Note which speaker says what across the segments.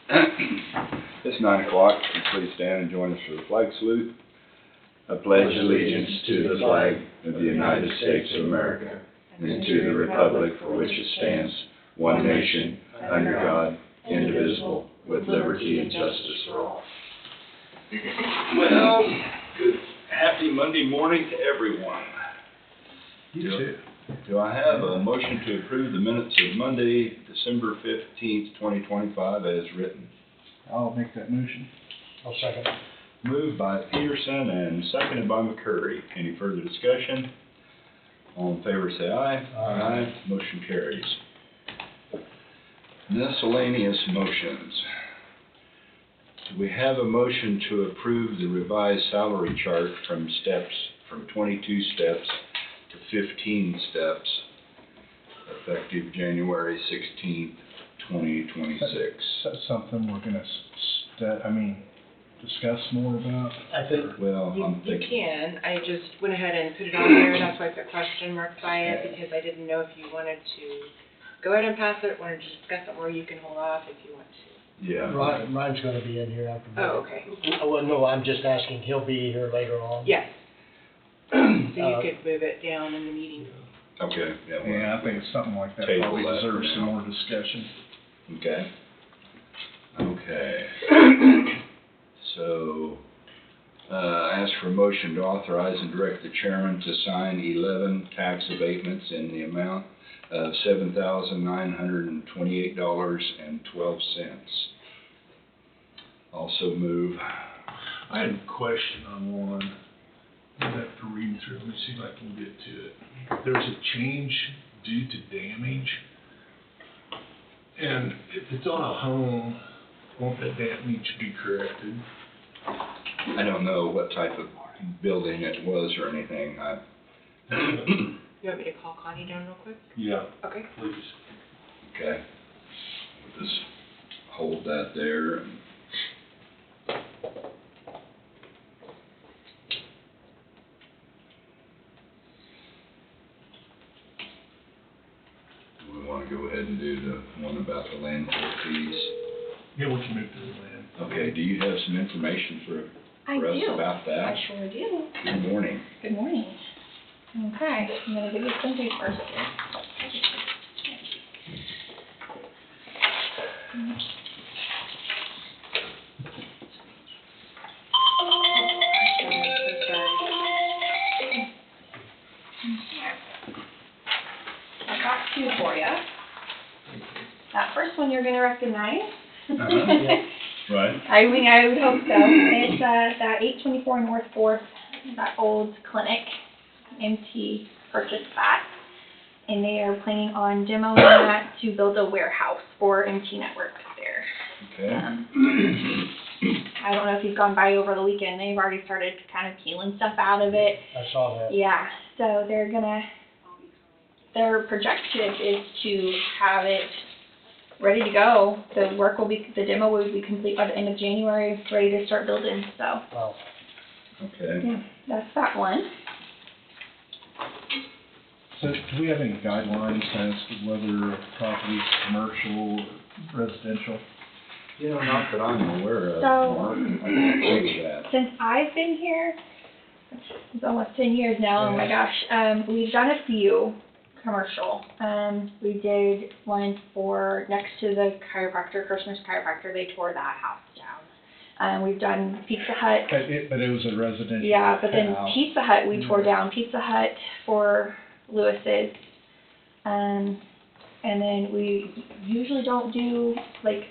Speaker 1: It's 9 o'clock. Please stand and join us for the flag salute. I pledge allegiance to the flag of the United States of America and to the republic for which it stands, one nation, under God, indivisible, with liberty and justice for all. Well, good, happy Monday morning to everyone.
Speaker 2: You too.
Speaker 1: Do I have a motion to approve the minutes of Monday, December 15th, 2025 as written?
Speaker 2: I'll make that motion.
Speaker 3: I'll second.
Speaker 1: Moved by Peterson and seconded by McCurry. Any further discussion? All in favor say aye.
Speaker 3: Aye.
Speaker 1: Motion carries. Miscellaneous motions. Do we have a motion to approve the revised salary chart from 22 steps to 15 steps, effective January 16th, 2026?
Speaker 2: That's something we're gonna discuss more about.
Speaker 3: I think,
Speaker 1: Well,
Speaker 4: You
Speaker 1: I'm thinking,
Speaker 4: can, I just went ahead and put it on there, that's why I put question marks by it, because I didn't know if you wanted to go ahead and pass it, wanted to discuss it, or you can hold off if you want to.
Speaker 1: yeah.
Speaker 3: Ryan's gonna be in here after.
Speaker 4: Oh, okay.
Speaker 3: Well, no, I'm just asking, he'll be here later on.
Speaker 4: Yes. So you could move it down in the meeting.
Speaker 1: Okay, yeah. well,
Speaker 2: Yeah, I think something like that
Speaker 1: Table
Speaker 2: probably
Speaker 1: that for
Speaker 2: deserves some
Speaker 1: now.
Speaker 2: more discussion.
Speaker 1: Okay. Okay. So, ask for a motion to authorize and direct the chairman to sign 11 tax abatements in the amount of $7,928.12. Also move.
Speaker 5: I had a question on one. I'll have to read through. Let me see if I can get to it. There's a change due to damage. And if it's on a home, won't that damage be corrected?
Speaker 1: I don't know what type of building it was or anything.
Speaker 4: You want me to call Connie down real quick?
Speaker 5: Yeah,
Speaker 4: Okay.
Speaker 5: please.
Speaker 1: Okay. We'll just hold that there. And do we want to go ahead and do the one about the landfill fees?
Speaker 5: Yeah, we can move to the land.
Speaker 1: Okay, do you have some information for us
Speaker 6: do.
Speaker 1: about that?
Speaker 6: I sure do.
Speaker 1: Good morning.
Speaker 6: Good morning. Okay, I'm gonna give you some papers here. I've got two for you. That first one you're gonna recognize.
Speaker 1: Right.
Speaker 6: I mean, I would hope so. It's that 824 North 4th, that old clinic, MT purchased that. And they are planning on demoing that to build a warehouse for MT Network there.
Speaker 1: Okay.
Speaker 6: I don't know if you've gone by over the weekend. They've already started kind of peeling stuff out of it.
Speaker 3: I saw that.
Speaker 6: Yeah, so their projection is to have it ready to go. The demo will be complete by the end of January, ready to start building, so,
Speaker 3: Wow.
Speaker 1: Okay.
Speaker 6: yeah, that's that one.
Speaker 2: So do we have any guidelines as to whether a property is commercial or residential?
Speaker 1: You know, not that I'm aware of,
Speaker 6: So-
Speaker 1: Mark. I can't say that.
Speaker 6: Since I've been here, it's almost 10 years now, oh my gosh, we've done a few commercial. We did one for next to the chiropractor, Kirshner's Chiropractor. They tore that house down. We've done Pizza Hut.
Speaker 2: But it was a residential
Speaker 6: Yeah, but then
Speaker 2: house.
Speaker 6: Pizza Hut, we tore down Pizza Hut for Lewis's. And then we usually don't do like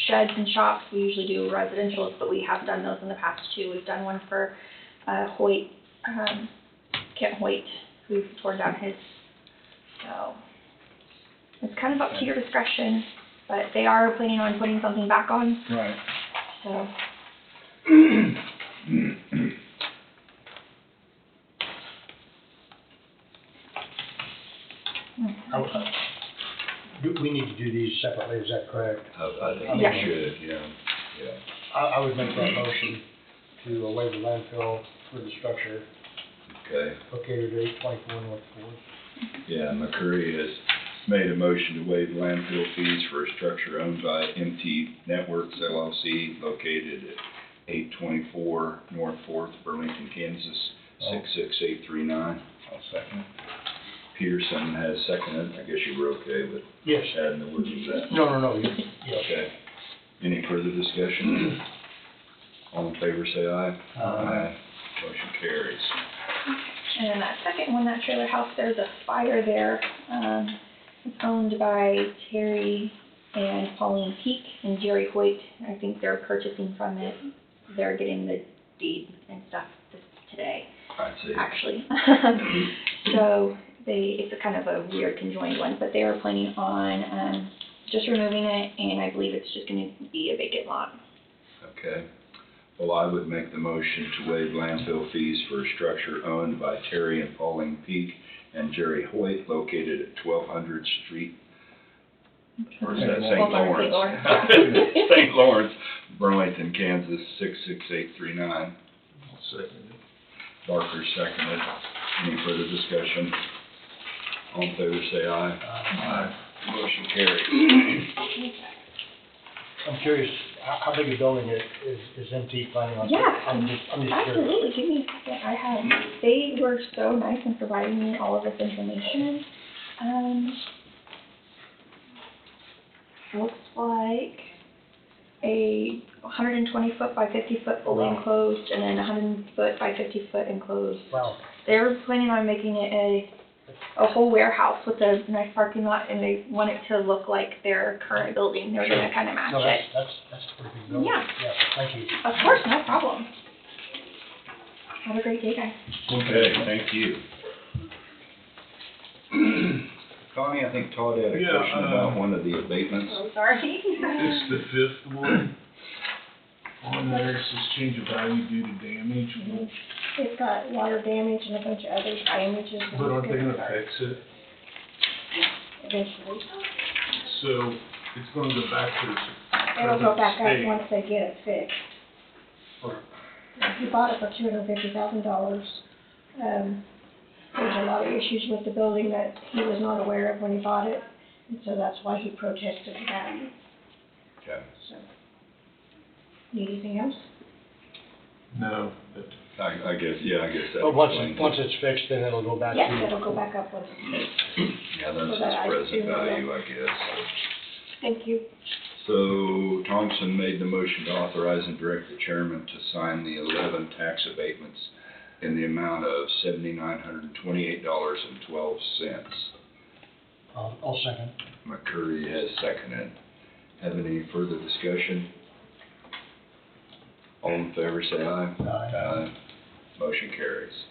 Speaker 6: sheds and shops. We usually do residentials, but we have done those in the past too. We've done one for Hoyt, Kent Hoyt, who tore down his. So it's kind of up to your discretion, but they are planning on putting something back on,
Speaker 2: Right.
Speaker 6: so.
Speaker 3: We need to do these separately, is that correct?
Speaker 1: I think
Speaker 6: Yeah.
Speaker 1: we should, yeah.
Speaker 3: I would make that motion to waive the landfill for the structure
Speaker 1: Okay.
Speaker 3: located at 824 North 4th.
Speaker 1: Yeah, McCurry has made a motion to waive landfill fees for a structure owned by MT Networks LLC located at 824 North 4th, Burlington, Kansas, 66839.
Speaker 2: I'll second.
Speaker 1: Peterson has seconded. I guess you were okay with
Speaker 3: Yes.
Speaker 1: adding the word to that?
Speaker 3: No, yeah.
Speaker 1: Okay. Any further discussion? All in favor, say aye.
Speaker 3: Aye.
Speaker 1: Motion carries.
Speaker 6: And then that second one, that trailer house, there's a fire there. It's owned by Terry and Pauline Peak and Jerry Hoyt. I think they're purchasing from it. They're getting the deed and stuff today,
Speaker 1: I'd say.
Speaker 6: actually. So it's a kind of a weird conjoined one, but they are planning on just removing it, and I believe it's just going to be a vacant lot.
Speaker 1: Okay. Well, I would make the motion to waive landfill fees for a structure owned by Terry and Pauline Peak and Jerry Hoyt located at 1200 Street, or is that St.
Speaker 6: St.
Speaker 1: Lawrence?
Speaker 6: Lawrence.
Speaker 1: St. Lawrence, Burlington, Kansas, 66839.
Speaker 5: I'll second it.
Speaker 1: Barker seconded. Any further discussion? All in favor, say aye.
Speaker 5: Aye.
Speaker 1: Motion carried.
Speaker 3: I'm curious, how big a building is MT planning on?
Speaker 6: Yeah,
Speaker 3: I'm just curious.
Speaker 6: absolutely. Give me a second. They were so nice in providing me all of this information. Looks like a 120 foot by 50 foot fully
Speaker 3: Wow.
Speaker 6: enclosed, and then 100 foot by 50 foot enclosed.
Speaker 3: Wow.
Speaker 6: They're planning on making it a whole warehouse with a nice parking lot, and they want it to look like their current building. They're gonna kind of match
Speaker 3: No,
Speaker 6: it.
Speaker 3: that's a pretty big building.
Speaker 6: Yeah.
Speaker 3: Yeah, thank you.
Speaker 6: Of course, no problem. Have a great day, guys.
Speaker 1: Okay, thank you. Connie, I think Todd had a
Speaker 5: Yeah,
Speaker 1: question about one of the abatements.
Speaker 6: I'm sorry.
Speaker 5: It's the fifth one. On there, it says change of value due to damage,
Speaker 6: It's got water damage and a bunch of other damages.
Speaker 5: but aren't they gonna fix it?
Speaker 6: Eventually.
Speaker 5: So it's gonna go back to its
Speaker 7: It'll go back up
Speaker 5: state.
Speaker 7: once they get it fixed. He bought it for $250,000. There's a lot of issues with the building that he was not aware of when he bought it, and so that's why he protested the value,
Speaker 1: Okay.
Speaker 7: so. Need anything else?
Speaker 5: No, but
Speaker 1: I guess that
Speaker 3: But once
Speaker 1: explains it.
Speaker 3: it's fixed, then it'll go back to.
Speaker 7: Yes, it'll go back up once it's fixed.
Speaker 1: Yeah, that's
Speaker 7: so that I
Speaker 1: its present
Speaker 7: assume it
Speaker 1: value, I guess.
Speaker 7: Thank you.
Speaker 1: So Thompson made the motion to authorize and direct the chairman to sign the 11 tax abatements in the amount of $7,928.12.
Speaker 3: I'll second.
Speaker 1: McCurry has seconded. Have any further discussion? All in favor, say aye.
Speaker 3: Aye.
Speaker 1: Motion carries.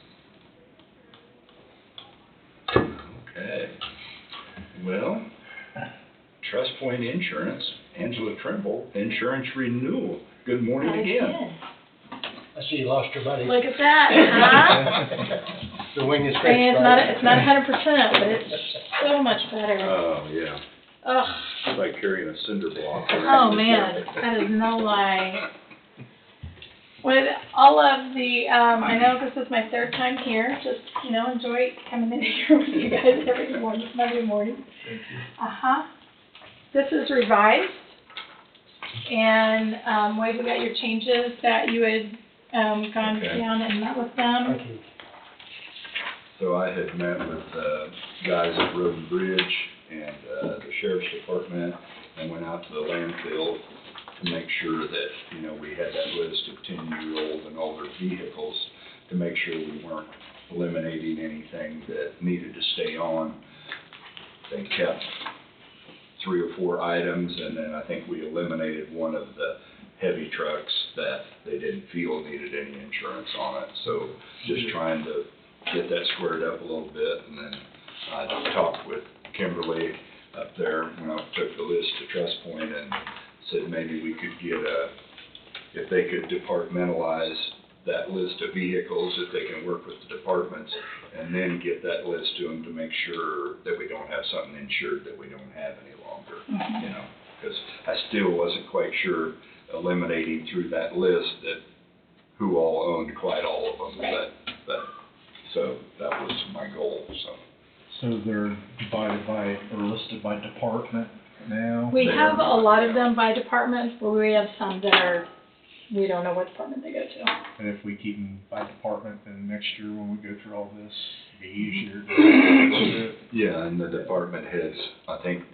Speaker 1: Okay. Well, Trust Point Insurance, Angela Trimble, insurance renewal. Good morning again.
Speaker 3: I see you lost your buddy.
Speaker 6: Look at that, huh?
Speaker 3: The wing is fixed,
Speaker 6: I mean,
Speaker 3: right?
Speaker 6: it's not 100%, but it's so much better.
Speaker 1: Oh, yeah.
Speaker 6: Ugh,
Speaker 1: It's like carrying a cinder block.
Speaker 8: Oh, man, that is no lie. With all of the, I know this is my third time here, just, enjoy coming in here with you guys every morning, Monday morning.
Speaker 5: thank you.
Speaker 8: Uh-huh. This is revised, and, Wade, we got your changes that you had, gone
Speaker 1: Okay.
Speaker 8: down and met with them.
Speaker 3: Thank you.
Speaker 1: So I had met with guys at Road and Bridge and the Sheriff's Department and went out to the landfill to make sure that, we had that list of 10-year-old and older vehicles to make sure we weren't eliminating anything that needed to stay on. They kept 3 or 4 items, and then I think we eliminated one of the heavy trucks that they didn't feel needed any insurance on it. So just trying to get that squared up a little bit, and then I talked with Kimberly up there when I took the list to Trust Point and said maybe we could get if they could departmentalize that list of vehicles, if they can work with the departments, and then get that list to them to make sure that we don't have something insured that we don't have any longer, because I still wasn't quite sure eliminating through that list that who all owned quite all of them, but so that was my goal, so.
Speaker 2: So they're divided by, or listed by department now?
Speaker 8: We
Speaker 1: They
Speaker 8: have
Speaker 1: are
Speaker 8: a lot of them by department, but we have some that are, we don't know what department they go to.
Speaker 2: And if we keep them by department, then next year when we go through all this, it'll be easier to do it.
Speaker 1: Yeah, and the department heads, I think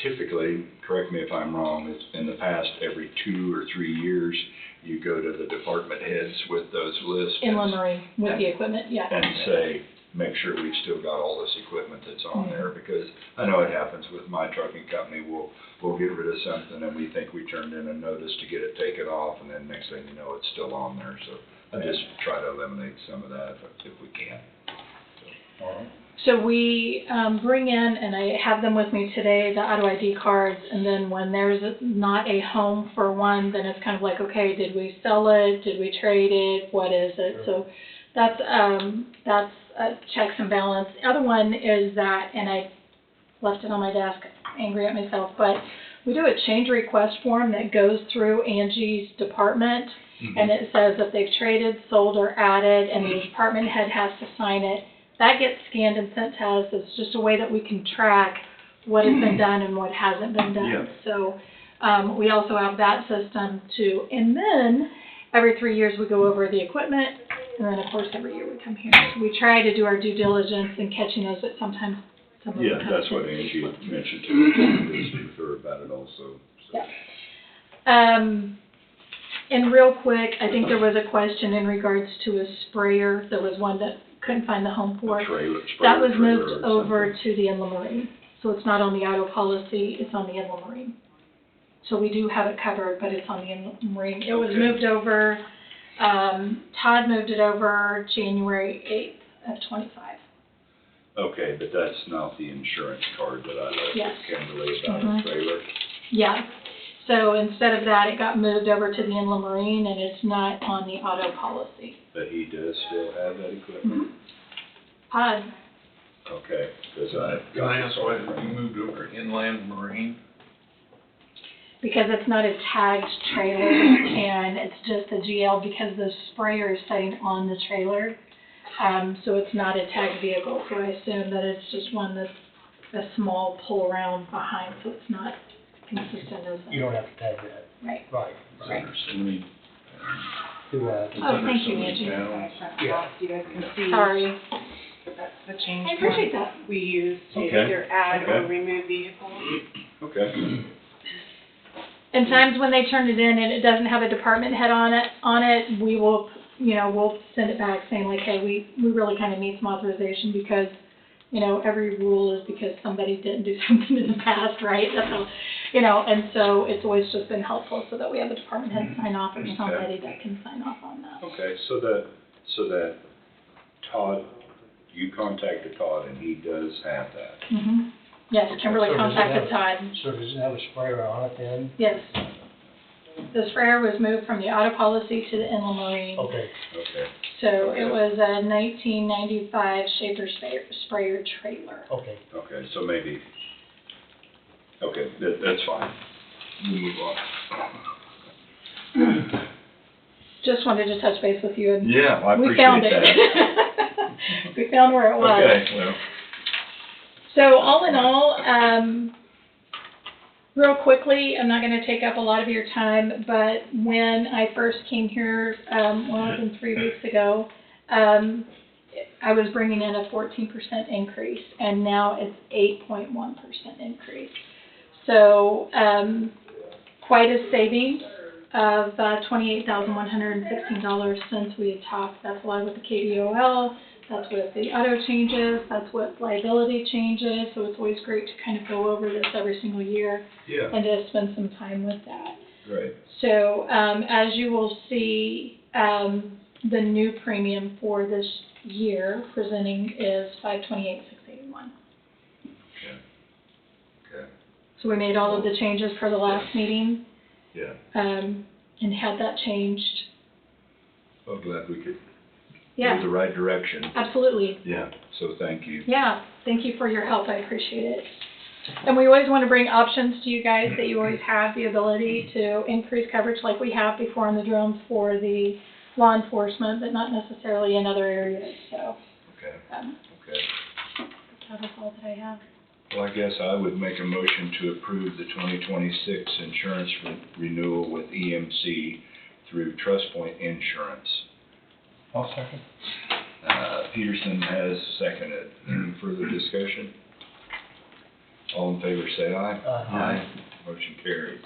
Speaker 1: typically, correct me if I'm wrong, it's in the past, every 2 or 3 years, you go to the department heads with those lists.
Speaker 8: Inland Marine with the equipment, yeah.
Speaker 1: And say, make sure we've still got all this equipment that's on there, because I know it happens with my trucking company, we'll get rid of something and we think we turned in a notice to get it taken off, and then next thing you know, it's still on there, so I just try to eliminate some of that if we can.
Speaker 2: All right.
Speaker 8: So we bring in, and I have them with me today, the auto ID cards, and then when there's not a home for one, then it's kind of like, okay, did we sell it, did we trade it, what is it? So that's checks and balance. The other one is that, and I left it on my desk, angry at myself, but we do a change request form that goes through Angie's department, and it says if they've traded, sold, or added, and the department head has to sign it. That gets scanned and sent to us. It's just a way that we can track what has been done and what hasn't been done.
Speaker 1: Yeah.
Speaker 8: So we also have that system too. And then every 3 years we go over the equipment, and then of course every year we come here. So we try to do our due diligence in catching those, but sometimes some of them
Speaker 1: Yeah,
Speaker 8: come
Speaker 1: that's
Speaker 8: through.
Speaker 1: what Angie mentioned to me, to speak to her about it also. So.
Speaker 8: Yeah. And real quick, I think there was a question in regards to a sprayer. There was one that couldn't find the home for. That was moved over to the Inland Marine. So it's not on the auto policy, it's on the Inland Marine. So we do have it covered, but it's on the Inland Marine. It was
Speaker 1: Okay.
Speaker 8: moved over, Todd moved it over January 8th of '25.
Speaker 1: Okay, but that's not the insurance card that I left
Speaker 8: Yes.
Speaker 1: with Kimberly about
Speaker 8: Mhm.
Speaker 1: the trailer?
Speaker 8: Yeah. So instead of that, it got moved over to the Inland Marine, and it's not on the auto policy.
Speaker 1: But he does still have that equipment?
Speaker 8: Todd,
Speaker 1: Okay, because I.
Speaker 5: Can I ask why you moved over inland marine?
Speaker 8: because it's not a tagged trailer, and it's just a GL because the sprayer is sitting on the trailer. So it's not a tagged vehicle, so I assume that it's just one that's a small pull around behind, so it's not consistent as
Speaker 3: You don't have to tag that.
Speaker 8: Right.
Speaker 3: Right.
Speaker 8: Right.
Speaker 3: Do,
Speaker 8: Oh, thank you, Angie.
Speaker 3: Yeah.
Speaker 4: You guys can see.
Speaker 8: Sorry.
Speaker 4: That's the change.
Speaker 8: I appreciate
Speaker 4: form
Speaker 8: that.
Speaker 4: We use to
Speaker 1: Okay.
Speaker 4: either add or
Speaker 1: Okay.
Speaker 4: remove vehicles.
Speaker 1: Okay.
Speaker 8: And times when they turn it in and it doesn't have a department head on it, we will, we'll send it back saying like, hey, we really kind of need some authorization because, every rule is because somebody didn't do something in the past, right? That's how, and so it's always just been helpful so that we have a department head sign off or somebody that can sign off on that.
Speaker 1: Okay, so that Todd, you contacted Todd and he does have that.
Speaker 8: Mm-hmm. Yes, Kimberly
Speaker 3: So does it
Speaker 8: contacted
Speaker 3: have-
Speaker 8: Todd.
Speaker 3: So does it have a sprayer on it then?
Speaker 8: Yes. The sprayer was moved from the auto policy to the Inland Marine.
Speaker 3: Okay.
Speaker 1: Okay.
Speaker 8: So it was a 1995 Schaefer sprayer trailer.
Speaker 3: Okay.
Speaker 1: Okay, so maybe, okay, that's fine. We'll move on.
Speaker 8: Just wanted to touch base with you and
Speaker 1: Yeah, I
Speaker 8: we found
Speaker 1: appreciate
Speaker 8: it.
Speaker 1: that.
Speaker 8: We found where it was.
Speaker 1: Okay, well,
Speaker 8: So all in all, real quickly, I'm not going to take up a lot of your time, but when I first came here, it's been 3 weeks ago, I was bringing in a 14% increase, and now it's 8.1% increase. So quite a savings of $28,116 since we had talked. That's a lot with the KDOL. That's with the auto changes, that's with liability changes, so it's always great to kind of go over this every single year
Speaker 1: yeah,
Speaker 8: and to spend some time with that.
Speaker 1: great.
Speaker 8: So as you will see, the new premium for this year presenting is $528,681.
Speaker 1: Okay,
Speaker 8: So we made all of the changes for the last meeting
Speaker 1: yeah.
Speaker 8: and had that changed.
Speaker 1: Well, glad we could
Speaker 8: Yeah,
Speaker 1: move the right direction.
Speaker 8: absolutely.
Speaker 1: Yeah, so thank you.
Speaker 8: Yeah, thank you for your help, I appreciate it. And we always want to bring options to you guys, that you always have the ability to increase coverage like we have before on the drones for the law enforcement, but not necessarily in other areas, so.
Speaker 1: Okay,
Speaker 8: um,
Speaker 1: okay.
Speaker 8: That is all that I have.
Speaker 1: Well, I guess I would make a motion to approve the 2026 insurance renewal with EMC through Trust Point Insurance.
Speaker 2: I'll second.
Speaker 1: Peterson has seconded. Any further discussion? All in favor, say aye.
Speaker 3: Aye.
Speaker 1: Motion carries.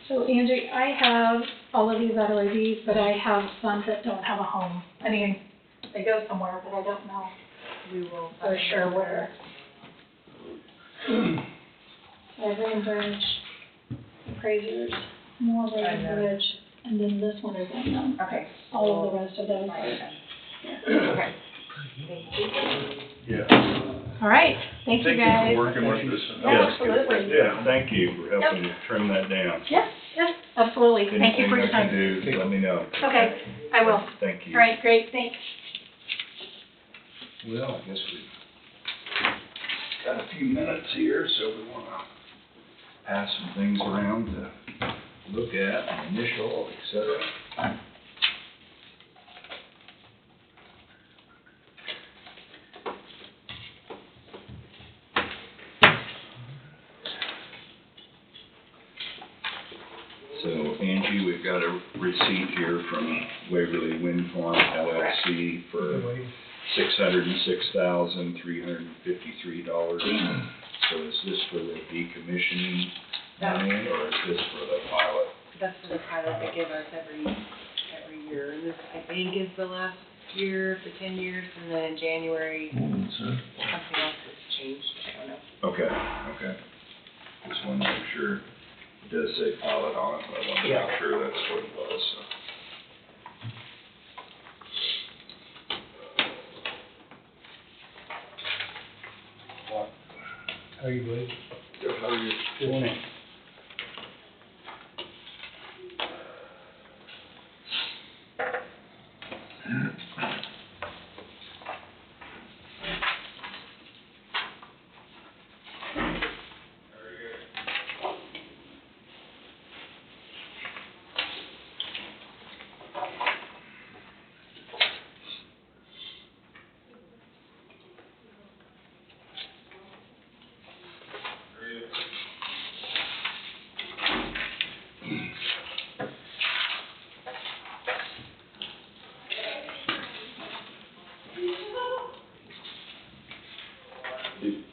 Speaker 8: So Angie, I have all of these LEDs, but I have some that don't have a home. I mean, they go somewhere, but I don't know
Speaker 4: We will.
Speaker 8: for sure where. I have Rain Bridge, Appraisers, more Rain Bridge, and then this one is unknown.
Speaker 4: Okay.
Speaker 8: All of the rest of those.
Speaker 4: Okay. Thank you.
Speaker 5: Yeah.
Speaker 8: All right, thank you guys.
Speaker 5: for working with us.
Speaker 8: Yeah, absolutely.
Speaker 1: Yeah, thank you for helping to trim that down.
Speaker 8: Yes, yes, absolutely. Thank you for your
Speaker 1: Anything I
Speaker 8: time.
Speaker 1: can do, let me know.
Speaker 8: Okay, I will.
Speaker 1: Thank you.
Speaker 8: All right, great, thanks.
Speaker 1: Well, I guess we've got a few minutes here, so we want to pass some things around to look at, initial, et cetera. So Angie, we've got a receipt here from Waverly Wind Farm LLC for $606,353. So is this for the decommissioning money, or is this for the pilot?
Speaker 4: That's for the pilot they give us every year, and this, I think, is the last year for 10 years, and then in January, something else has changed, I don't know.
Speaker 1: Okay. Just want to make sure, it does say pilot on it, but I want to make sure that's what it was, so.
Speaker 3: How are you, Blake?
Speaker 1: Good, how are you?
Speaker 3: Good morning.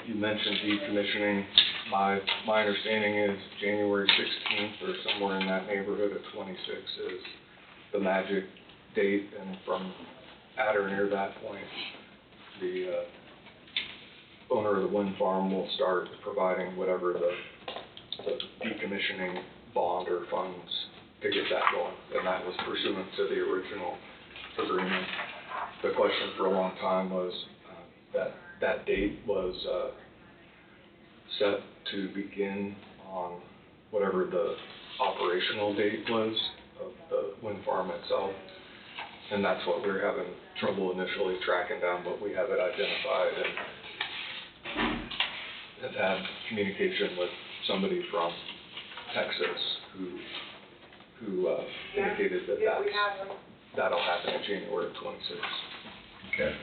Speaker 9: You mentioned decommissioning. My understanding is January 16th or somewhere in that neighborhood of 26 is the magic date, and from at or near that point, the owner of the wind farm will start providing whatever the decommissioning bond or funds to get that going, and that was pursuant to the original agreement. The question for a long time was that date was set to begin on whatever the operational date was of the wind farm itself. And that's what we're having trouble initially tracking down, but we have it identified and have had communication with somebody from Texas who indicated that that'll happen in January of 26.
Speaker 1: Okay.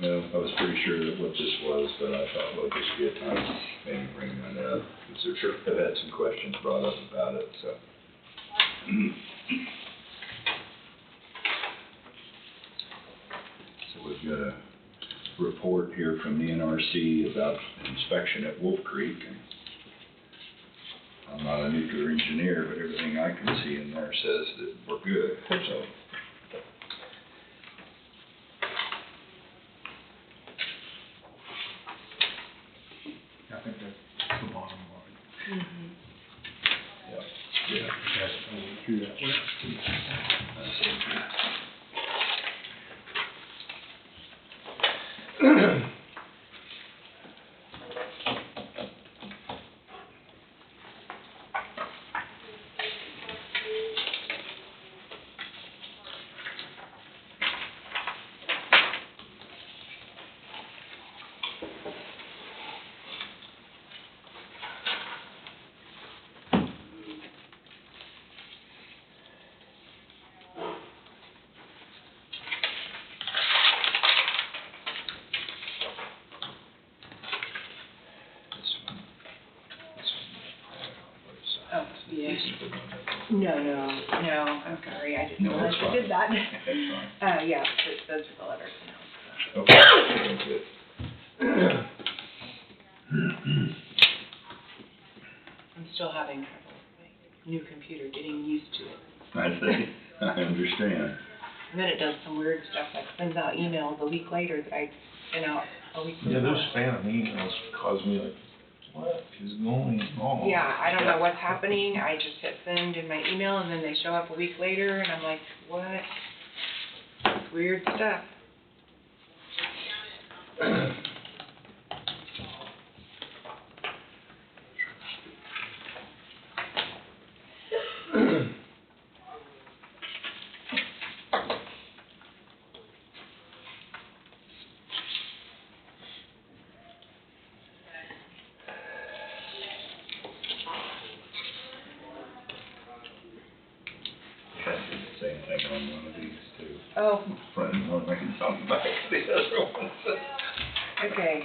Speaker 1: No, I was pretty sure that what this was, but I thought, well, this would be a time to maybe bring that up, because I've had some questions brought up about it, so. So we've got a report here from the NRC about inspection at Wolf Creek, and I'm not a nuclear engineer, but everything I can see in there says that we're good, so.
Speaker 2: I think that's the bottom line.
Speaker 1: Yeah.
Speaker 2: Through that.
Speaker 1: put on that?
Speaker 4: No, I'm sorry, I didn't
Speaker 1: No,
Speaker 4: realize
Speaker 1: that's
Speaker 4: I
Speaker 1: fine.
Speaker 4: did that.
Speaker 1: That's fine.
Speaker 4: Yeah, those are the letters now.
Speaker 1: Okay, very good.
Speaker 4: I'm still having trouble with my new computer, getting used to it.
Speaker 1: I see, I understand.
Speaker 4: And then it does some weird stuff, like sends out emails a week later that I sent out a week before.
Speaker 5: Yeah, those spam emails cause me like, what is going on?
Speaker 4: Yeah, I don't know what's happening, I just hit send in my email, and then they show up a week later, and I'm like, what? It's weird stuff.
Speaker 1: I did the same thing on one of these too.
Speaker 4: Oh,
Speaker 1: Print one, I can talk about the other one.
Speaker 4: okay.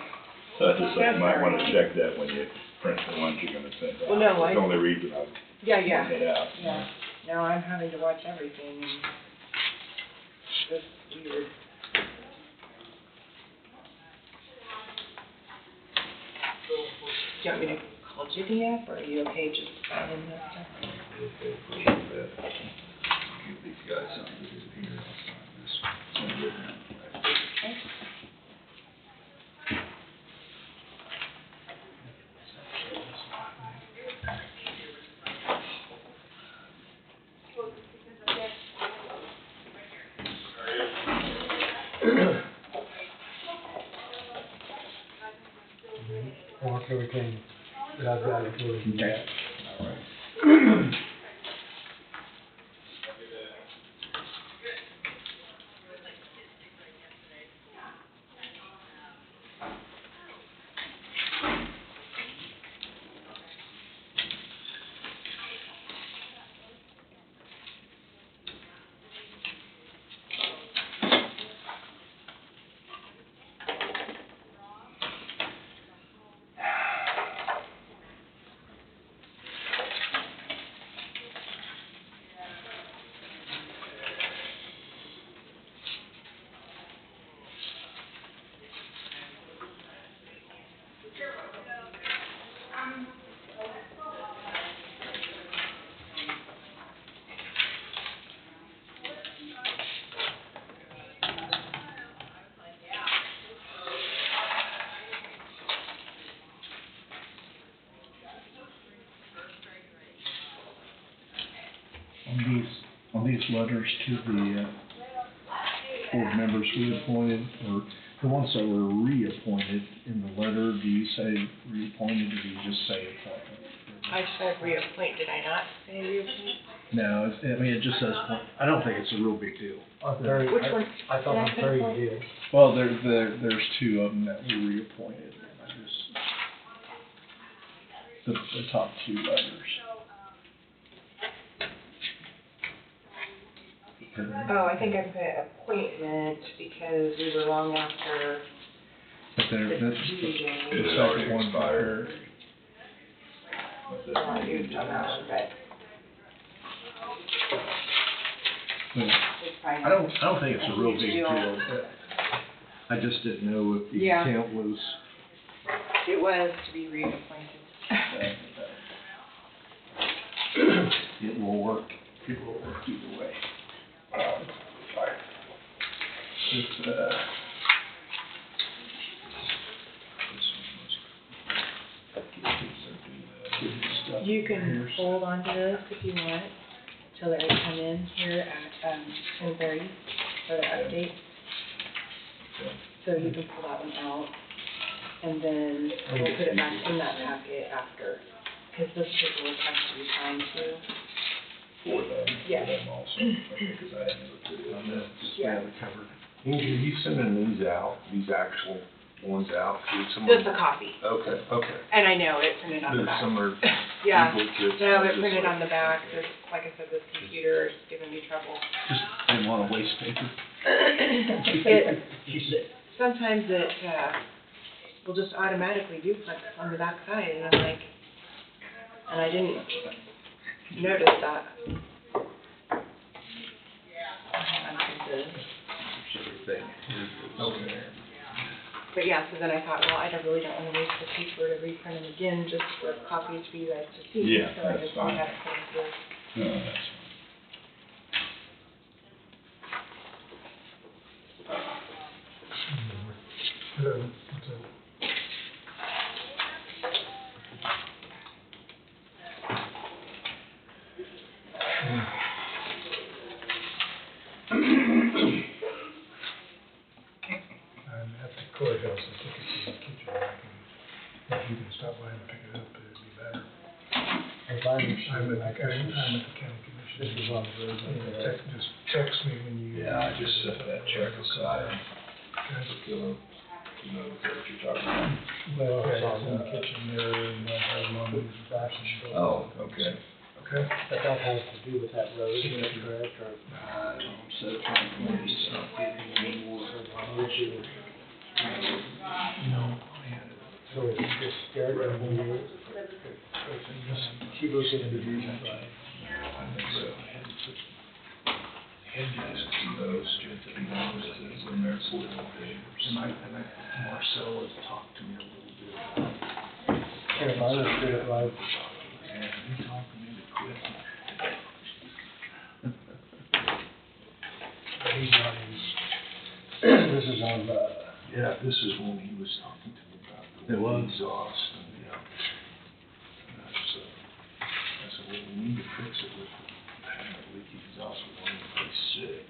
Speaker 1: So I just said you might wanna check that when you print the ones you're gonna send out.
Speaker 4: Well, no,
Speaker 1: It's the only reason I'm
Speaker 4: Yeah,
Speaker 1: putting it out.
Speaker 4: yeah. Now I'm having to watch everything, and it's just weird. Do you want me to call Jimmy up, or are you okay just signing this stuff?
Speaker 1: Okay, please, give these guys something to do here. I'll sign this. Send it down.
Speaker 4: Okay.
Speaker 3: Mark everything that I've got included in that.
Speaker 1: All right.
Speaker 2: On these letters to the board members we appointed, or the ones that were reappointed, in the letter, do you say reappointed, or do you just say appointment?
Speaker 4: I said reappoint, did I not say reappoint?
Speaker 2: No, I mean, it just says, I don't think it's a real big deal.
Speaker 3: On Terry,
Speaker 4: Which one?
Speaker 3: I thought on Terry you did.
Speaker 2: Well, there's two of them that were reappointed, and I just, the top two letters.
Speaker 4: Oh, I think I put appointment because we were long after
Speaker 2: But there,
Speaker 4: the
Speaker 2: that's
Speaker 4: due
Speaker 2: the
Speaker 4: date.
Speaker 1: It
Speaker 2: the
Speaker 1: had already
Speaker 2: second one
Speaker 1: expired.
Speaker 2: there.
Speaker 1: What's that?
Speaker 4: Not used on that one, but
Speaker 2: But
Speaker 4: it's fine.
Speaker 2: I don't think it's a real big
Speaker 4: Deal.
Speaker 2: deal, but I just didn't know if the
Speaker 4: Yeah.
Speaker 2: intent was,
Speaker 4: It was to be reappointed.
Speaker 2: it will work either way. It's,
Speaker 4: You can hold on to this if you want, till they come in here at, 10:30 for the update. So you can pull that one out, and then we'll put it back in that packet after, because this paperwork has to be signed too.
Speaker 1: For them,
Speaker 4: Yes.
Speaker 1: for them also, okay, because I had never put it on that.
Speaker 4: Yeah.
Speaker 2: covered.
Speaker 5: Angie, are you sending these out, these actual ones out to someone?
Speaker 4: Just a copy,
Speaker 5: Okay, okay.
Speaker 4: and I know it printed on the
Speaker 5: There's
Speaker 4: back.
Speaker 5: some are
Speaker 4: Yeah,
Speaker 5: duplicates.
Speaker 4: no,
Speaker 5: I
Speaker 4: it
Speaker 5: just
Speaker 4: printed
Speaker 5: like-
Speaker 4: on the back, there's, like I said, this computer is giving me trouble.
Speaker 2: Just didn't want to waste paper.
Speaker 4: Sometimes it, will just automatically duplex on the back side, and I'm like, and I didn't noticed that. I did.
Speaker 5: Okay.
Speaker 4: But yeah, so then I thought, well, I really don't wanna waste the paper to reprint them again, just for copies for you guys to see.
Speaker 1: Yeah,
Speaker 4: So I
Speaker 1: that's
Speaker 4: just
Speaker 1: fine.
Speaker 4: had it put
Speaker 1: No, that's
Speaker 10: I'm at the courthouse, I think it's in the kitchen, if you can stop by and pick it up, it'd be better.
Speaker 3: If I understand,
Speaker 10: I'm at the county commission.
Speaker 3: this is on the road.
Speaker 10: Just text me when you.
Speaker 1: Yeah, I just set that check aside.
Speaker 10: Okay.
Speaker 1: You know what you're talking about?
Speaker 10: Well, it's in the kitchen there, and I have one of these boxes.
Speaker 1: Oh, okay.
Speaker 10: Okay.
Speaker 3: But that has to do with that road, is that correct, or?
Speaker 2: Set it on the way, stop getting any more. No, I had it.
Speaker 3: So it's just scared of you. She goes into the reason why.
Speaker 2: Marcel has talked to me a little bit.
Speaker 3: And if I understood it right,
Speaker 2: And he talked me to quit.
Speaker 3: he's not in, this is on the,
Speaker 2: Yeah, this is when he was talking to me about the
Speaker 5: It was?
Speaker 2: exhaust and, and I said, well, we need to fix it with having a leaky exhaust, we don't even play sick.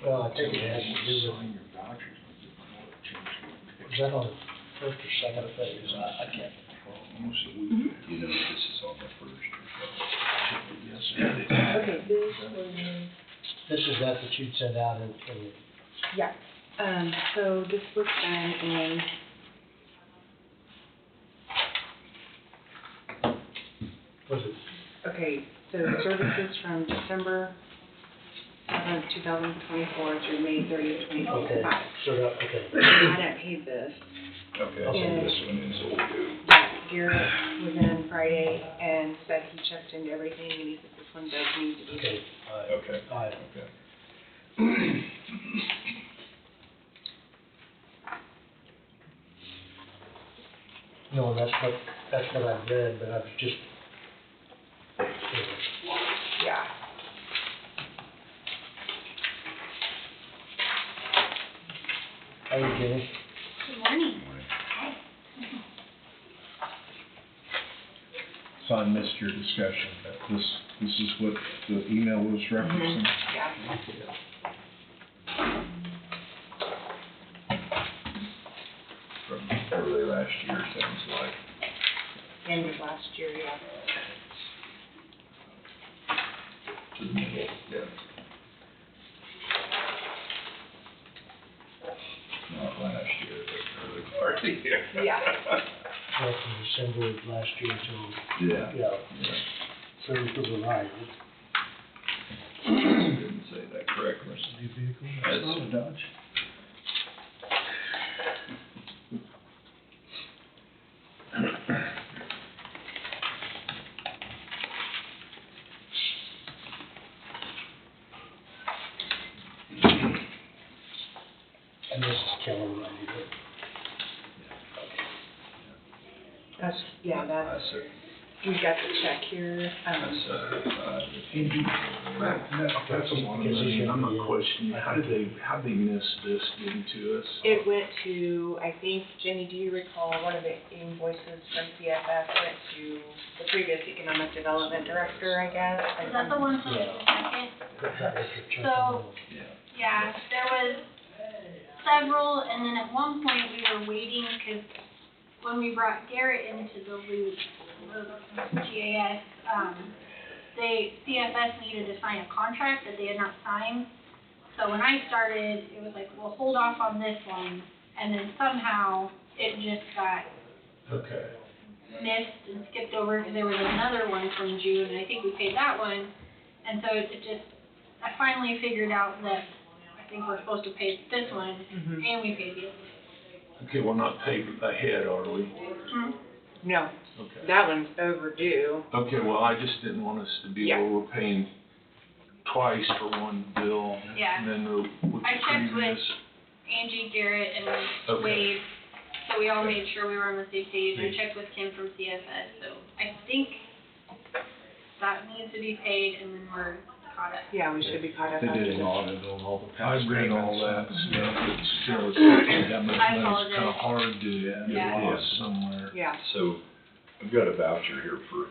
Speaker 3: well, I think it has to do with,
Speaker 2: Sign your vouchers, I didn't know it changed.
Speaker 3: is that on the first or second phase? I can't.
Speaker 2: Almost a week.
Speaker 1: You know, this is on the first.
Speaker 2: Yes, sir.
Speaker 4: Okay, this was,
Speaker 3: This is that you'd send out in,
Speaker 4: yeah, so this was done in,
Speaker 3: was it,
Speaker 4: okay, so services from December 7th, 2024 through May 30th,
Speaker 3: okay,
Speaker 4: 2025.
Speaker 3: so that, okay.
Speaker 4: I hadn't paid this.
Speaker 1: Okay,
Speaker 3: Okay.
Speaker 1: so this one is overdue.
Speaker 4: Garrett was in Friday and said he checked into everything and he said this one does need to be.
Speaker 3: Okay,
Speaker 1: Okay,
Speaker 3: okay. No, that's what I've read, but I was just,
Speaker 4: Yeah.
Speaker 3: how you Jenny?
Speaker 6: Good morning.
Speaker 2: So I missed your discussion, but this is what the email was referencing?
Speaker 4: Yeah.
Speaker 1: from early last year, sounds like.
Speaker 4: End of last year, yeah.
Speaker 1: To the middle, yeah. Not last year, but early part of the year.
Speaker 4: Yeah.
Speaker 3: Well, from December of last year till,
Speaker 1: Yeah.
Speaker 3: yeah, so it was right.
Speaker 1: Didn't say that correctly.
Speaker 2: New vehicle,
Speaker 1: That's-
Speaker 2: that's not a Dodge.
Speaker 3: And this is Keller right here.
Speaker 4: That's, yeah,
Speaker 1: That's
Speaker 4: that's,
Speaker 1: it.
Speaker 4: we got the check here,
Speaker 1: That's,
Speaker 5: That's a lot of money, and I'm not questioning, how did they miss this getting to us?
Speaker 4: it went to, I think, Jenny, do you recall one of the invoices from CFS went to the previous economic development director, I guess?
Speaker 8: Is that the one from the second?
Speaker 3: That was your check.
Speaker 8: So-
Speaker 1: Yeah.
Speaker 8: Yeah, there was several, and then at one point we were waiting, cause when we brought Garrett into the loop, the GAS, CFS needed to sign a contract that they had not signed. So when I started, it was like, well, hold off on this one, and then somehow it just got
Speaker 1: Okay.
Speaker 8: missed and skipped over, because there was another one from June, and I think we paid that one. And so it just, I finally figured out that I think we're supposed to pay this one, and we paid the other.
Speaker 5: Okay, we're not paid ahead, are we?
Speaker 8: Hmm?
Speaker 4: No,
Speaker 5: Okay.
Speaker 4: that one's overdue.
Speaker 5: Okay, well, I just didn't want us to be where we're paying twice for one bill.
Speaker 8: Yeah.
Speaker 5: And then with the
Speaker 8: I checked with
Speaker 5: previous.
Speaker 8: Angie, Garrett, and
Speaker 5: Okay.
Speaker 8: Wade, so we all made sure we were on the same page. I checked with Kim from CFS, so I think that needs to be paid, and then we're caught up.
Speaker 4: Yeah, we should be caught up.
Speaker 2: They
Speaker 4: after
Speaker 2: did
Speaker 4: this.
Speaker 2: an audit on all the
Speaker 5: I
Speaker 2: past
Speaker 5: read all
Speaker 2: payments.
Speaker 5: that stuff, but still, it's that much
Speaker 8: I
Speaker 5: money, it's kinda
Speaker 8: apologize.
Speaker 5: hard to get
Speaker 8: Yeah.
Speaker 5: lost somewhere.
Speaker 4: Yeah.
Speaker 1: So, I've got a voucher here for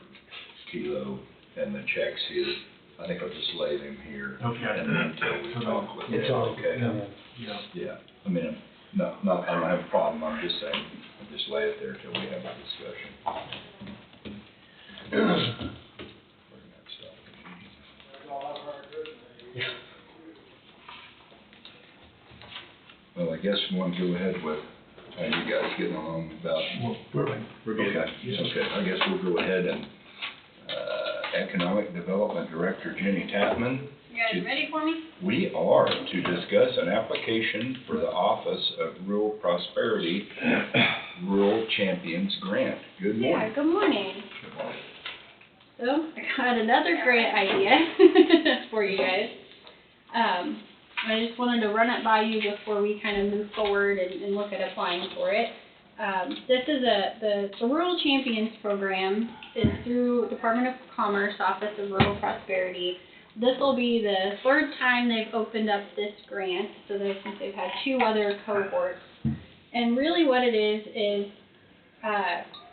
Speaker 1: Kilo and the checks here. I think I'll just lay them here.
Speaker 5: Okay.
Speaker 1: And then until we talk with
Speaker 3: It's
Speaker 1: them,
Speaker 3: all,
Speaker 1: okay?
Speaker 5: Yeah.
Speaker 1: Yeah, I mean, no, I don't have a problem, I'm just saying, I'll just lay it there till we have a discussion. Bring that stuff. Well, I guess we want to go ahead with, how you guys getting along about?
Speaker 5: Well, we're good.
Speaker 1: Okay, okay, I guess we'll go ahead and, Economic Development Director Jenny Tapman.
Speaker 8: You guys ready for me?
Speaker 1: We are to discuss an application for the Office of Rural Prosperity Rural Champions Grant. Good
Speaker 8: Yeah,
Speaker 1: morning.
Speaker 8: good morning. So, I got another grant idea for you guys. I just wanted to run it by you before we kind of move forward and look at applying for it. This is the Rural Champions Program is through Department of Commerce, Office of Rural Prosperity. This will be the third time they've opened up this grant, so since they've had 2 other cohorts. And really what it is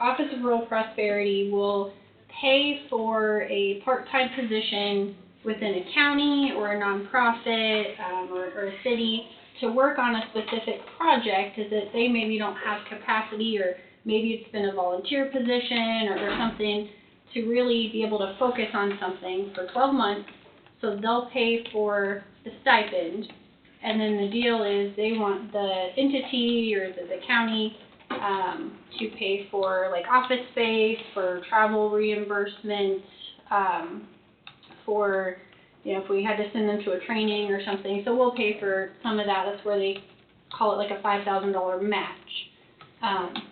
Speaker 8: Office of Rural Prosperity will pay for a part-time position within a county or a nonprofit or a city to work on a specific project that they maybe don't have capacity, or maybe it's been a volunteer position or something, to really be able to focus on something for 12 months. So they'll pay for the stipend, and then the deal is they want the entity or the county to pay for like office space, for travel reimbursement, for, you know, if we had to send them to a training or something. So we'll pay for some of that. That's where they call it like a $5,000 match.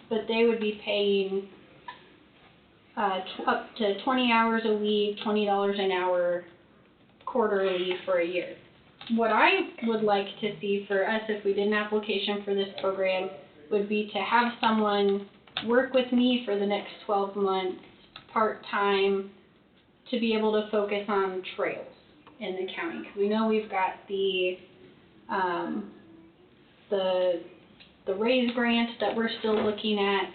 Speaker 8: But they would be paying up to 20 hours a week, $20 an hour, quarterly for a year. What I would like to see for us, if we did an application for this program, would be to have someone work with me for the next 12 months, part-time, to be able to focus on trails in the county. Because we know we've got the RAISE grant that we're still looking at,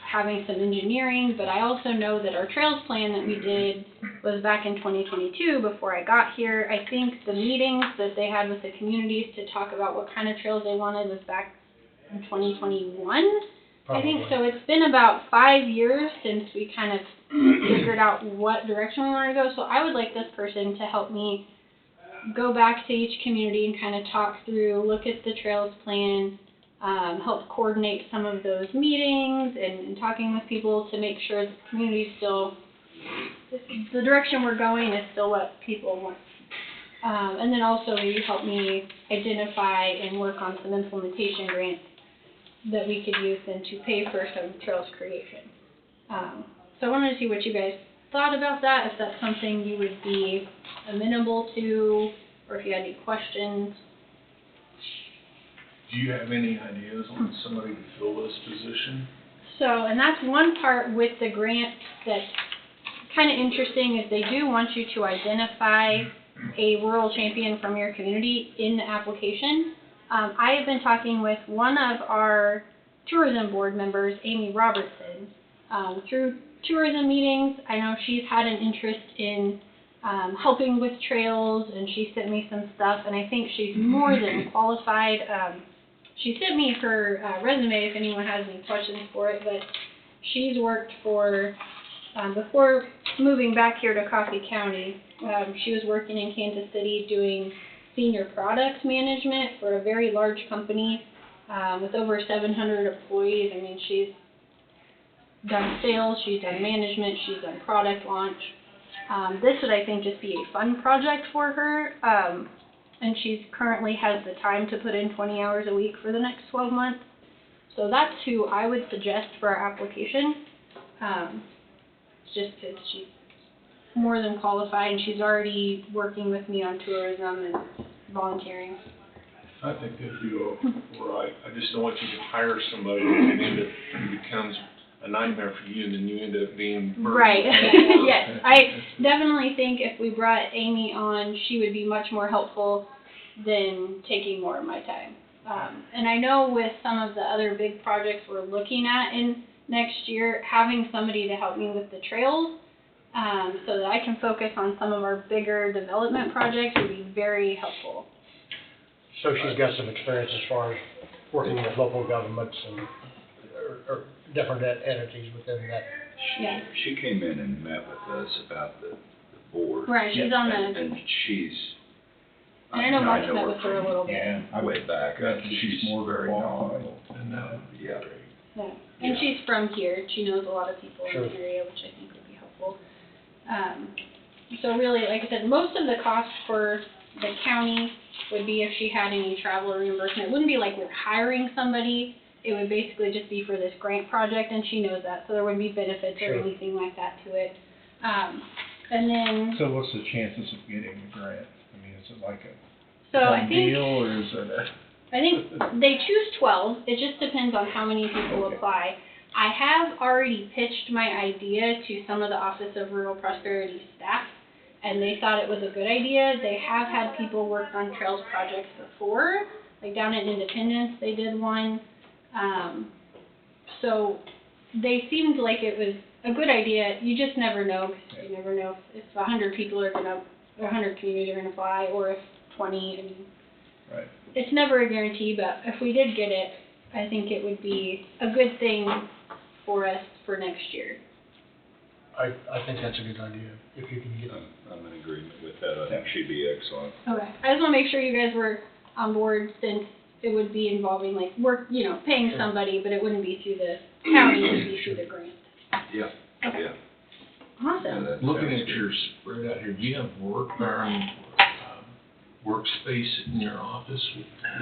Speaker 8: having some engineering, but I also know that our trails plan that we did was back in 2022 before I got here. I think the meetings that they had with the communities to talk about what kind of trails they wanted was back in 2021. I think so. It's been about 5 years since we kind of figured out what direction we want to go. So I would like this person to help me go back to each community and kind of talk through, look at the trails plan, help coordinate some of those meetings and talking with people to make sure the community still, the direction we're going is still what people want. And then also maybe help me identify and work on some implementation grants that we could use then to pay for some trails creation. So I wanted to see what you guys thought about that, if that's something you would be amenable to, or if you had any questions.
Speaker 5: Do you have any ideas on somebody to fill this position?
Speaker 8: So, and that's one part with the grant that's kind of interesting, is they do want you to identify a rural champion from your community in the application. I have been talking with one of our tourism board members, Amy Robertson, through tourism meetings. I know she's had an interest in helping with trails, and she sent me some stuff, and I think she's more than qualified. She sent me her resume if anyone has any questions for it, but she's worked for, before moving back here to Coffee County, she was working in Kansas City doing senior product management for a very large company with over 700 employees. I mean, she's done sales, she's done management, she's done product launch.
Speaker 6: This would, I think, just be a fun project for her, and she's currently has the time to put in 20 hours a week for the next 12 months. So that's who I would suggest for our application, just because she's more than qualified, and she's already working with me on tourism and volunteering.
Speaker 5: I think that'd be all right. I just don't want you to hire somebody and it becomes a nightmare for you and then you end up being burdened.
Speaker 6: Right, yes. I definitely think if we brought Amy on, she would be much more helpful than taking more of my time. And I know with some of the other big projects we're looking at in next year, having somebody to help me with the trails, so that I can focus on some of our bigger development projects would be very helpful.
Speaker 3: So she's got some experience as far as working with local governments and, or different entities within that.
Speaker 6: Yeah.
Speaker 1: She came in and met with us about the board.
Speaker 6: Right, she's on the,
Speaker 1: And she's.
Speaker 6: and I know Mark's
Speaker 1: her
Speaker 6: met with her a little bit.
Speaker 2: Yeah.
Speaker 1: Way back, she's
Speaker 2: more
Speaker 1: very
Speaker 2: qualified.
Speaker 1: knowledgeable.
Speaker 5: And that would be
Speaker 1: Yeah.
Speaker 5: great.
Speaker 6: Yeah. And
Speaker 1: Yeah.
Speaker 6: she's from here. She knows a lot of people
Speaker 3: Sure.
Speaker 6: in the area, which I think would be helpful. So really, like I said, most of the cost for the county would be if she had any travel reimbursement. It wouldn't be like we're hiring somebody. It would basically just be for this grant project, and she knows that, so there wouldn't be benefits or
Speaker 3: Sure.
Speaker 6: anything like that to it. And then,
Speaker 2: So what's the chances of getting the grant? I mean, is it like a
Speaker 6: so I
Speaker 2: done
Speaker 6: think,
Speaker 2: deal, or is it a?
Speaker 6: I think they choose 12. It just depends on how many people
Speaker 2: Okay.
Speaker 6: apply. I have already pitched my idea to some of the Office of Rural Prosperity staff, and they thought it was a good idea. They have had people work on trails projects before, like down at Independence, they did one. So they seemed like it was a good idea. You just never know, because you never know if 100 people are gonna, or 100 communities are gonna apply, or if 20, I mean,
Speaker 2: Right.
Speaker 6: it's never a guarantee, but if we did get it, I think it would be a good thing for us for next year.
Speaker 3: I think that's a good idea, if you can get.
Speaker 1: I'm in agreement with that. I think she'd be excellent.
Speaker 6: Okay. I just wanna make sure you guys were on board, since it would be involving like work, you know, paying
Speaker 3: Sure.
Speaker 6: somebody, but it wouldn't be through the county, it would be through the grant.
Speaker 1: Yeah,
Speaker 6: Okay.
Speaker 1: yeah.
Speaker 6: Awesome.
Speaker 1: that
Speaker 5: Looking
Speaker 1: sounds
Speaker 5: at
Speaker 1: good.
Speaker 5: your spread out here, do you have workspace in your office?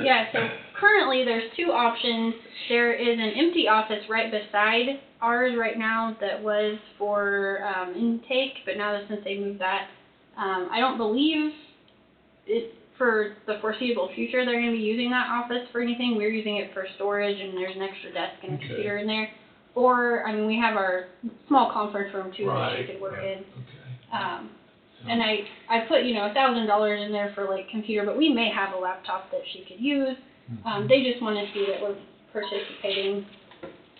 Speaker 6: Yeah, so currently there's two options. There is an empty office right beside ours right now that was for intake, but now that since they moved that, I don't believe it for the foreseeable future they're going to be using that office for anything. We're using it for storage, and there's an extra desk and a
Speaker 5: Okay.
Speaker 6: computer in there. Or, I mean, we have our small conference room too that she
Speaker 5: Right,
Speaker 6: could work
Speaker 5: yeah.
Speaker 6: in.
Speaker 5: Okay.
Speaker 6: And I put, you know, $1,000 in there for like computer, but we may have a laptop that she could use. They just want to see that we're participating.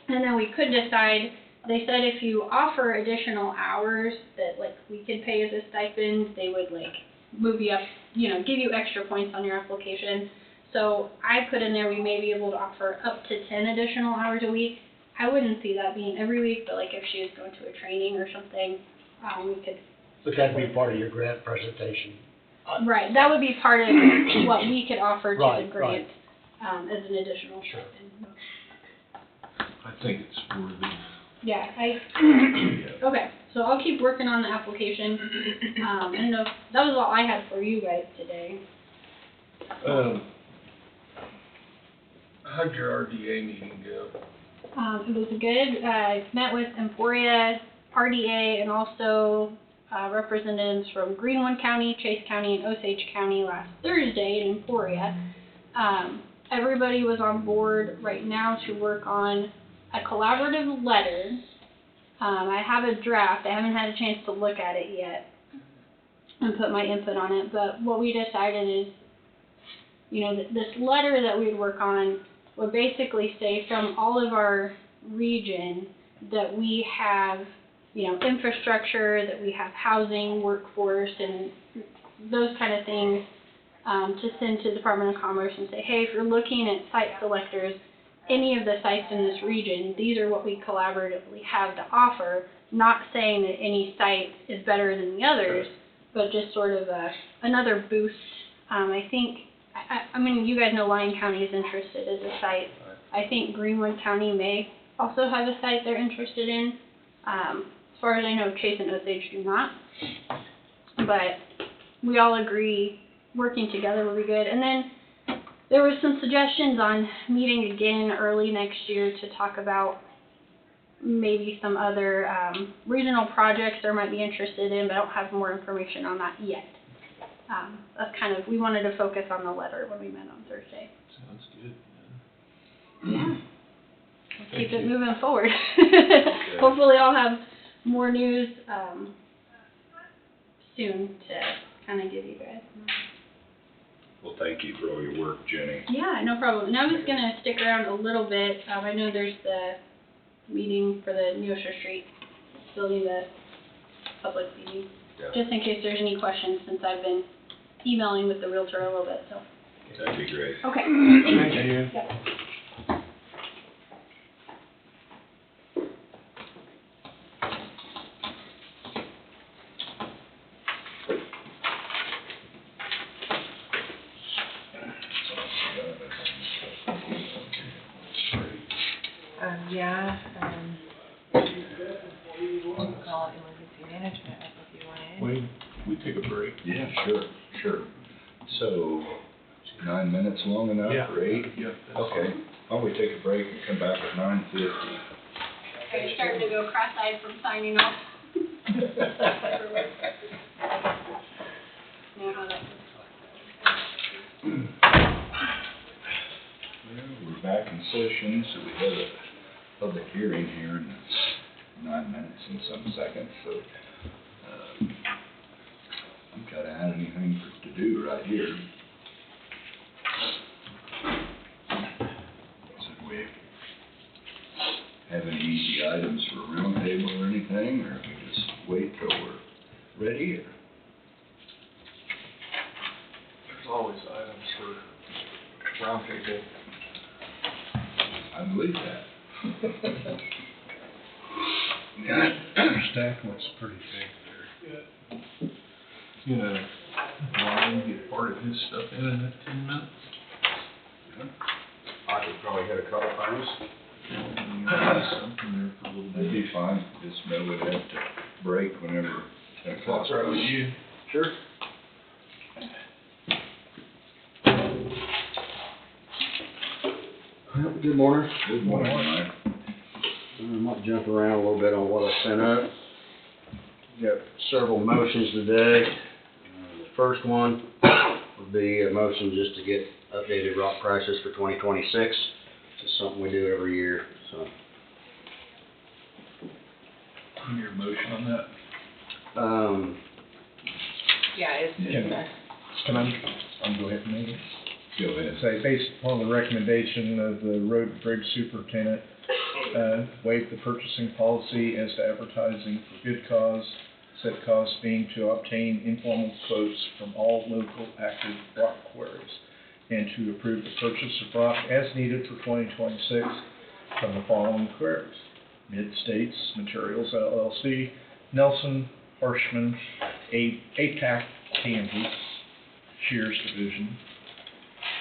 Speaker 6: And then we could decide, they said if you offer additional hours that like we could pay as a stipend, they would like move you up, you know, give you extra points on your application. So I put in there we may be able to offer up to 10 additional hours a week. I wouldn't see that being every week, but like if she was going to a training or something, we could.
Speaker 3: But that'd be part of your grant presentation.
Speaker 6: Right, that would be part of what we could offer to the
Speaker 3: Right,
Speaker 6: grant, as an additional
Speaker 3: Sure.
Speaker 6: stipend.
Speaker 5: I think it's worthy.
Speaker 6: Yeah, okay, so I'll keep working on the application. I don't know, that was all I had for you guys today.
Speaker 5: How'd your RDA meeting go?
Speaker 6: It was good. I met with Emporia, RDA, and also representatives from Greenwood County, Chase County, and Osage County last Thursday in Emporia. Everybody was on board right now to work on a collaborative letter. I have a draft. I haven't had a chance to look at it yet and put my input on it, but what we decided is, you know, this letter that we'd work on would basically say from all of our region that we have, you know, infrastructure, that we have housing, workforce, and those kind of things, to send to the Department of Commerce and say, hey, if you're looking at site selectors, any of the sites in this region, these are what we collaboratively have to offer, not saying that any site is better than the others, but just sort of another boost. I mean, you guys know Lyon County is interested as a site. I think Greenwood County may also have a site they're interested in.
Speaker 11: As far as I know, Chase and Osage do not. But we all agree working together will be good. And then there was some suggestions on meeting again early next year to talk about maybe some other regional projects they might be interested in, but I don't have more information on that yet. That's kind of, we wanted to focus on the letter when we met on Thursday.
Speaker 5: Sounds good.
Speaker 11: Yeah. We'll keep it moving forward. Hopefully I'll have more news soon to kind of give you guys.
Speaker 1: Well, thank you for all your work, Jenny.
Speaker 11: Yeah, no problem. And I was going to stick around a little bit. I know there's the meeting for the Neosho Street building, the public meeting.
Speaker 1: Yeah.
Speaker 11: Just in case there's any questions, since I've been emailing with the realtor a little bit, so.
Speaker 1: That'd be great.
Speaker 11: Okay.
Speaker 3: Thank you.
Speaker 11: Yep.
Speaker 4: Yeah, we'll call it emergency management if you wanted.
Speaker 5: Wade, we take a break?
Speaker 1: Yeah, sure. So, 9 minutes long enough,
Speaker 5: Yeah.
Speaker 1: or 8?
Speaker 5: Yeah.
Speaker 1: Okay, why don't we take a break and come back at 9:50?
Speaker 11: Are you starting to go cross-eyed from signing off? Know how that goes.
Speaker 1: Well, we're back in session, so we have a public hearing here in 9 minutes and some seconds, so, I've gotta have anything to do right here. So we have any easy items for a round table or anything, or we just wait till we're ready, or?
Speaker 9: There's always items for roundtable.
Speaker 1: I believe that.
Speaker 2: Your stack looks pretty big there.
Speaker 5: You know, Ryan get part of his stuff in that 10 minutes?
Speaker 1: I could probably hit a couple times.
Speaker 5: Something there for a little
Speaker 1: That'd
Speaker 5: bit.
Speaker 1: be fine, just know we'd have to break whenever 10 o'clock.
Speaker 5: That's right with you.
Speaker 1: Sure.
Speaker 12: Good morning.
Speaker 1: Good morning, Mike.
Speaker 12: I might jump around a little bit on what I sent up. Got several motions today. The first one would be a motion just to get updated rock prices for 2026. This is something we do every year, so.
Speaker 5: Need your motion on that?
Speaker 4: Yeah, it's,
Speaker 2: Can I'm go ahead and make it?
Speaker 1: Go ahead.
Speaker 2: Say, based upon the recommendation of the road and bridge superintendent, waive the purchasing policy as to advertising for bid costs, said costs being to obtain informal quotes from all local active rock quarries, and to approve the purchase of rock as needed for 2026 from the following quarries: Mid-States Materials LLC, Nelson, Harshman, ATAC Kansas, Shears Division,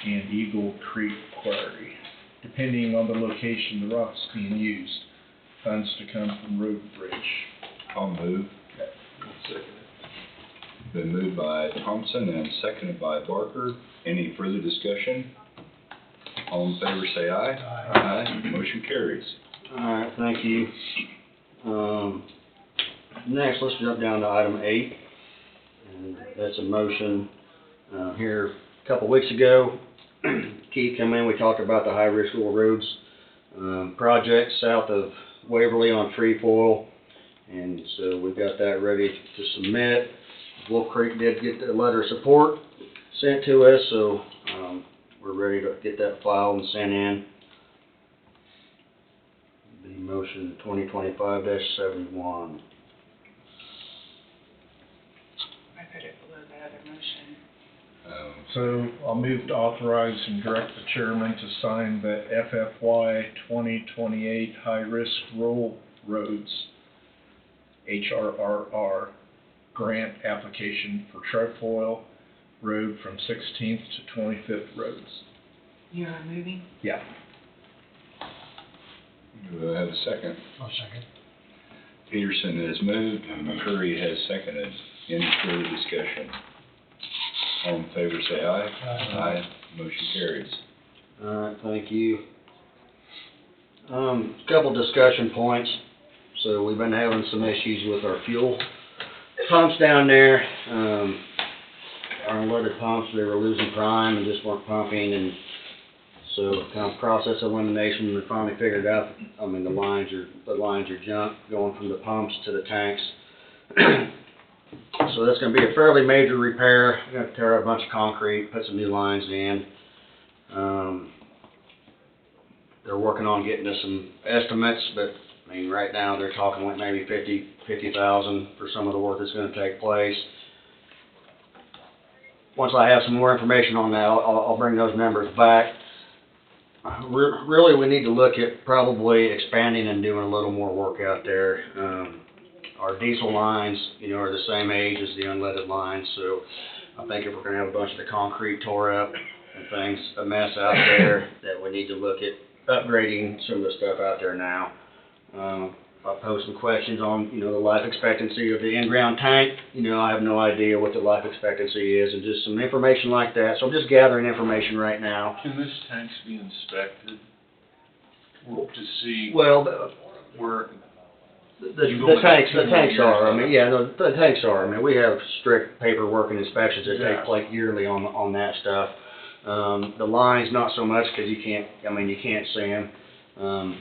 Speaker 2: and Eagle Creek Quarry, depending on the location the rock's being used. Funds to come from Road and Bridge.
Speaker 1: I'll move. Been moved by Thompson and seconded by Barker. Any further discussion? All in favor say aye. Aye. Motion carries.
Speaker 12: Alright, thank you. Next, let's jump down to item 8. And that's a motion, here a couple weeks ago. Keith came in, we talked about the high-risk rural roads, project south of Waverly on Trefoil. And so we've got that ready to submit. Wolf Creek did get the letter of support sent to us, so, we're ready to get that filed and sent in. The motion 2025-71.
Speaker 4: I put it below the other motion.
Speaker 2: So I'll move to authorize and direct the chairman to sign the FFY 2028 high-risk rural roads, HRRR, grant application for Trefoil Road from 16th to 25th roads.
Speaker 4: You are moving?
Speaker 2: Yeah.
Speaker 1: Do I have a second?
Speaker 3: I'll second.
Speaker 1: Peterson has moved, and McCurry has seconded. Any further discussion? All in favor, say aye. Aye. Motion carries.
Speaker 12: All right, thank you. Couple discussion points. So we've been having some issues with our fuel pumps down there. Our unleaded pumps, they were losing prime and just weren't pumping, and so kind of process elimination, we finally figured out, I mean, the lines are junk going from the pumps to the tanks. So that's gonna be a fairly major repair. We're gonna tear out a bunch of concrete, put some new lines in. They're working on getting us some estimates, but I mean, right now they're talking like maybe 50,000 for some of the work that's gonna take place. Once I have some more information on that, I'll bring those numbers back. Really, we need to look at probably expanding and doing a little more work out there. Our diesel lines, you know, are the same age as the unleaded lines, so I think if we're gonna have a bunch of the concrete tore up and things, a mess out there, that we need to look at upgrading some of the stuff out there now. If I pose some questions on, you know, the life expectancy of the in-ground tank, you know, I have no idea what the life expectancy is, and just some information like that. So I'm just gathering information right now.
Speaker 5: Can this tanks be inspected to see
Speaker 12: Well,
Speaker 5: where?
Speaker 12: the tanks are, I mean, yeah, the tanks are, I mean, we have strict paperwork and inspections that take place yearly on that stuff. The lines, not so much, because you can't see them.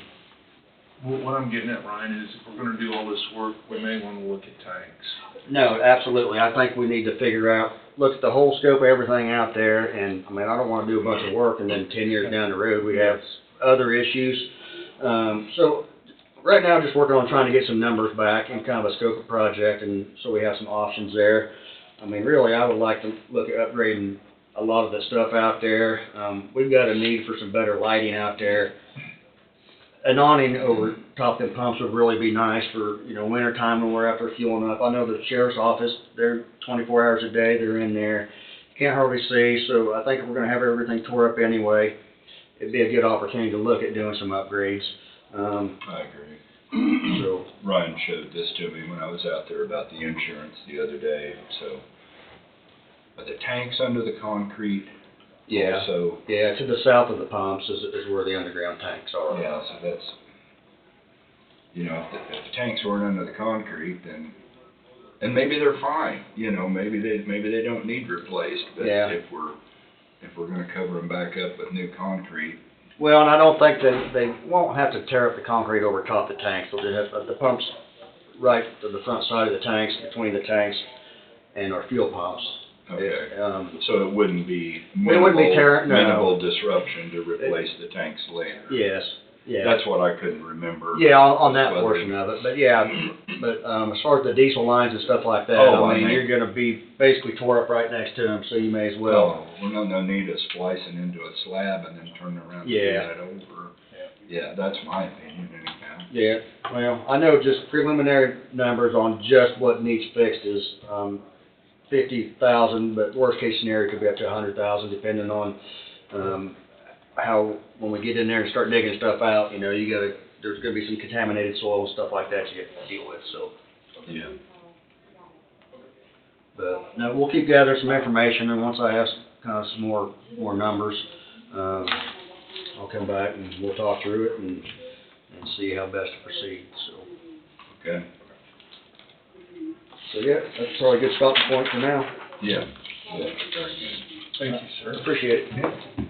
Speaker 5: What I'm getting at, Ryan, is if we're gonna do all this work, we may wanna look at tanks.
Speaker 12: No, absolutely. I think we need to figure out, look at the whole scope of everything out there, and, I mean, I don't wanna do a bunch of work and then 10 years down the road, we have other issues. So, right now, just working on trying to get some numbers back and kind of a scope of project, and so we have some options there. I mean, really, I would like to look at upgrading a lot of the stuff out there. We've got a need for some better lighting out there. An awning over top of the pumps would really be nice for, you know, winter time when we're out there fueling up. I know the sheriff's office, they're 24 hours a day, they're in there. Can't hardly see, so I think if we're gonna have everything tore up anyway, it'd be a good opportunity to look at doing some upgrades.
Speaker 1: I agree.
Speaker 12: So
Speaker 1: Ryan showed this to me when I was out there about the insurance the other day, so. Are the tanks under the concrete?
Speaker 12: yeah,
Speaker 1: So,
Speaker 12: yeah, to the south of the pumps is where the underground tanks are.
Speaker 1: yeah, so that's, you know, if the tanks weren't under the concrete, then, and maybe they're fine, you know, maybe they don't need replaced, but
Speaker 12: Yeah.
Speaker 1: if we're gonna cover them back up with new concrete.
Speaker 12: Well, and I don't think they won't have to tear up the concrete over top the tanks. They'll just have the pumps right to the front side of the tanks, between the tanks and our fuel pumps.
Speaker 1: Okay.
Speaker 12: It,
Speaker 1: So it wouldn't be
Speaker 12: minimal
Speaker 1: disruption to replace the tanks later.
Speaker 12: Yes, yeah.
Speaker 1: That's what I couldn't remember.
Speaker 12: Yeah, on that
Speaker 1: Whether-
Speaker 12: portion of it, but yeah, as far as the diesel lines and stuff like that,
Speaker 1: Oh,
Speaker 12: I mean,
Speaker 1: I
Speaker 12: you're gonna be basically tore up right next to them, so you may as well.
Speaker 1: Well, we're not gonna need to splice it into a slab and then turn around and do
Speaker 12: Yeah.
Speaker 1: that over. Yeah, that's my opinion anyhow.
Speaker 12: Yeah, well, I know just preliminary numbers on just what needs fixed is, 50,000, but worst case scenario could be up to 100,000, depending on, how, when we get in there and start digging stuff out, you know, there's gonna be some contaminated soil and stuff like that you have to deal with, so.
Speaker 1: Yeah.
Speaker 12: But, no, we'll keep gathering some information, and once I have some more numbers, I'll come back and we'll talk through it and see how best to proceed, so.
Speaker 1: Okay.
Speaker 12: So, yeah, that's probably a good stopping point for now.
Speaker 1: Yeah. Yeah, very good.
Speaker 5: Thank you, sir.
Speaker 12: Appreciate it.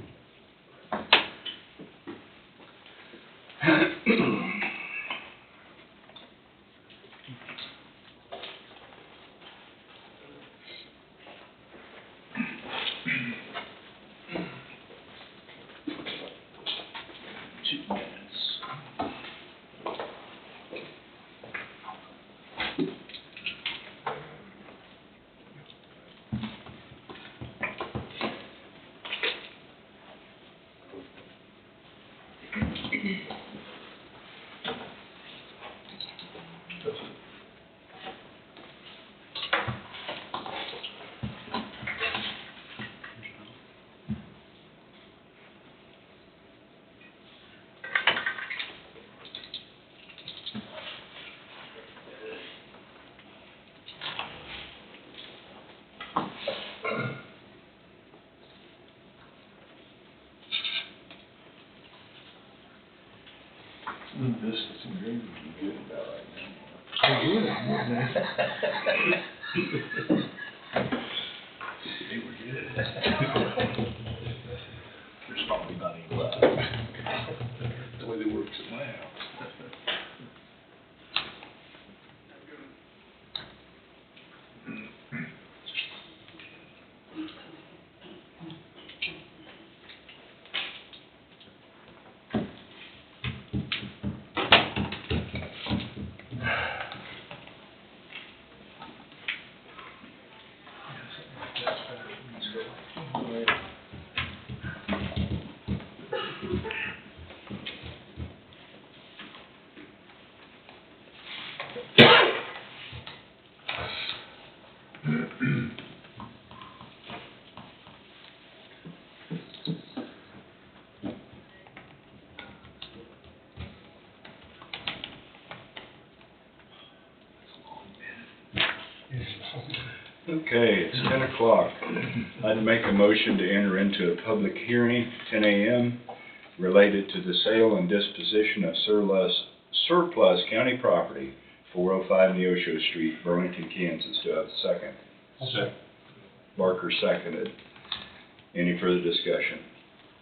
Speaker 5: Biscuits and gravy would be good about right now. They were good. There's probably not any left. The way they works at my house.
Speaker 1: Okay, it's 10 o'clock. I'd make a motion to enter into a public hearing, 10 a.m., related to the sale and disposition of surplus county property, 405 Neosho Street, Burlington, Kansas. Do I have a second?
Speaker 5: Second.
Speaker 1: Barker seconded. Any further discussion?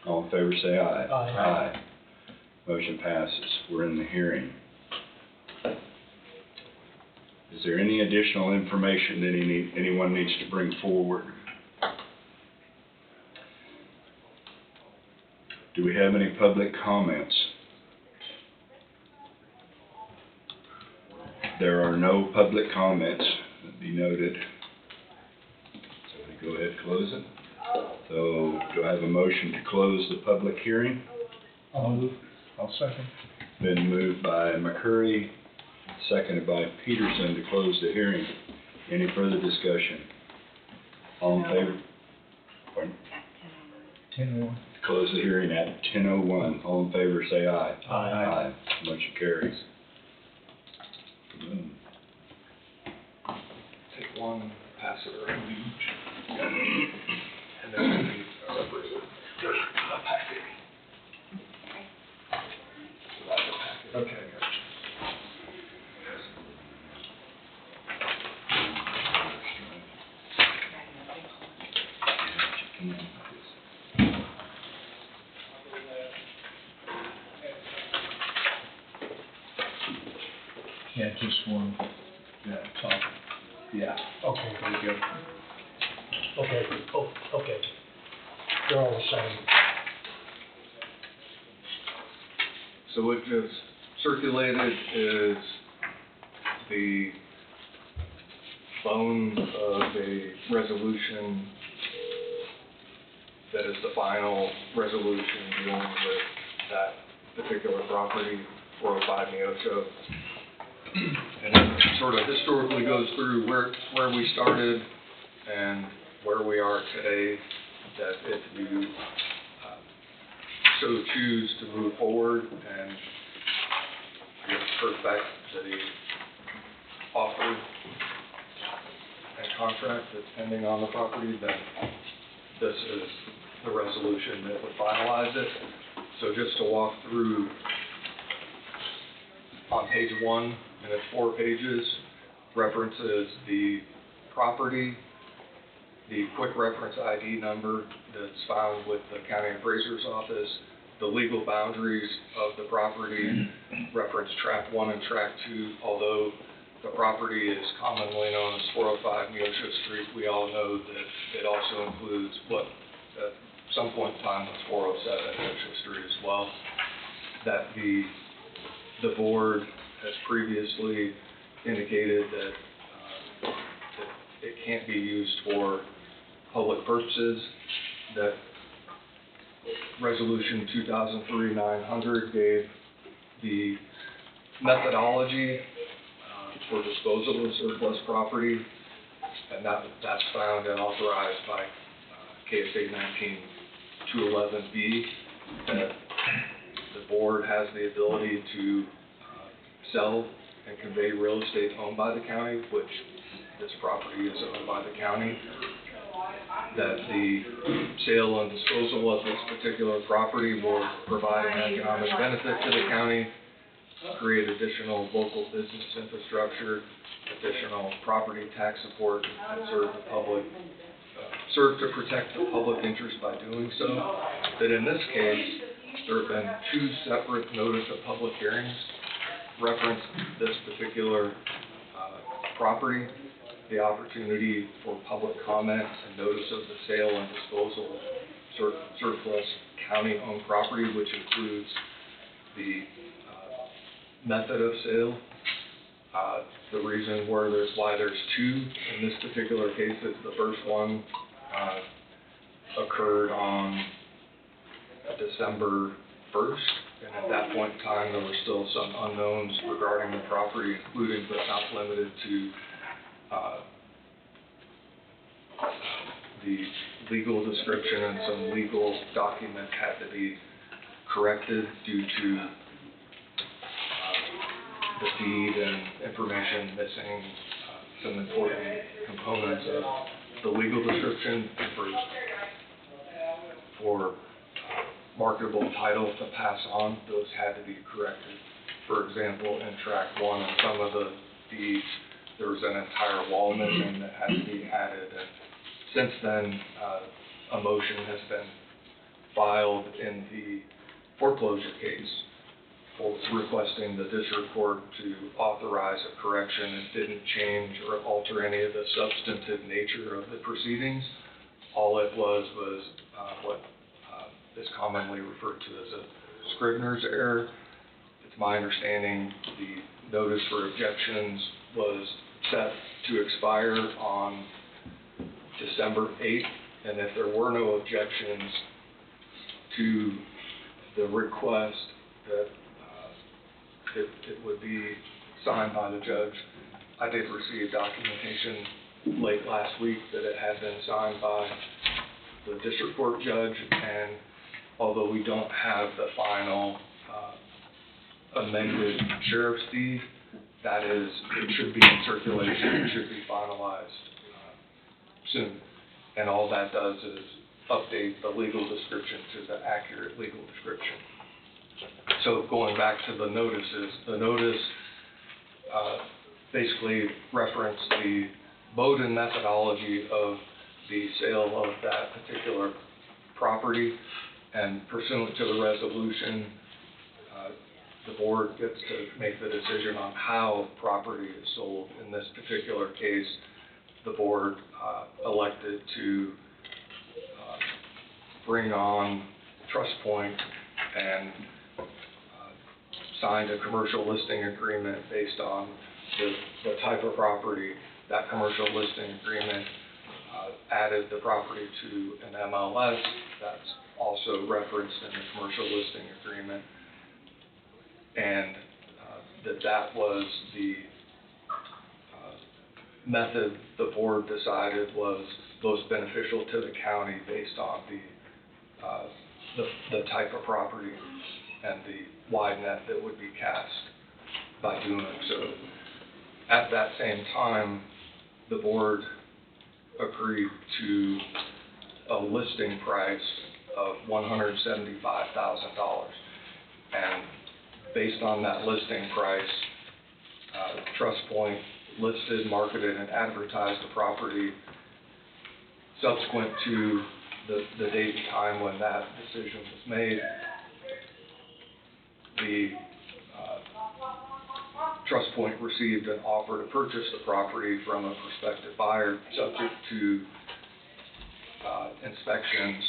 Speaker 1: All in favor say aye.
Speaker 3: Aye.
Speaker 1: Motion passes. We're in the hearing. Is there any additional information that anyone needs to bring forward? Do we have any public comments? There are no public comments, be noted. So we go ahead and close it. So do I have a motion to close the public hearing?
Speaker 2: I'll second.
Speaker 1: Been moved by McCurry, seconded by Peterson to close the hearing. Any further discussion? All in favor? Pardon?
Speaker 2: 10-1.
Speaker 1: Close the hearing at 10:01. All in favor say aye.
Speaker 3: Aye.
Speaker 1: Motion carries. Boom.
Speaker 9: Take one, pass it around each. And then we'll be separated. There's a packet. So that's a packet. Okay.
Speaker 2: Yeah, just one, top. Yeah.
Speaker 3: Okay,
Speaker 2: There you go.
Speaker 3: okay, oh, okay. They're all the same.
Speaker 9: So what just circulated is the bones of a resolution that is the final resolution dealing with that particular property, 405 Neosho. And it sort of historically goes through where we started and where we are today, that if you so choose to move forward and perfect the offer and contract that's pending on the property, then this is the resolution that would finalize it. So just to walk through, on page 1, and it's 4 pages, references the property, the quick reference ID number that's found with the county appraiser's office, the legal boundaries of the property, reference tract 1 and tract 2, although the property is commonly known as 405 Neosho Street, we all know that it also includes what at some point in time was 407 Neosho Street as well. That the board has previously indicated that it can't be used for public purposes, that Resolution 2003-900 gave the methodology for disposal of surplus property, and that's found and authorized by KSA 19211B, that the board has the ability to sell and convey real estate owned by the county, which this property is owned by the county, that the sale and disposal of this particular property will provide an economic benefit to the county, create additional local business infrastructure, additional property tax support, and serve to protect the public interest by doing so. That in this case, there have been 2 separate notice of public hearings reference this particular property, the opportunity for public comment and notice of the sale and disposal of surplus county-owned property, which includes the method of sale. The reason why there's 2 in this particular case is the first one occurred on December 1st, and at that point in time there were still some unknowns regarding the property, including but not limited to the legal description, and some legal documents had to be corrected due to the deed and information missing some important components of the legal description for marketable title to pass on. Those had to be corrected. For example, in track 1 on some of the deeds, there was an entire wall missing that had to be added. And since then, a motion has been filed in the foreclosure case requesting the district court to authorize a correction. It didn't change or alter any of the substantive nature of the proceedings. All it was what is commonly referred to as a Scrivener's error. It's my understanding the notice for objections was set to expire on December 8th, and if there were no objections to the request, that it would be signed by the judge. I did receive documentation late last week that it had been signed by the district court judge, and although we don't have the final amended sheriff's deed, it should be in circulation, it should be finalized soon. And all that does is update the legal description to the accurate legal description. So going back to the notices, the notice basically referenced the mode and methodology of the sale of that particular property, and pursuant to the resolution, the board gets to make the decision on how property is sold. In this particular case, the board elected to bring on TrustPoint and signed a commercial listing agreement based on the type of property. That commercial listing agreement added the property to an MLS. That's also referenced in the commercial listing agreement, and that was the method the board decided was most beneficial to the county based on the type of property and the wide net that would be cast by doing so. At that same time, the board agreed to a listing price of $175,000, and based on that listing price, TrustPoint listed, marketed, and advertised the property. Subsequent to the date and time when that decision was made, the TrustPoint received an offer to purchase the property from a prospective buyer, subject to inspections,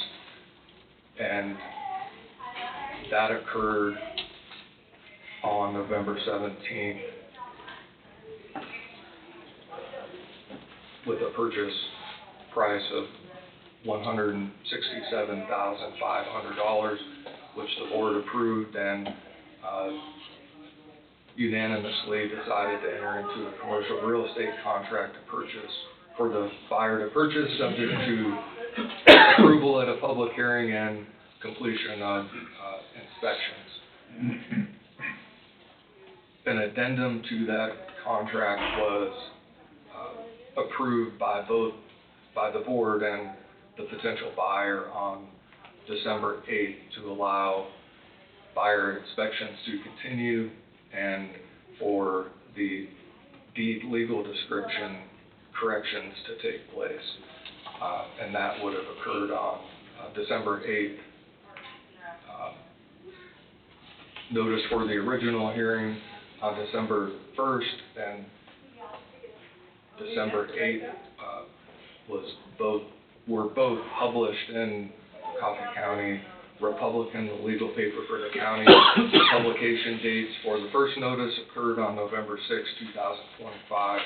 Speaker 9: and that occurred on November 17th with a purchase price of $167,500, which the board approved and unanimously decided to enter into a commercial real estate contract to purchase, for the buyer to purchase, subject to approval at a public hearing and completion of inspections. An addendum to that contract was approved by the board and the potential buyer on December 8th to allow buyer inspections to continue and for the deed legal description corrections to take place. And that would have occurred on December 8th. Notice for the original hearing on December 1st and December 8th were both published in Coffee County Republican, the legal paper for the county. Publication dates for the first notice occurred on November 6, 2025,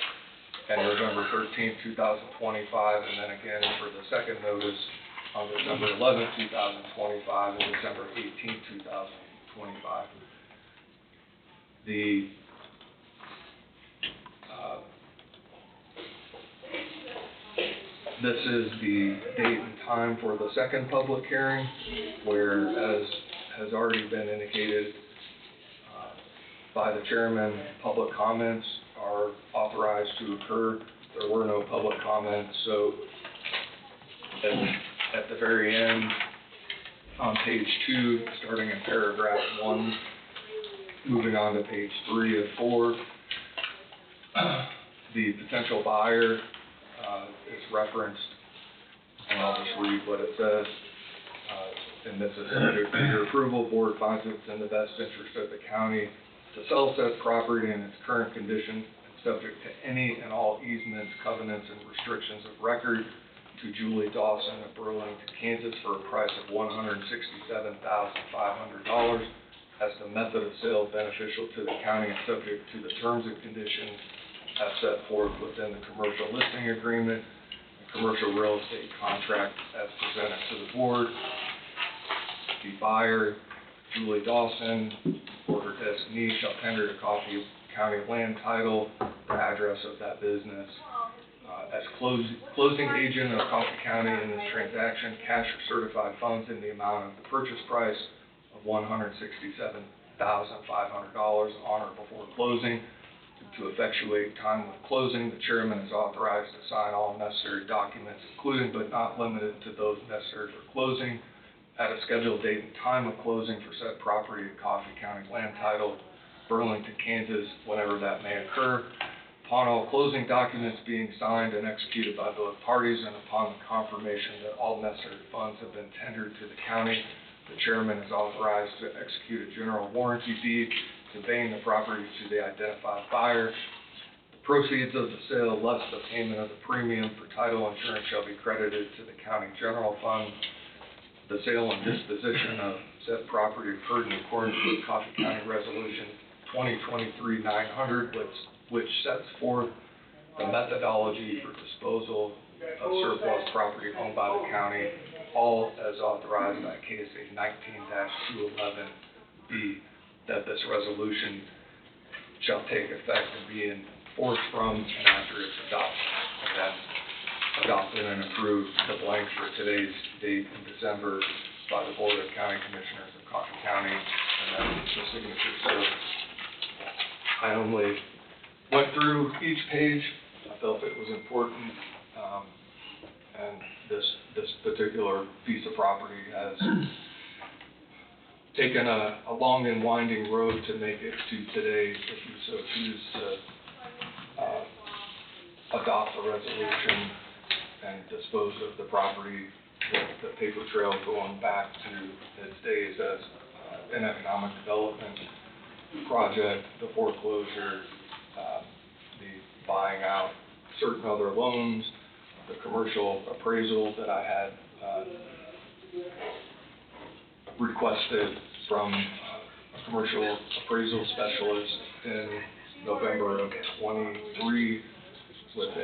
Speaker 9: and November 13, 2025, and then again for the second notice on December 11, 2025, and December 18, 2025. This is the date and time for the second public hearing, where, as has already been indicated by the chairman, public comments are authorized to occur. There were no public comments, so at the very end, on page 2, starting in paragraph 1, moving on to page 3 of 4, the potential buyer is referenced, and I'll just read what it says. And this is subject to your approval. Board finds it's in the best interest of the county to sell said property in its current condition and subject to any and all easements, covenants, and restrictions of record to Julie Dawson of Burlington, Kansas for a price of $167,500 as the method of sale beneficial to the county and subject to the terms and conditions as set forth within the commercial listing agreement, the commercial real estate contract as presented to the board. The buyer, Julie Dawson, or her designee, shall tender to Coffee County Land Title the address of that business. As closing agent of Coffee County in this transaction, cash or certified funds in the amount of the purchase price of $167,500 on or before closing. To effectuate time of closing, the chairman is authorized to sign all necessary documents, including but not limited to those necessary for closing, at a scheduled date and time of closing for said property at Coffee County Land Title, Burlington, Kansas, whenever that may occur. Upon all closing documents being signed and executed by both parties, and upon the confirmation that all necessary funds have been tendered to the county, the chairman is authorized to execute a general warranty deed conveying the property to the identified buyer. The proceeds of the sale, less the payment of the premium for title insurance, shall be credited to the county general fund. The sale and disposition of said property occurred in accordance with Coffee County Resolution 2023-900, which sets forth the methodology for disposal of surplus property owned by the county, all as authorized by KSA 19-211B. That this resolution shall take effect and be enforced from and after its adoption. And then adopted and approved the blank for today's date in December by the Board of County Commissioners of Coffee County, and then the signature. So I only went through each page. I felt it was important, and this particular piece of property has taken a long and winding road to make it to today, if you so choose to adopt the resolution and dispose of the property, the paper trail going back to its days as an economic development project, the foreclosure, the buying out certain other loans, the commercial appraisal that I had requested from a commercial appraisal specialist in November of 23 with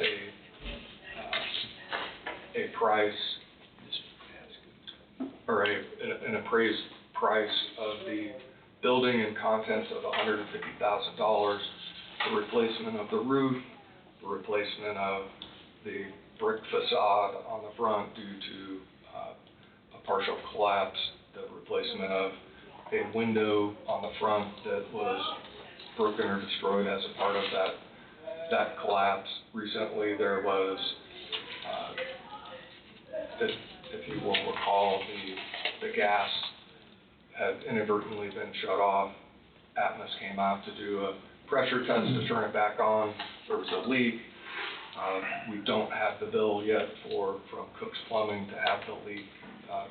Speaker 9: a price or an appraised price of the building and contents of $150,000, the replacement of the roof, the replacement of the brick facade on the front due to a partial collapse, the replacement of a window on the front that was broken or destroyed as a part of that collapse. Recently there was, if you will recall, the gas had inadvertently been shut off Atmos came out to do a pressure test to turn it back on. There was a leak. We don't have the bill yet from Cook's Plumbing to have the leak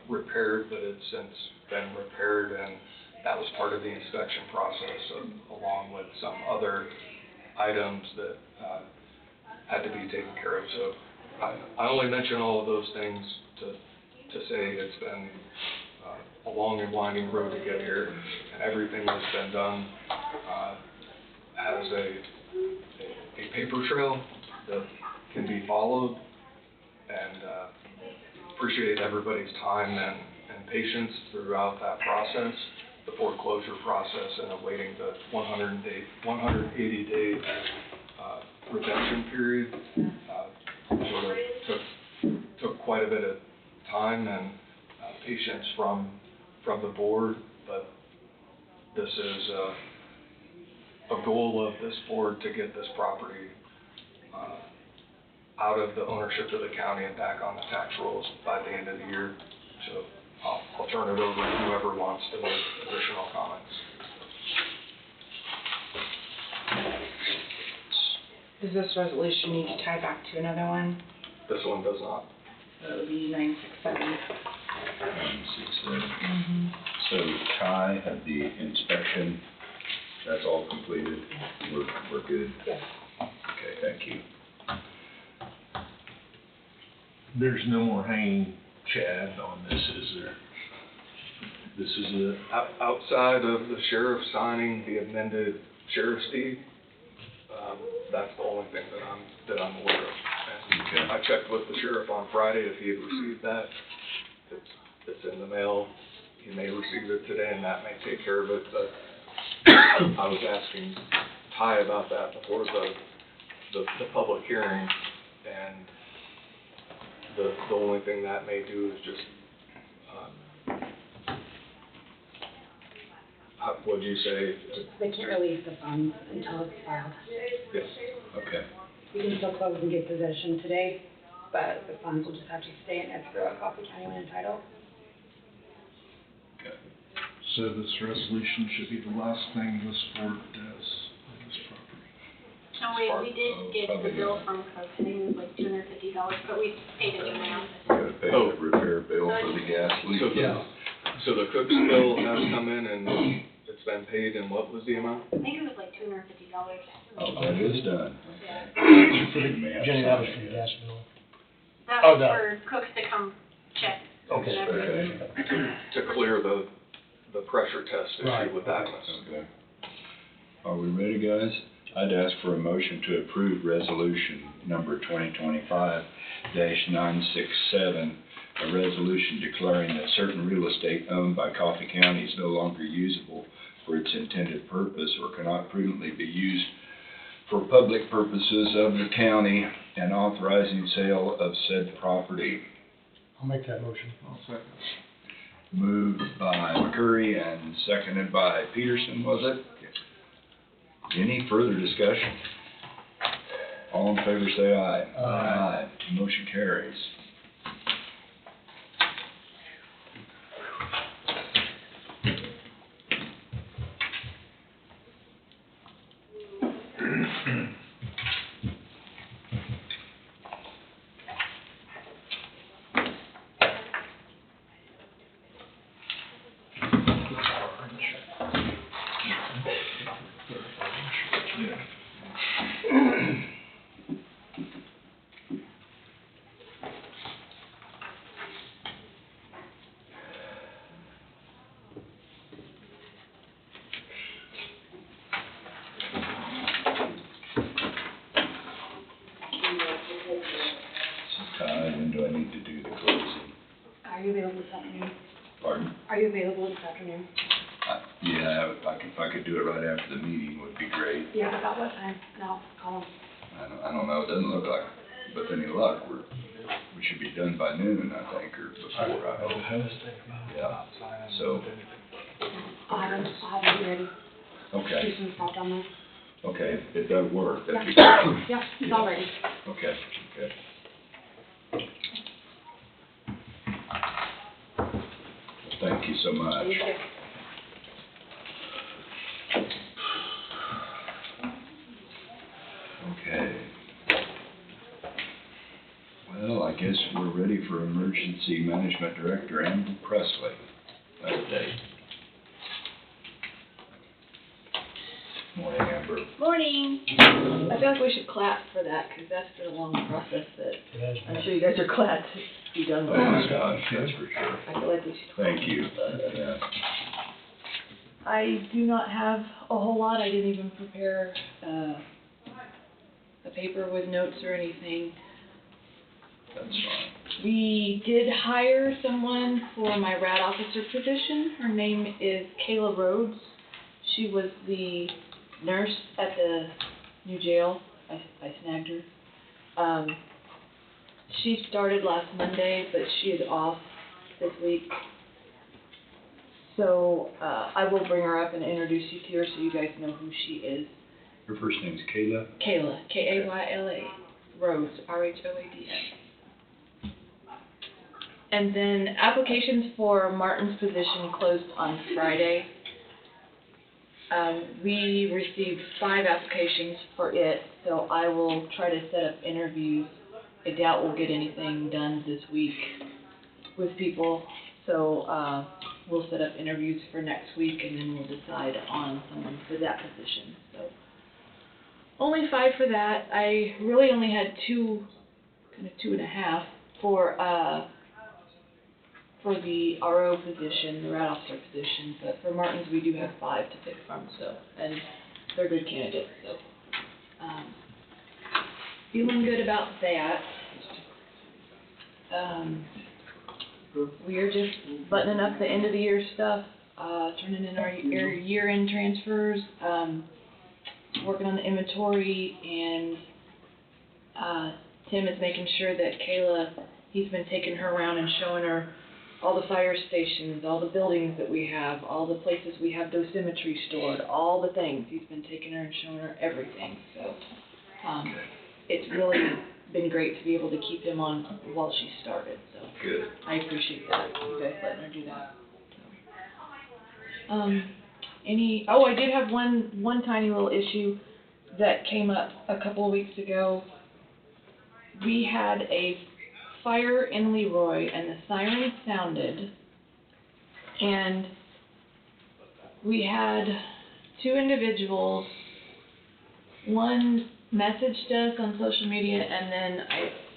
Speaker 9: repaired, but it's since been repaired, and that was part of the inspection process, along with some other items that had to be taken care of. So I only mention all of those things to say it's been a long and winding road to get here, and everything that's been done has a paper trail that can be followed, and appreciate everybody's time and patience throughout that process, the foreclosure process, and awaiting the 180-day redemption period. Sort of took quite a bit of time and patience from the board, but this is a goal of this board to get this property out of the ownership of the county and back on the tax rolls by the end of the year. So I'll turn it over to whoever wants to make additional comments.
Speaker 4: Does this resolution need to tie back to another one?
Speaker 9: This one does not.
Speaker 4: So it would be 967.
Speaker 1: 967. So Ty had the inspection, that's all completed, we're good?
Speaker 4: Yes.
Speaker 1: Okay, thank you.
Speaker 5: There's no more hanging chad on this, is there? This is it?
Speaker 9: Outside of the sheriff signing the amended sheriff's deed, that's the only thing that I'm aware of. And
Speaker 1: Okay.
Speaker 9: I checked with the sheriff on Friday if he had received that. It's in the mail. He may receive it today, and that may take care of it. But I was asking Ty about that before the public hearing, and the only thing that may do is just what'd you say?
Speaker 13: They can't release the funds until it's filed.
Speaker 9: Yes.
Speaker 1: Okay.
Speaker 13: We can still close and get possession today, but the funds will just have to stay in escrow at Coffee County when entitled.
Speaker 1: Okay.
Speaker 2: So this resolution should be the last thing this board does on this property.
Speaker 11: No, we did get the bill from Cook, I think it was like $250, but we paid it now.
Speaker 1: We gotta pay the repair bill for the gas leak.
Speaker 9: So the Cook's bill has come in and it's been paid, and what was the amount?
Speaker 11: I think it was like $250.
Speaker 1: Oh, that is done.
Speaker 3: Jenny, that was for your gas bill.
Speaker 11: That
Speaker 3: Oh,
Speaker 11: was
Speaker 3: no.
Speaker 11: for Cooks to come check.
Speaker 3: Okay.
Speaker 11: everything.
Speaker 1: Okay.
Speaker 9: To clear the pressure test issue
Speaker 3: Right.
Speaker 9: with Atmos.
Speaker 1: Okay. Are we ready, guys? I'd ask for a motion to approve resolution number 2025-967, a resolution declaring that certain real estate owned by Coffee County is no longer usable for its intended purpose or cannot prudently be used for public purposes of the county, and authorizing sale of said property.
Speaker 3: I'll make that motion.
Speaker 2: I'll second.
Speaker 1: Moved by McCurry and seconded by Peterson, was it? Any further discussion? All in favor say aye.
Speaker 3: Aye.
Speaker 1: Motion carries. Ty, when do I need to do the closing?
Speaker 13: Are you available this afternoon?
Speaker 1: Pardon?
Speaker 13: Are you available this afternoon?
Speaker 1: Yeah, if I could do it right after the meeting would be great.
Speaker 13: Yeah, about what time? And I'll call them.
Speaker 1: I don't know, it doesn't look like, with any luck, we should be done by noon, I think, or before, I hope. Yeah, so,
Speaker 13: I'll have them be ready.
Speaker 1: okay,
Speaker 13: Do some stuff down there.
Speaker 1: okay, if that works, that'd be
Speaker 13: Yeah.
Speaker 1: great.
Speaker 13: Yeah, it's all ready.
Speaker 1: Okay, okay. Thank you so much.
Speaker 13: Thank you.
Speaker 1: I guess we're ready for Emergency Management Director Amber Presley update. Morning, Amber.
Speaker 14: Morning. I feel like we should clap for that, because that's been a long process that I'm sure you guys are glad to be done with.
Speaker 1: Oh my gosh, that's for sure.
Speaker 14: I feel like we should.
Speaker 1: Thank you. Yeah.
Speaker 4: I do not have a whole lot. I didn't even prepare a paper with notes or anything.
Speaker 1: That's fine.
Speaker 4: We did hire someone for my RAD officer position. Her name is Kayla Rhodes. She was the nurse at the new jail. I snagged her. She started last Monday, but she is off this week. So I will bring her up and introduce you to her so you guys know who she is.
Speaker 1: Your first name's Kayla?
Speaker 4: Kayla, K-A-Y-L-A, Rhodes, R-H-O-A-D-S. And then applications for Martin's position closed on Friday. We received 5 applications for it, so I will try to set up interviews. I doubt we'll get anything done this week with people, so we'll set up interviews for next week, and then we'll decide on someone for that position. So only 5 for that. I really only had 2, kind of 2.5 for the RO position, the RAD officer position, but for Martin's we do have 5 to pick from, so, and they're good candidates, so, feeling good about that. We are just buttoning up the end of the year stuff, turning in our year-end transfers, working on the inventory, and Tim is making sure that Kayla, he's been taking her around and showing her all the fire stations, all the buildings that we have, all the places we have dosimetry stored, all the things. He's been taking her and showing her everything. So it's really been great to be able to keep him on while she started. So
Speaker 1: good.
Speaker 4: I appreciate that, you guys letting her do that. So, I did have one tiny little issue that came up a couple of weeks ago. We had a fire in Leroy, and the siren sounded, and we had 2 individuals. One messaged us on social media, and then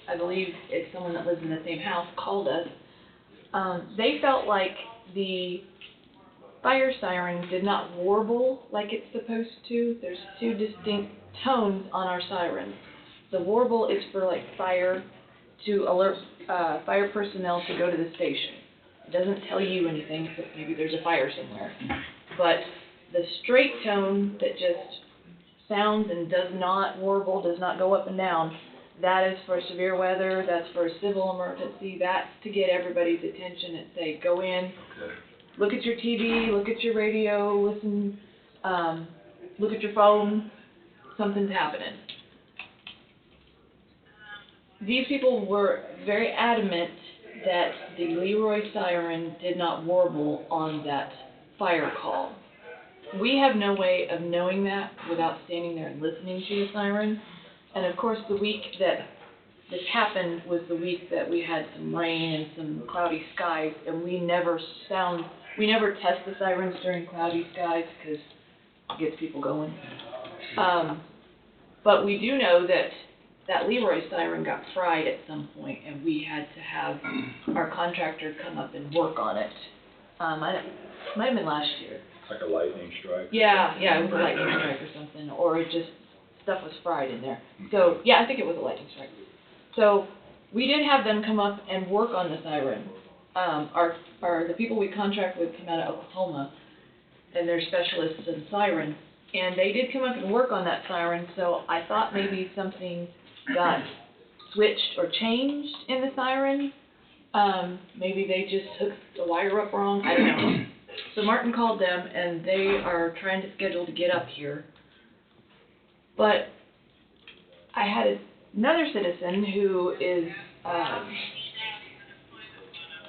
Speaker 4: I believe it's someone that lives in the same house called us. They felt like the fire siren did not warble like it's supposed to. There's 2 distinct tones on our sirens. The warble is for like fire, to alert fire personnel to go to the station. It doesn't tell you anything, except maybe there's a fire somewhere. But the straight tone that just sounds and does not warble, does not go up and down, that is for severe weather, that's for a civil emergency, that's to get everybody's attention and say, go in, look at your TV, look at your radio, listen, look at your phone, something's happening. These people were very adamant that the Leroy siren did not warble on that fire call. We have no way of knowing that without standing there and listening to the siren. And of course, the week that this happened was the week that we had some rain and some cloudy skies, and we never test the sirens during cloudy skies because it gets people going. But we do know that Leroy siren got fried at some point, and we had to have our contractor come up and work on it. It might have been last year.
Speaker 1: Like a lightning strike?
Speaker 4: Yeah, it was a lightning strike or something, or it just, stuff was fried in there. So, yeah, I think it was a lightning strike. So, we did have them come up and work on the siren. The people we contract with come out of Oklahoma, and they're specialists in sirens, and they did come up and work on that siren, so I thought maybe something got switched or changed in the siren. Maybe they just hooked the wire up wrong, I don't know. So Martin called them, and they are trying to schedule to get up here. But I had another citizen who is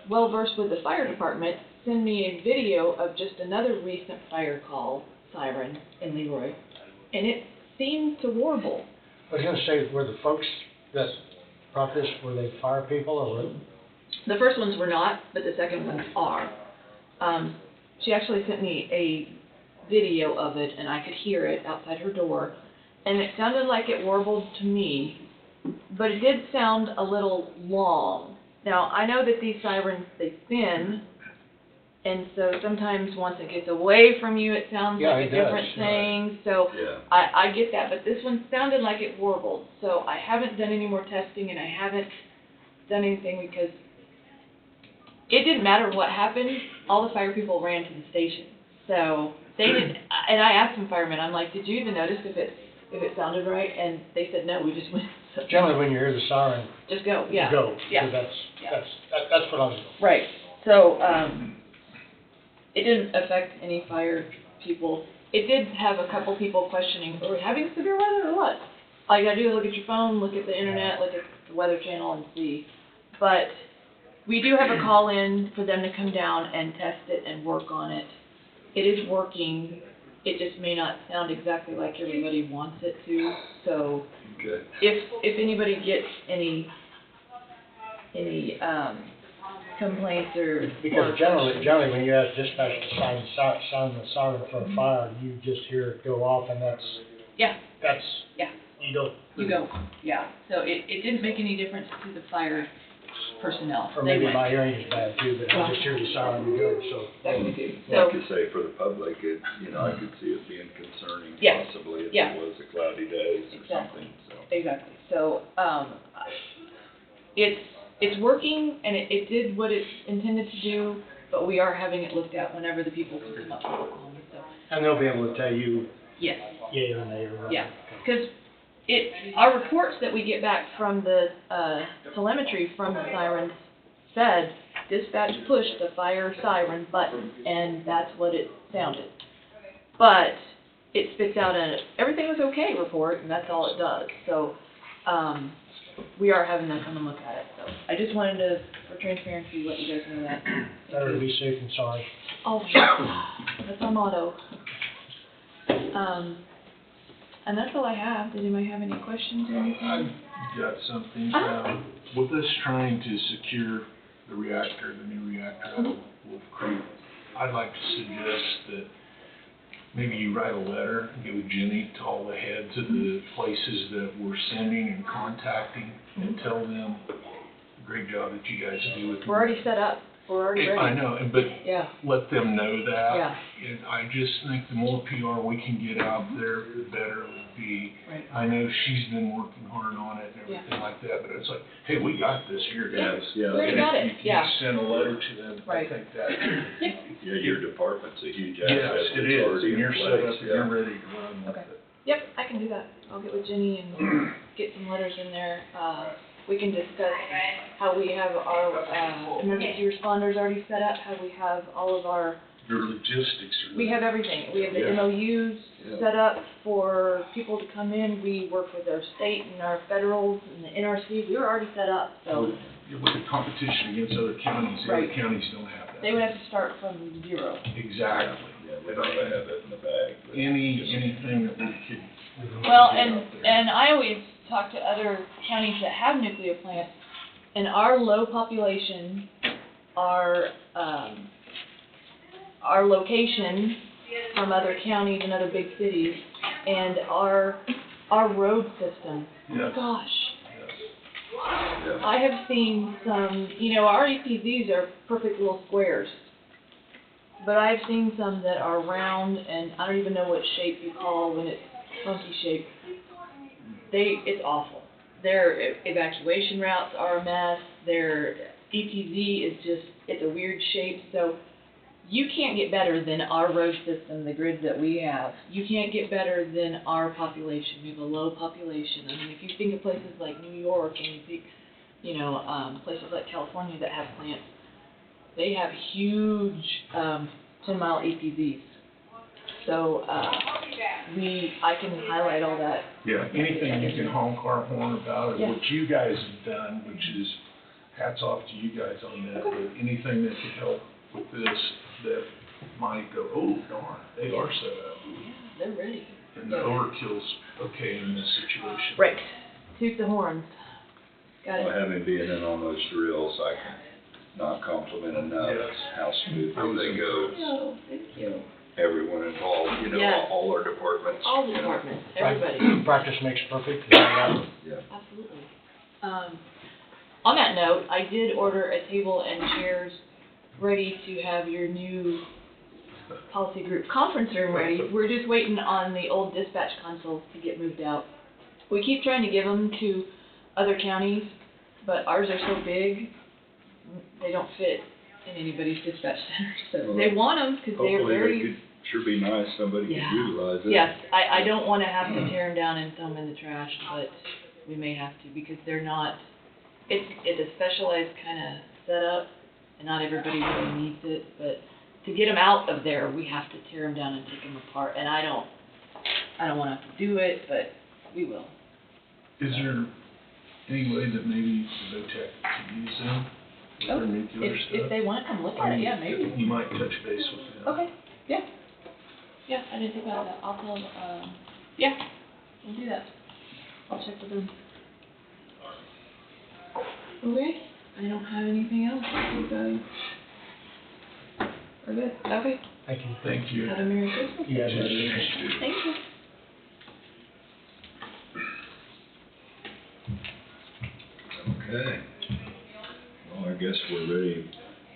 Speaker 4: well-versed with the fire department send me a video of just another recent fire call siren in Leroy, and it seemed to warble.
Speaker 3: I was gonna say, were the folks that brought this, were they fire people or were?
Speaker 14: The first ones were not, but the second ones are. She actually sent me a video of it, and I could hear it outside her door, and it sounded like it warbled to me, but it did sound a little long. Now, I know that these sirens, they spin, and so sometimes once it gets away from you, it sounds
Speaker 3: Yeah,
Speaker 14: like
Speaker 3: it
Speaker 14: a different
Speaker 3: does,
Speaker 14: thing, so
Speaker 1: Yeah.
Speaker 14: I get that, but this one sounded like it warbled, so I haven't done any more testing, and I haven't done anything because it didn't matter what happened, all the fire people ran to the station. So they didn't, and I asked some firemen, I'm like, did you even notice if it sounded right? And they said, no, we just went. So
Speaker 3: Generally, when you hear the siren,
Speaker 14: just go, yeah.
Speaker 3: you go.
Speaker 14: Yeah.
Speaker 3: So
Speaker 14: Yeah.
Speaker 3: that's what I was doing.
Speaker 14: Right. So, it didn't affect any fire people. It did have a couple people questioning, are we having severe weather or what? All you gotta do is look at your phone, look at the internet, look at the Weather Channel and see. But we do have a call in for them to come down and test it and work on it. It is working. It just may not sound exactly like everybody wants it to. So
Speaker 1: Okay.
Speaker 14: if anybody gets any complaints or
Speaker 3: Because generally when you ask dispatch to sound the siren for a fire, you just hear it go off and that's,
Speaker 14: yeah,
Speaker 3: you don't.
Speaker 14: you go, yeah. So it didn't make any difference to the fire personnel.
Speaker 3: Or
Speaker 14: They
Speaker 3: maybe
Speaker 14: went.
Speaker 3: my hearing is bad too, but I just hear the siren and go, so.
Speaker 14: That we do.
Speaker 1: Like
Speaker 14: So
Speaker 1: you say, for the public, it, I could see it being concerning
Speaker 14: Yeah.
Speaker 1: possibly if
Speaker 14: Yeah.
Speaker 1: it was a cloudy day or
Speaker 14: Exactly.
Speaker 1: something, so.
Speaker 14: exactly. So it's working and it did what it's intended to do, but we are having it looked at whenever the people can come up to the home. So
Speaker 3: And they'll be able to tell you
Speaker 14: yes.
Speaker 3: yay or nay or right.
Speaker 14: Yeah, because our reports that we get back from the telemetry from the sirens said dispatch pushed the fire siren button, and that's what it sounded. But it spits out a everything was okay report, and that's all it does. So we are having them come and look at it. So I just wanted to, for transparency, let you guys know that.
Speaker 3: Better to be safe than sorry.
Speaker 14: Oh, that's our motto. And that's all I have. Did anybody have any questions or anything?
Speaker 5: I've got something,
Speaker 14: Uh-huh.
Speaker 5: with us trying to secure the reactor, the new reactor out of Wolf Creek, I'd like to suggest that maybe you write a letter, give it Jenny to all the heads of the places that we're sending and contacting, and tell them the great job that you guys do with.
Speaker 14: We're already set up. We're already ready.
Speaker 5: I know, but
Speaker 14: Yeah.
Speaker 5: let them know that.
Speaker 14: Yeah.
Speaker 5: And I just think the more PR we can get out there, the better it would be.
Speaker 14: Right.
Speaker 5: I know she's been working hard on it and everything like that, but it's like, hey, we got this here, guys.
Speaker 1: Yeah.
Speaker 14: We already got it.
Speaker 5: You
Speaker 14: Yeah.
Speaker 5: send a letter to them, I
Speaker 14: Right.
Speaker 5: think that.
Speaker 1: Yeah, your department's a huge asset.
Speaker 5: Yes,
Speaker 1: that's
Speaker 5: it is,
Speaker 1: already
Speaker 5: and
Speaker 1: in
Speaker 5: you're set
Speaker 1: place,
Speaker 5: up and you're ready to run with
Speaker 14: Okay.
Speaker 5: it.
Speaker 14: Yep, I can do that. I'll get with Jenny and get some letters in there. We can discuss how we have our emergency responders already set up, how we have all of our,
Speaker 5: Your logistics are.
Speaker 14: we have everything. We have the
Speaker 5: Yeah.
Speaker 14: MOUs
Speaker 1: Yeah.
Speaker 14: set up for people to come in. We work with our state and our federals and the NRC. We were already set up, so
Speaker 5: With the competition against other counties, the other
Speaker 14: Right.
Speaker 5: counties don't have that.
Speaker 14: they would have to start from zero.
Speaker 5: Exactly.
Speaker 1: Yeah, we don't have it in the bag. but just-
Speaker 5: Anything that we could.
Speaker 14: Well,
Speaker 5: get
Speaker 14: and,
Speaker 5: out there.
Speaker 14: and I always talk to other counties that have nuclear plants, and our low population, our location from other counties and other big cities, and our road system.
Speaker 5: Yes.
Speaker 14: Gosh,
Speaker 1: Yeah.
Speaker 14: I have seen some, our EPZs are perfect little squares, but I've seen some that are round, and I don't even know what shape you call when it's funky shape. It's awful. Their evacuation routes are a mess. Their EPZ is it's a weird shape. So you can't get better than our road system, the grid that we have. You can't get better than our population. We have a low population. I mean, if you think of places like New York and you think, places like California that have plants, they have huge 10-mile EPZs. So I can highlight all that.
Speaker 5: Yeah, anything you can honk our horn about, or
Speaker 14: Yeah.
Speaker 5: what you guys have done, which is hats off to you guys on that,
Speaker 14: Okay.
Speaker 5: but anything that could help with this, that might go, oh darn, they are set up.
Speaker 14: Yeah, they're ready.
Speaker 5: And the overkill's okay in this situation.
Speaker 14: Right. Toot the horns.
Speaker 8: Got
Speaker 1: Well,
Speaker 8: it.
Speaker 1: having been in on those drills, I can not compliment enough how smoothly they go.
Speaker 14: Oh, thank you.
Speaker 1: Everyone involved, you know,
Speaker 14: Yes.
Speaker 1: all our departments.
Speaker 14: All
Speaker 1: you know.
Speaker 14: departments, everybody.
Speaker 3: Practice makes perfect. Is that right?
Speaker 1: Yeah.
Speaker 14: Absolutely. On that note, I did order a table and chairs ready to have your new policy group conference room ready. We're just waiting on the old dispatch consoles to get moved out. We keep trying to give them to other counties, but ours are so big, they don't fit in anybody's dispatch center. So they want them because they're
Speaker 1: Hopefully
Speaker 14: very.
Speaker 1: they could, sure be nice, somebody
Speaker 14: Yeah.
Speaker 1: could utilize it.
Speaker 14: Yes, I don't wanna have to tear them down and throw them in the trash, but we may have to because they're not, it's a specialized kinda setup and not everybody really needs it, but to get them out of there, we have to tear them down and take them apart, and I don't wanna have to do it, but we will.
Speaker 5: Is there any way that maybe the VOTEC could use them with their nuclear
Speaker 14: If
Speaker 5: stuff?
Speaker 14: they wanna come look at it, yeah, maybe.
Speaker 5: You might touch base with them.
Speaker 14: Okay, yeah. Yeah, I didn't think about that. I'll tell them, yeah, we'll do that. I'll check with them. Okay, I don't have anything else. You guys are good. Okay.
Speaker 3: Thank you.
Speaker 5: Thank you.
Speaker 14: Have a Merry Christmas.
Speaker 3: Yeah,
Speaker 14: Thank you.
Speaker 1: Okay. Well, I guess we're ready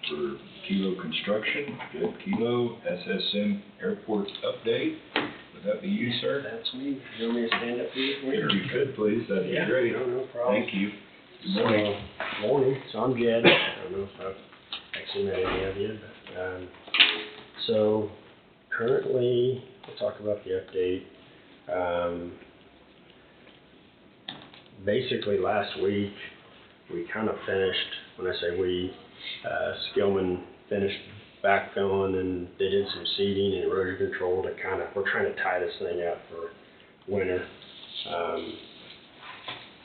Speaker 1: for Kilo Construction. Good, Kilo, SSM Airport update. Would that be you, sir?
Speaker 12: That's me. You want me to stand up here?
Speaker 1: If you could, please, that'd be
Speaker 12: Yeah,
Speaker 1: great.
Speaker 12: no problem.
Speaker 1: Thank you. Good morning.
Speaker 12: Morning, so I'm Jed. I don't know if I've actually met any of you, but, so currently, we'll talk about the update. Basically, last week, we kind of finished, when I say we, Skillman finished backfilling and they did some seeding and erosion control to kind of, we're trying to tie this thing up for winter.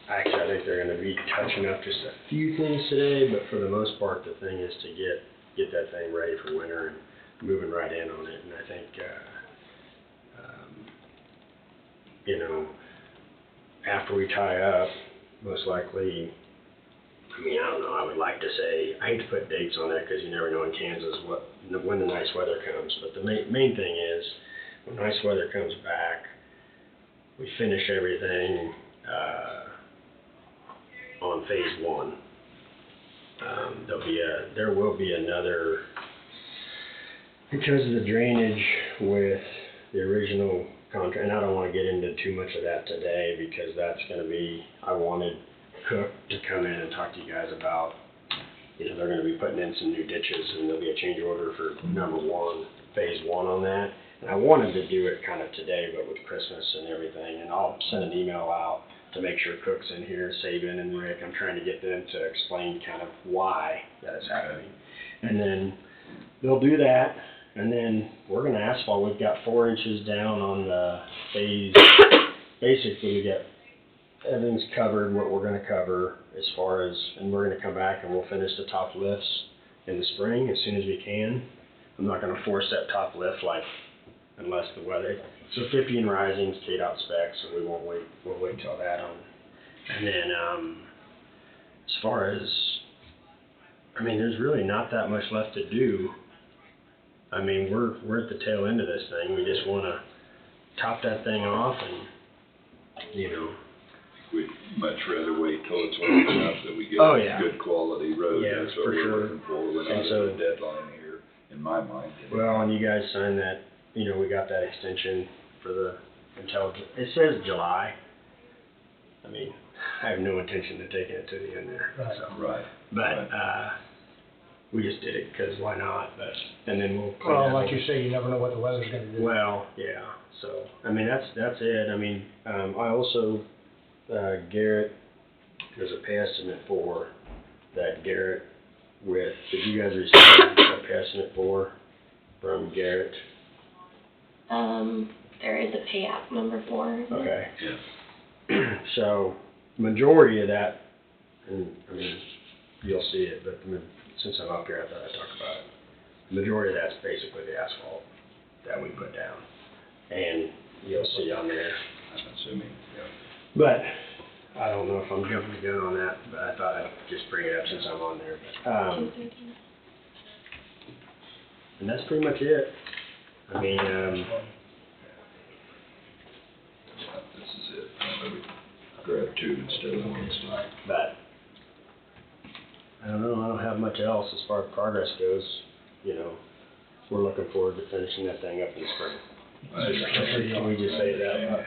Speaker 12: Actually, I think they're gonna be touching up just a few things today, but for the most part, the thing is to get that thing ready for winter and moving right in on it. And I think, you know, after we tie up, most likely, I mean, I don't know, I would like to say, I hate to put dates on that because you never know in Kansas when the nice weather comes. But the main thing is, when nice weather comes back, we finish everything, on phase one. There will be another, because of the drainage with the original contract, and I don't want to get into too much of that today because that's going to be, I wanted Cook to come in and talk to you guys about, you know, they're going to be putting in some new ditches and there'll be a change order for phase one on that. And I wanted to do it kind of today, but with Christmas and everything, and I'll send an email out to make sure Cook's in here, Saban and Rick. I'm trying to get them to explain kind of why that is happening. And then they'll do that, and then we're gonna asphalt. We've got 4 inches down on the phase. Basically, we got everything's covered, what we're gonna cover as far as, and we're gonna come back and we'll finish the top lifts in the spring as soon as we can. I'm not gonna force that top lift unless the weather. So 50 and rising is KDOT specs, so we won't wait. We'll wait till that on. And then as far as, I mean, there's really not that much left to do. I mean, we're at the tail end of this thing. We just want to top that thing off, and you know.
Speaker 1: We'd much rather wait till it's warm enough that we get
Speaker 12: Oh, yeah.
Speaker 1: good quality road.
Speaker 12: Yeah,
Speaker 1: That's what
Speaker 12: for
Speaker 1: we're
Speaker 12: sure.
Speaker 1: looking for. We're not
Speaker 12: And so-
Speaker 1: at a deadline here, in my mind.
Speaker 12: Well, and you guys signed that. You know, we got that extension for until it says July. I mean, I have no intention of taking it to the end there.
Speaker 3: Right.
Speaker 12: So.
Speaker 1: Right.
Speaker 12: But we just did it because why not? But and then we'll.
Speaker 3: Well, like you say, you never know what the weather's gonna do.
Speaker 12: Well, yeah. So I mean, that's it. I mean, I also Garrett. There's a pay estimate for that Garrett with. Did you guys receive a pay estimate for from Garrett?
Speaker 7: There is a pay app number for it.
Speaker 12: Okay.
Speaker 1: Yeah.
Speaker 12: So, majority of that, and I mean, you'll see it, but since I'm up here, I thought I'd talk about it. The majority of that's basically the asphalt that we put down. And you'll see on there.
Speaker 1: I'm assuming, yeah.
Speaker 12: But, I don't know if I'm jumping the gun on that, but I thought I'd just bring it up since I'm on there. And that's pretty much it. I mean,
Speaker 1: This is it. Maybe grab two instead of one.
Speaker 12: but I don't know, I don't have much else as far as progress goes. You know, we're looking forward to finishing that thing up in the spring. Can we just say that?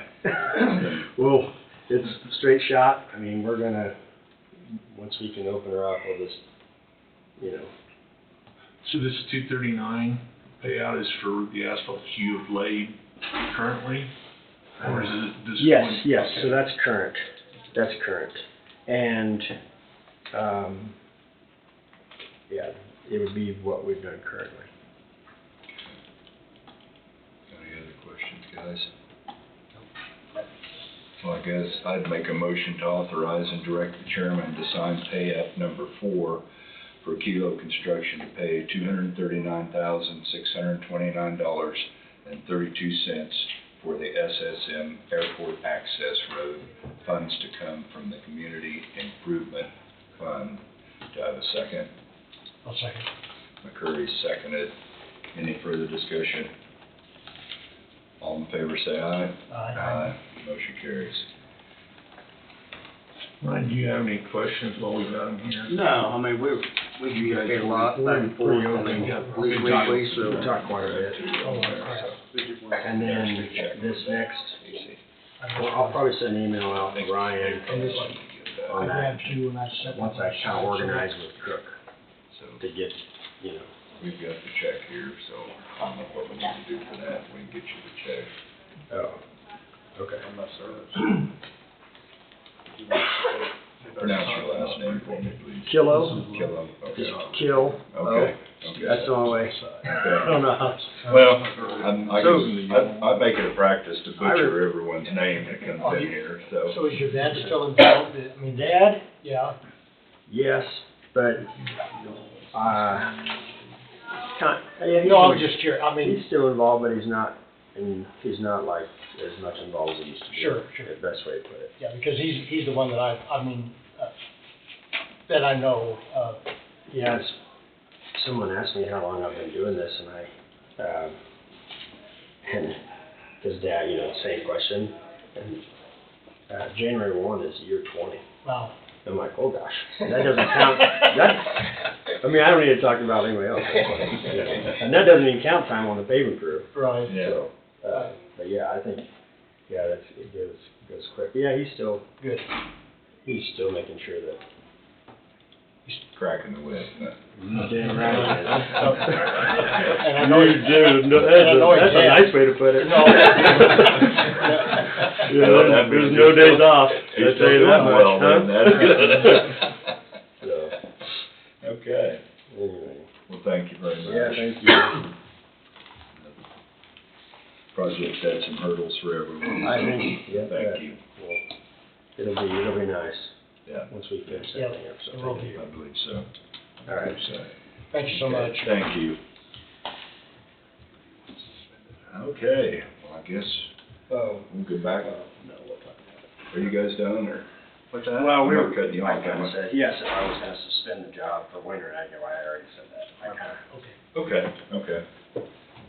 Speaker 12: Well, it's a straight shot. I mean, we're gonna, once we can open her up, we'll just, you know.
Speaker 5: So this 239 payout is for the asphalt you have laid currently? Or is it this?
Speaker 12: Yes,
Speaker 5: one?
Speaker 12: yes,
Speaker 5: Okay.
Speaker 12: so that's current. That's current. And, yeah, it would be what we've done currently.
Speaker 1: Any other questions, guys? Well, I guess I'd make a motion to authorize and direct the chairman to sign pay app number 4 for Kilo Construction to pay $239,629.32 for the SSM Airport Access Road, funds to come from the Community Improvement Fund. Do I have a second?
Speaker 3: I'll second.
Speaker 1: McCurry seconded. Any further discussion? All in favor say aye.
Speaker 3: Aye.
Speaker 1: Motion carries.
Speaker 5: Ryan, do you have any questions while we've got them here?
Speaker 12: No, I mean, we communicate a lot back and forth, I mean, weekly, so we talk quite a bit. And then this next, well, I'll probably send an email out to Ryan on that, once I kind of organize with Cook, to get, you know.
Speaker 1: We've got the check here, so I don't know what we need to do for that. We can get you the check.
Speaker 12: Oh, okay.
Speaker 1: Pronounce your last name for me, please.
Speaker 12: Kilo.
Speaker 1: Kilo,
Speaker 12: Just
Speaker 1: okay.
Speaker 12: kill.
Speaker 1: Okay,
Speaker 12: That's the only way. I don't know how.
Speaker 1: Well, I make it a practice to butcher everyone's name that comes in here, so.
Speaker 3: So is your dad still involved? I mean,
Speaker 12: Dad?
Speaker 3: yeah.
Speaker 12: Yes, but,
Speaker 3: No, I was just curious, I mean.
Speaker 12: he's still involved, but he's not like as much involved as he used to be.
Speaker 3: Sure.
Speaker 12: The best way to put it.
Speaker 3: Yeah, because he's the one that that I know,
Speaker 12: Yeah, someone asked me how long I've been doing this, and and his dad, you know, same question, and, January 1 is year 20.
Speaker 3: wow.
Speaker 12: I'm like, oh gosh, that doesn't count, I mean, I don't need to talk about anybody else, and that doesn't even count time on the paving crew.
Speaker 3: Right.
Speaker 1: Yeah.
Speaker 12: So, but yeah, I think, yeah, it goes quick. Yeah, he's still making sure that.
Speaker 1: He's cracking the whip.
Speaker 12: Damn right.
Speaker 3: And I know
Speaker 12: That's a nice way to put it. Yeah, there's no days off.
Speaker 1: He's
Speaker 12: I'll
Speaker 1: still
Speaker 12: tell you
Speaker 1: doing
Speaker 12: that much,
Speaker 1: well,
Speaker 12: huh?
Speaker 1: then, that's good.
Speaker 12: So,
Speaker 1: Okay,
Speaker 12: anyway.
Speaker 1: well, thank you very much.
Speaker 12: Yeah, thank you.
Speaker 1: Project's had some hurdles for everyone.
Speaker 12: I think, yeah,
Speaker 1: Thank you.
Speaker 12: Well, it'll be nice.
Speaker 1: Yeah.
Speaker 12: Once we finish
Speaker 3: Yeah,
Speaker 12: that thing up, so
Speaker 3: it will
Speaker 12: thank
Speaker 3: be.
Speaker 12: you.
Speaker 1: I believe so.
Speaker 12: All right.
Speaker 1: So,
Speaker 3: Thank you so much.
Speaker 1: Thank you. Okay, well, I guess we'll go back.
Speaker 12: No, we'll talk about it.
Speaker 1: Are you guys done, or?
Speaker 12: What's that? Well, we
Speaker 1: I'm
Speaker 12: were,
Speaker 1: not cutting you
Speaker 12: I
Speaker 1: off,
Speaker 12: kind
Speaker 1: am
Speaker 12: of
Speaker 1: I?
Speaker 12: said, yes, I was gonna suspend the job for winter, and I know I already said that. I kind of.
Speaker 1: Okay.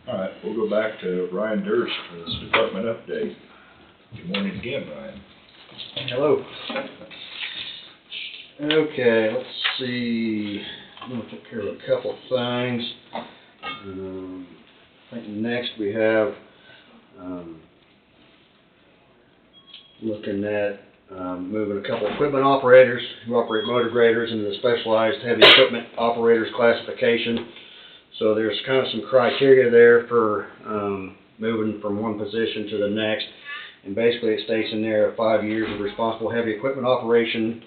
Speaker 1: All right, we'll go back to Ryan Durst for this department update. Good morning again, Ryan.
Speaker 12: Hello. Okay, let's see, I'm gonna take care of a couple things. I think next we have, looking at, moving a couple equipment operators who operate motor graders into the specialized heavy equipment operators classification. So there's kind of some criteria there for, moving from one position to the next. And basically it states in there 5 years of responsible heavy equipment operation,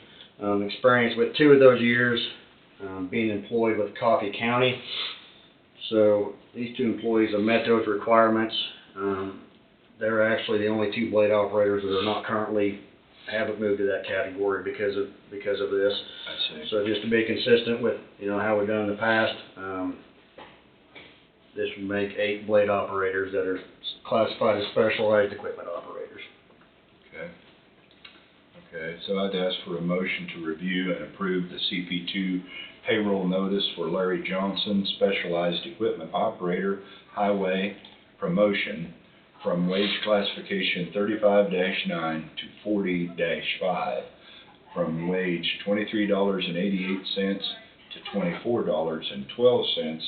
Speaker 12: experience with 2 of those years being employed with Coffee County. So these 2 employees have met those requirements. They're actually the only 2 blade operators that are not currently, haven't moved to that category because of this.
Speaker 1: I see.
Speaker 12: So just to be consistent with, you know, how we've done in the past, this would make 8 blade operators that are classified as specialized equipment operators.
Speaker 1: Okay. Okay, so I'd ask for a motion to review and approve the CP2 payroll notice for Larry Johnson, Specialized Equipment Operator, Highway, promotion from wage classification 35-9 to 40-5, from wage $23.88 to $24.12,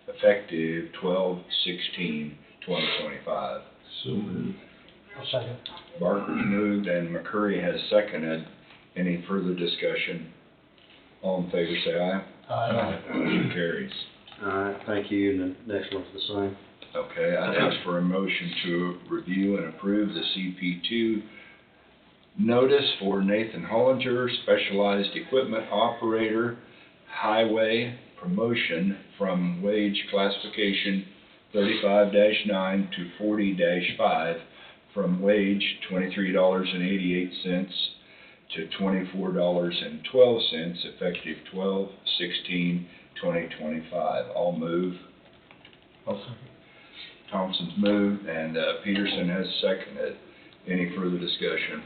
Speaker 1: effective 12/16/2025.
Speaker 5: So moved.
Speaker 3: I'll second.
Speaker 1: Barker's moved and McCurry has seconded. Any further discussion? All in favor say aye.
Speaker 3: Aye.
Speaker 1: Motion carries.
Speaker 12: Alright, thank you, and the next one's the same.
Speaker 1: Okay, I'd ask for a motion to review and approve the CP2 notice for Nathan Hollinger, Specialized Equipment Operator, Highway, promotion from wage classification 35-9 to 40-5, from wage $23.88 to $24.12, effective 12/16/2025. I'll move.
Speaker 5: I'll second.
Speaker 1: Thompson's moved and Peterson has seconded. Any further discussion?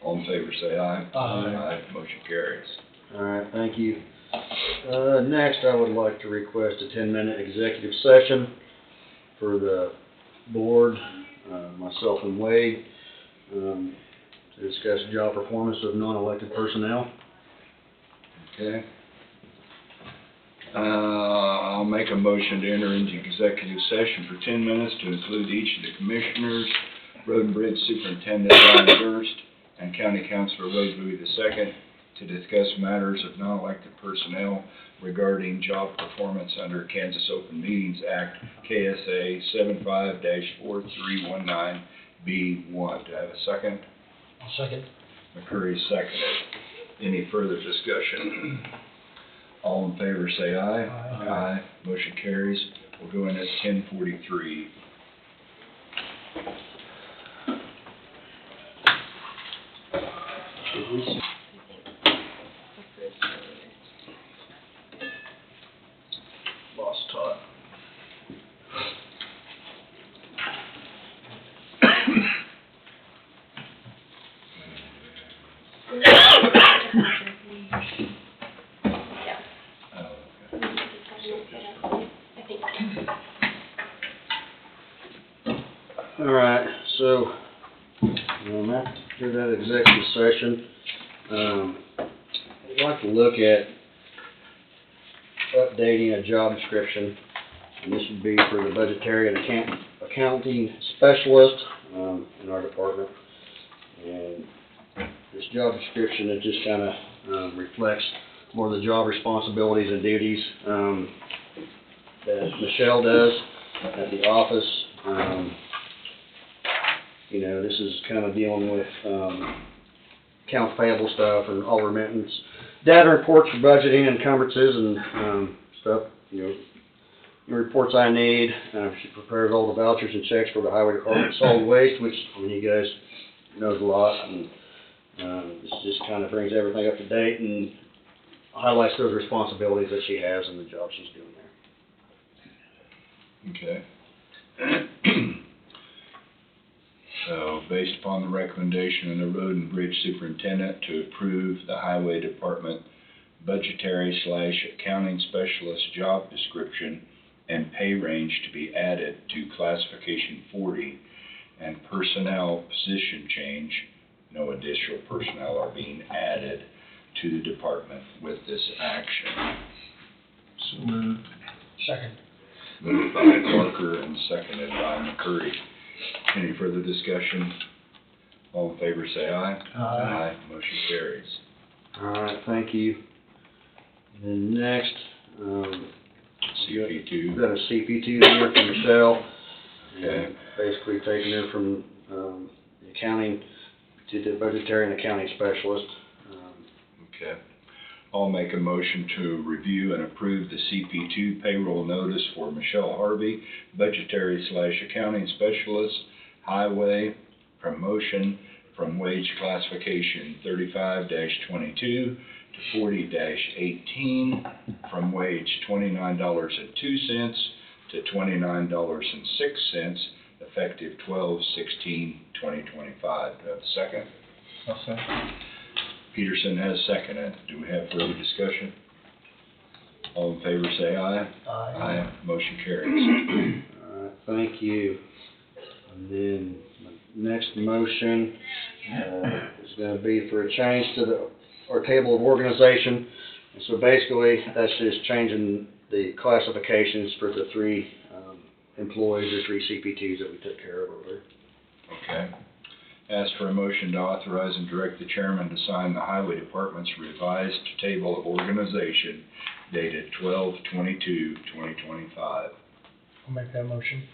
Speaker 1: All in favor say aye.
Speaker 3: Aye.
Speaker 1: Motion carries.
Speaker 12: Alright, thank you. Next, I would like to request a 10-minute executive session for the board, myself and Wade, to discuss job performance of non-elected personnel.
Speaker 1: Okay. I'll make a motion to enter into executive session for 10 minutes to include each of the commissioners, Road and Bridge Superintendent Ryan Durst, and County Councilor Wade Bowie II, to discuss matters of non-elected personnel regarding job performance under Kansas Open Meetings Act, KSA 75-4319B1. Do I have a second?
Speaker 3: I'll second.
Speaker 1: McCurry seconded. Any further discussion? All in favor say aye.
Speaker 3: Aye.
Speaker 1: Motion carries. We'll go in at 10:43.
Speaker 12: Should we see?
Speaker 1: Lost Todd.
Speaker 12: Alright, so, after that executive session, I'd like to look at updating a job description, and this would be for the budgetary and accounting specialist, in our department. And this job description, it just kinda, reflects more of the job responsibilities and duties, that Michelle does at the office. You know, this is kind of dealing with, accounts payable stuff and all remittance, data reports for budgeting, encumbrances and, stuff, you know, the reports I need. She prepares all the vouchers and checks for the highway department solid waste, which, I mean, you guys knows a lot, and, this just kind of brings everything up to date and highlights those responsibilities that she has and the job she's doing there.
Speaker 1: Okay. So, based upon the recommendation of the Road and Bridge Superintendent to approve the Highway Department budgetary/accounting specialist job description and pay range to be added to classification 40, and personnel position change, no additional personnel are being added to the department with this action.
Speaker 5: So moved.
Speaker 3: Second.
Speaker 1: Moved by Parker and seconded by McCurry. Any further discussion? All in favor say aye.
Speaker 3: Aye.
Speaker 1: Motion carries.
Speaker 12: Alright, thank you. And next,
Speaker 1: CP2.
Speaker 12: we've got a CP2 here from Michelle.
Speaker 1: Okay.
Speaker 12: And basically taking her from, the accounting to the budgetary and accounting specialist.
Speaker 1: Okay. I'll make a motion to review and approve the CP2 payroll notice for Michelle Harvey, budgetary/accounting specialist, highway, promotion from wage classification 35-22 to 40-18, from wage $29.02 to $29.06, effective 12/16/2025. Do I have a second?
Speaker 2: I'll say.
Speaker 1: Peterson has seconded. Do we have further discussion? All in favor say aye. Aye. Motion carries.
Speaker 12: Alright, thank you. And then, my next motion, is gonna be for a change to our table of organization. And so basically, that's just changing the classifications for the three, employees, or three CPTs that we took care of earlier.
Speaker 1: Okay. Ask for a motion to authorize and direct the chairman to sign the highway department's revised table of organization dated 12/22/2025.
Speaker 3: I'll make that motion.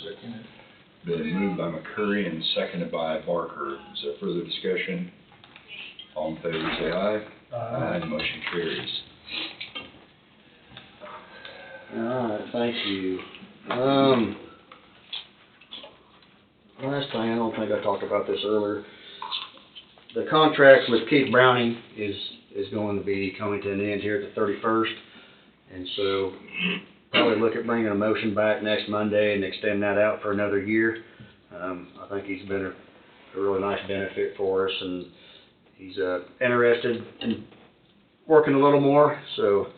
Speaker 5: Second it.
Speaker 1: Been moved by McCurry and seconded by Barker. Is there further discussion? All in favor say aye. Aye. Motion carries.
Speaker 12: Alright, thank you. Last thing, I don't think I talked about this earlier. The contract with Keith Browning is going to be coming to an end here at the 31st. And so, probably look at bringing a motion back next Monday and extend that out for another year. I think he's been a really nice benefit for us, and he's interested in working a little more, so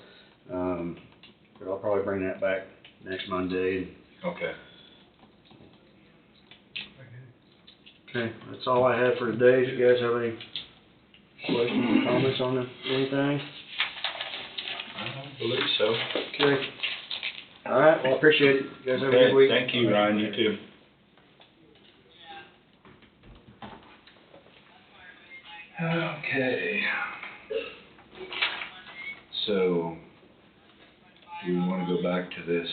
Speaker 12: but I'll probably bring that back next Monday.
Speaker 1: Okay.
Speaker 12: Okay, that's all I have for today. Do you guys have any questions or comments on anything?
Speaker 1: I don't believe so.
Speaker 12: Okay. All right, well, I appreciate it. You guys have a good week.
Speaker 1: Thank you, Ryan. You too. Okay. So, do we want to go back to this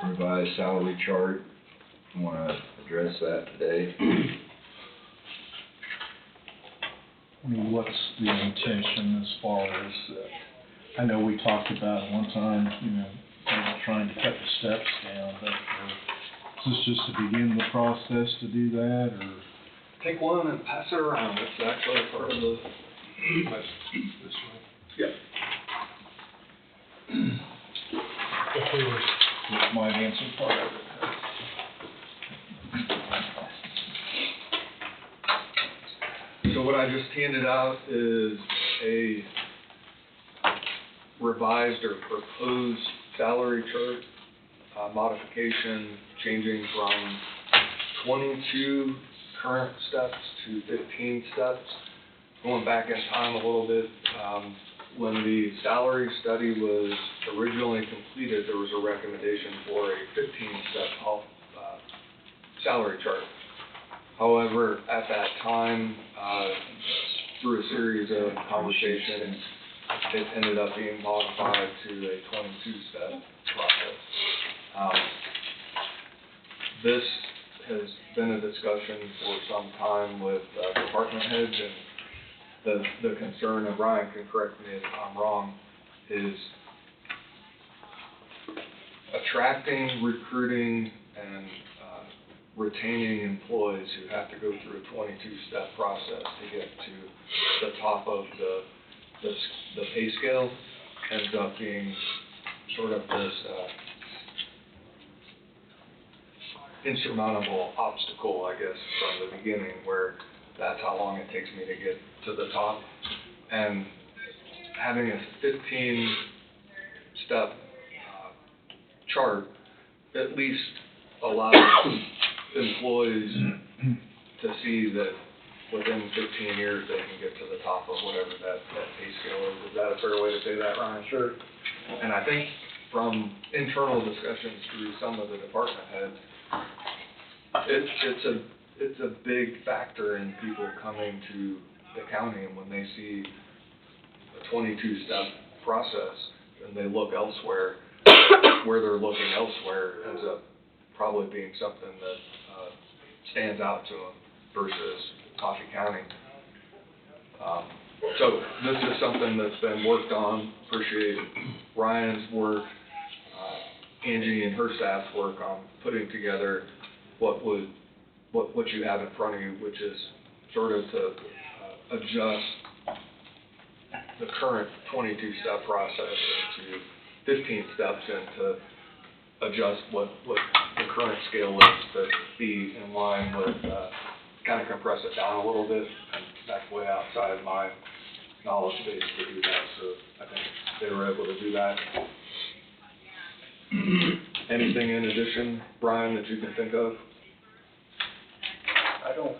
Speaker 1: revised salary chart? Want to address that today?
Speaker 2: I mean, what's the intention as far as, I know we talked about at one time, trying to cut the steps down, but is this just to begin the process to do that, or?
Speaker 9: Take one and pass it around. It's actually part of the,
Speaker 5: This way.
Speaker 9: yep.
Speaker 3: If we were,
Speaker 2: This might answer part of it.
Speaker 9: So what I just handed out is a revised or proposed salary chart, modification changing from 22 current steps to 15 steps. Going back in time a little bit, when the salary study was originally completed, there was a recommendation for a 15-step salary chart. However, at that time, through a series of conversations, it ended up being modified to a 22-step process. This has been a discussion for some time with department heads, and the concern, and Ryan can correct me if I'm wrong, is attracting, recruiting, and retaining employees who have to go through a 22-step process to get to the top of the pay scale ends up being sort of this insurmountable obstacle, I guess, from the beginning, where that's how long it takes me to get to the top. And having a 15-step chart at least allows employees to see that within 15 years they can get to the top of whatever that pay scale is. Is that a fair way to say that, Ryan? Sure. And I think from internal discussions through some of the department heads, it's a big factor in people coming to the county, and when they see a 22-step process and they look elsewhere, where they're looking elsewhere ends up probably being something that stands out to them versus Coffee County. So this is something that's been worked on. Appreciate Ryan's work, Angie and her staff's work on putting together what you have in front of you, which is sort of to adjust the current 22-step process into 15 steps, and to adjust what the current scale is to be in line with kind of compress it down a little bit, and that's way outside my knowledge base to do that, so I think they were able to do that. Anything in addition, Brian, that you can think of?
Speaker 12: I don't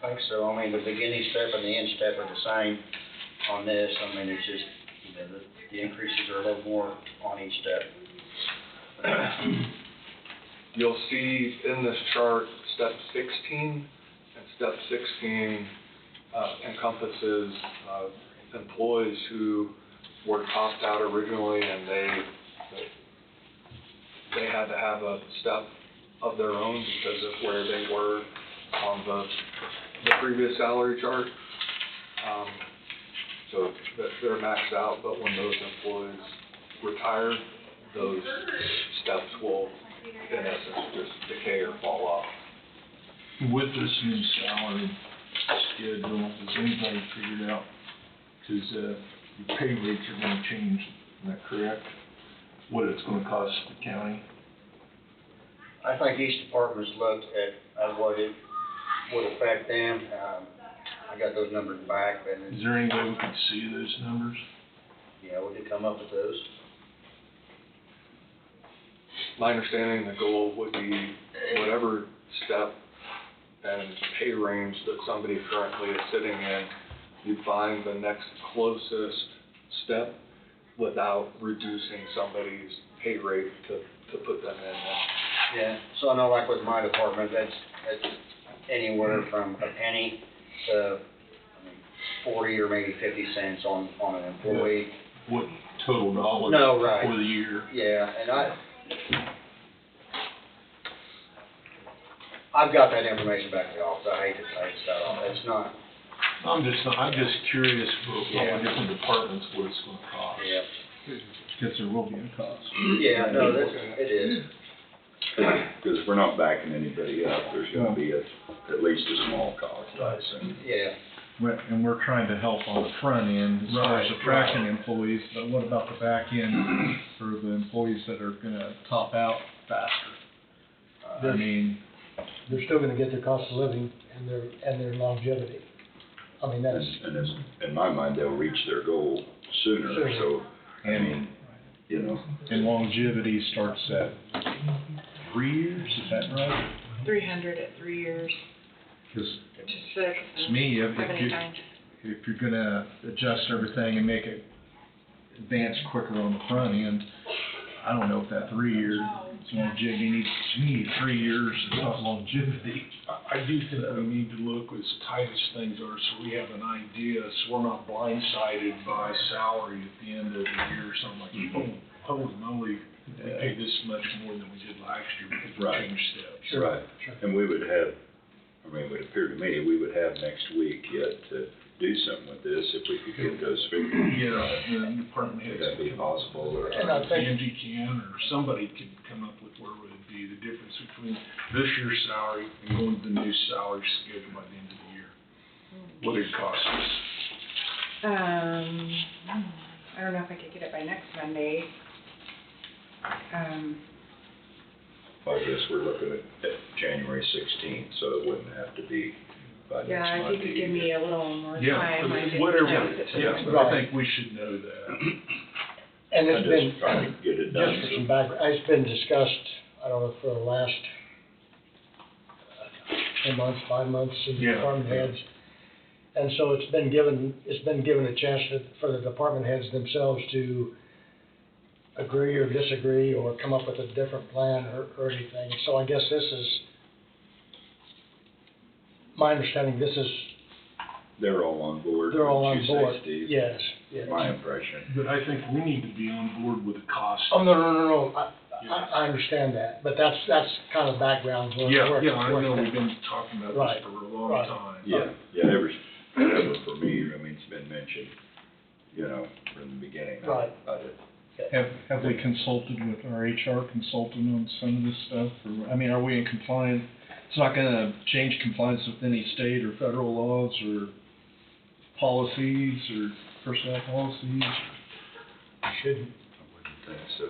Speaker 12: think so. I mean, the beginning step and the end step are the same on this. I mean, it's just, you know, the increases are a little more on each step.
Speaker 9: You'll see in this chart, step 16, and step 16 encompasses employees who were topped out originally, and they had to have a step of their own because of where they were on the previous salary chart. So they're maxed out, but when those employees retire, those steps will, in essence, just decay or fall off.
Speaker 5: With this new salary schedule, has anybody figured out, because the pay rates are gonna change, is that correct? What it's gonna cost the county?
Speaker 12: I think each department's looked at what it would affect them. I got those numbers back, and
Speaker 5: Is there any way we could see those numbers?
Speaker 12: yeah, we could come up with those.
Speaker 9: My understanding, the goal would be whatever step and pay range that somebody currently is sitting in, you find the next closest step without reducing somebody's pay rate to put them in there.
Speaker 12: Yeah, so I know like with my department, that's anywhere from a penny to, I mean, 40 or maybe 50 cents on an employee.
Speaker 5: What total dollars
Speaker 12: No, right.
Speaker 5: for the year?
Speaker 12: Yeah, and I've got that information back in the office. I hate to say stuff. It's not.
Speaker 5: I'm just curious for all
Speaker 12: Yeah.
Speaker 5: the different departments what it's gonna cost.
Speaker 12: Yeah.
Speaker 2: Because there will be a cost.
Speaker 12: Yeah, no, it is.
Speaker 1: Because if we're not backing anybody up, there's gonna be at least a small cost, I assume.
Speaker 12: Yeah.
Speaker 2: And we're trying to help on the front end as far as
Speaker 5: Right,
Speaker 2: attracting
Speaker 5: right.
Speaker 2: employees, but what about the back end for the employees that are gonna top out faster? I mean,
Speaker 3: They're still gonna get their cost of living and their longevity. I mean, that's,
Speaker 1: And it's, in my mind, they'll reach their goal sooner, so, I mean, you know.
Speaker 2: and longevity starts at 3 years, is that right?
Speaker 4: 300 at 3 years,
Speaker 2: Because
Speaker 4: which is 6.
Speaker 2: to me, if
Speaker 4: 79.
Speaker 2: you're gonna adjust everything and make it advance quicker on the front end, I don't know if that 3 year longevity you need 3 years of longevity.
Speaker 5: I do think we need to look as tight as things are, so we have an idea, so we're not blindsided by salary at the end of the year or something like, holy moly, we paid this much more than we did last year because we
Speaker 1: Right.
Speaker 5: changed steps.
Speaker 1: Right, and we would have, I mean, it would appear to me, we would have next week yet to do something with this if we could get those figures.
Speaker 5: Yeah, the department heads.
Speaker 1: Would that be possible, or?
Speaker 3: And I think-
Speaker 5: Angie can, or somebody could come up with where would be the difference between this year's salary and going to the new salary schedule by the end of the year. What it costs us.
Speaker 4: I don't know if I could get it by next Monday.
Speaker 1: I guess we're looking at January 16th, so it wouldn't have to be by next
Speaker 4: Yeah, if
Speaker 1: Monday.
Speaker 4: you could give me a little more
Speaker 5: Yeah,
Speaker 4: time, I could.
Speaker 5: whatever,
Speaker 4: notice it for
Speaker 5: yeah,
Speaker 4: next
Speaker 5: but
Speaker 3: Right.
Speaker 5: I think we should know that.
Speaker 3: and
Speaker 1: I'm
Speaker 3: it's been,
Speaker 1: just trying to get it done.
Speaker 3: just for some background, it's been discussed, I don't know, for the last 10 months, 5 months, in the
Speaker 5: Yeah.
Speaker 3: department heads. And so it's been given a chance for the department heads themselves to agree or disagree or come up with a different plan or anything. So I guess this is, my understanding, this is,
Speaker 1: They're all on board,
Speaker 3: they're all on
Speaker 1: would you
Speaker 3: board.
Speaker 1: say, Steve?
Speaker 3: Yes, yes.
Speaker 1: My impression.
Speaker 5: But I think we need to be on board with the cost.
Speaker 3: Oh, no, I understand that, but that's kind of background.
Speaker 5: Yeah, I know we've been talking about
Speaker 3: Right,
Speaker 5: this for a long
Speaker 3: right.
Speaker 5: time.
Speaker 1: Yeah, ever for me, I mean, it's been mentioned, you know, from the beginning.
Speaker 3: Right.
Speaker 1: About it.
Speaker 2: Have we consulted with our HR consultant on some of this stuff, or, I mean, are we in compliance? It's not gonna change compliance with any state or federal laws or policies or personnel policies?
Speaker 3: Shouldn't.
Speaker 1: I wouldn't think so.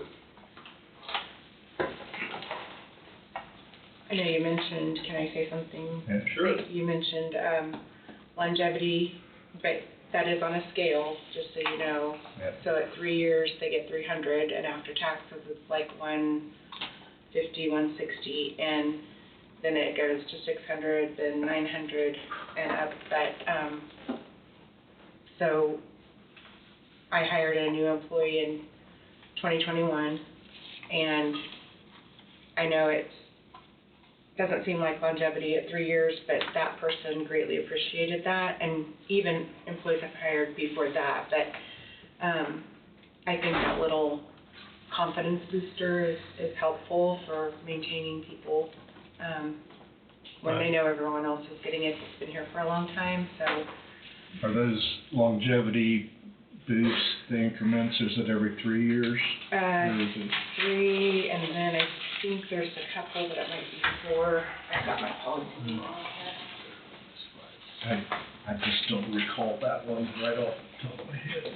Speaker 4: I know you mentioned, can I say something?
Speaker 2: Yeah, sure.
Speaker 4: You mentioned, longevity, but that is on a scale, just so you know.
Speaker 2: Yep.
Speaker 4: So at 3 years, they get 300, and after taxes, it's like 150, 160, and then it goes to 600, then 900, and up. But, so I hired a new employee in 2021, and I know it doesn't seem like longevity at 3 years, but that person greatly appreciated that, and even employees I've hired before that. But I think that little confidence booster is helpful for maintaining people when they know everyone else is getting it that's been here for a long time. So
Speaker 2: Are those longevity boosts, the increments, is it every 3 years? Or is it?
Speaker 4: 3, and then I think there's a couple that it might be 4. I've got my policy.
Speaker 2: I just don't recall that one right off the top of my head.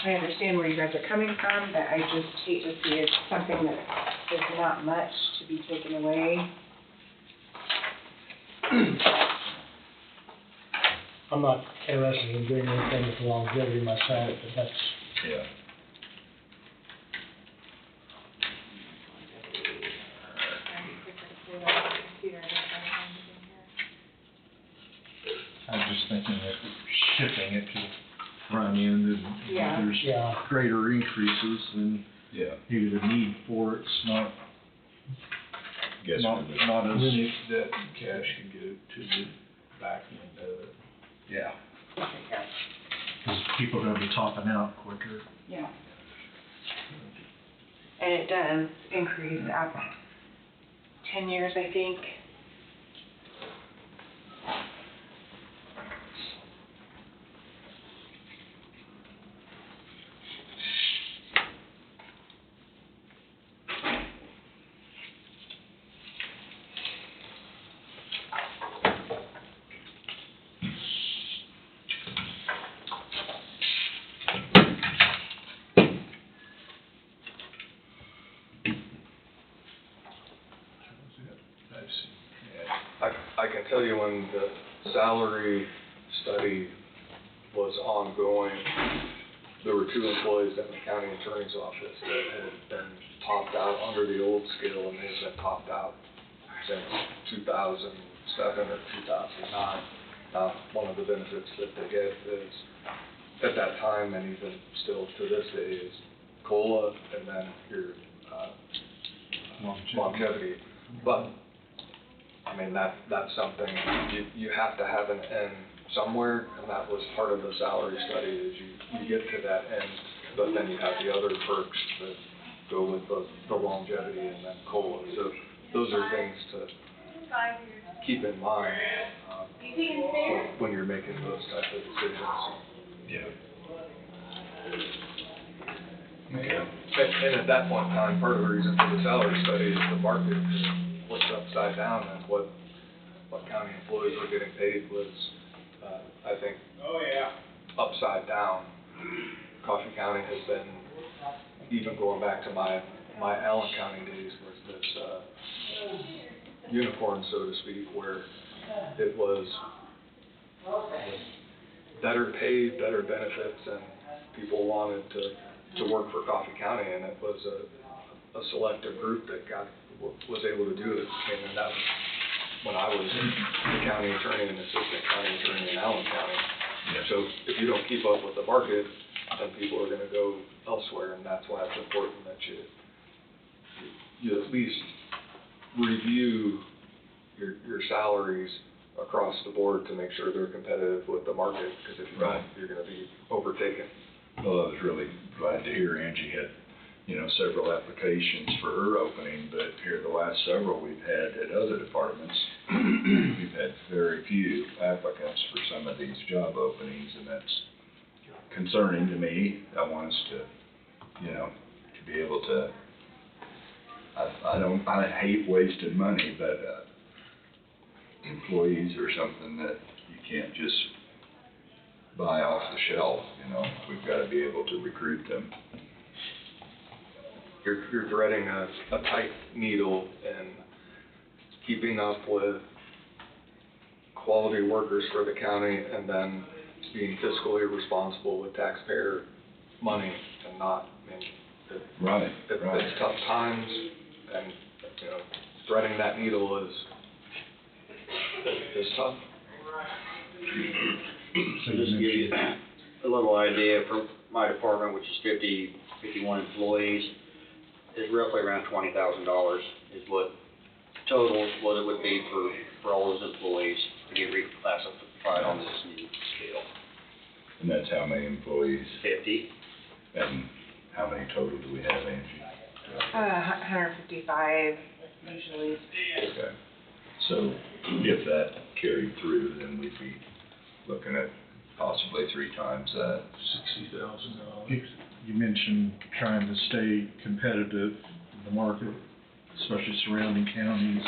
Speaker 4: I understand where you guys are coming from, but I just hate to see it something that is not much to be taken away.
Speaker 3: I'm not interested in doing anything with longevity myself, but that's,
Speaker 2: Yeah. I'm just thinking that shifting it to the front end and
Speaker 4: Yeah.
Speaker 2: there's
Speaker 3: yeah.
Speaker 2: greater increases and
Speaker 1: Yeah.
Speaker 2: maybe the need for it's not,
Speaker 1: Guess
Speaker 2: not,
Speaker 1: we're
Speaker 2: not as,
Speaker 5: That cash can go to the back end of it.
Speaker 2: yeah. Because people are gonna be topping out quicker.
Speaker 4: Yeah. And it does increase after 10 years, I think.
Speaker 9: I can tell you when the salary study was ongoing, there were 2 employees in the county attorney's office that had been topped out under the old scale, and they've been topped out since 2007 or 2009. One of the benefits that they get is, at that time, and even still to this day, is COLA, and then your longevity. But I mean, that's something, you have to have an end somewhere, and that was part of the salary study, is you get to that end, but then you have the other perks that go with the longevity and then COLA. So those are things to keep in mind when you're making those type of decisions.
Speaker 1: Yeah.
Speaker 9: Okay. And at that point in time, part of the reason for the salary study is the market flipped upside down, and what county employees were getting paid was, I think, upside down. Coffee County has been, even going back to my Allen County days, was this unicorn, so to speak, where it was better paid, better benefits, and people wanted to work for Coffee County, and it was a selective group that was able to do it. And that was when I was the county attorney and assistant county attorney in Allen County.
Speaker 1: Yeah.
Speaker 9: So if you don't keep up with the market, then people are gonna go elsewhere, and that's why it's important that you at least review your salaries across the board to make sure they're competitive with the market, because if you don't, you're gonna be overtaken.
Speaker 1: Well, I was really glad to hear Angie had, several applications for her opening, but here the last several we've had at other departments, we've had very few applicants for some of these job openings, and that's concerning to me. I want us to be able to, I hate wasting money, but employees are something that you can't just buy off the shelf, you know, we've gotta be able to recruit them.
Speaker 9: You're threading a tight needle and keeping up with quality workers for the county and then being fiscally responsible with taxpayer money and not, I mean,
Speaker 1: Right, right.
Speaker 9: it's tough times and, you know, threading that needle is tough.
Speaker 2: So
Speaker 12: Just to give you a little idea, for my department, which is 51 employees, is roughly around $20,000 is what what it would be for all those employees to get reclassified on this new scale.
Speaker 1: And that's how many employees
Speaker 12: 50.
Speaker 1: and how many total do we have, Angie?
Speaker 4: 155 usually.
Speaker 1: Okay. So if that carried through, then we'd be looking at possibly 3 times that.
Speaker 5: $60,000.
Speaker 2: You mentioned trying to stay competitive in the market, especially surrounding counties.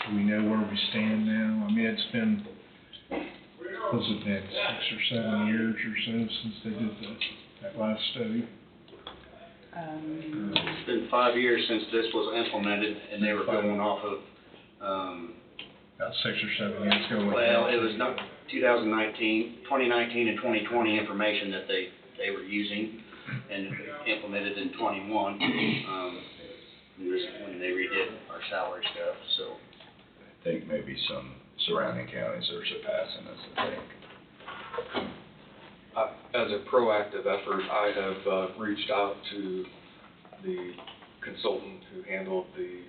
Speaker 2: Do we know where we stand now? I mean, it's been, was it been 6 or 7 years or so since they did that last study?
Speaker 12: It's been 5 years since this was implemented, and they were going off of,
Speaker 2: About 6 or 7 years ago.
Speaker 12: well, it was not 2019 and 2020 information that they were using and implemented in 21. This is when they redid our salary stuff, so.
Speaker 1: I think maybe some surrounding counties are surpassing us, I think.
Speaker 9: As a proactive effort, I have reached out to the consultant who handled the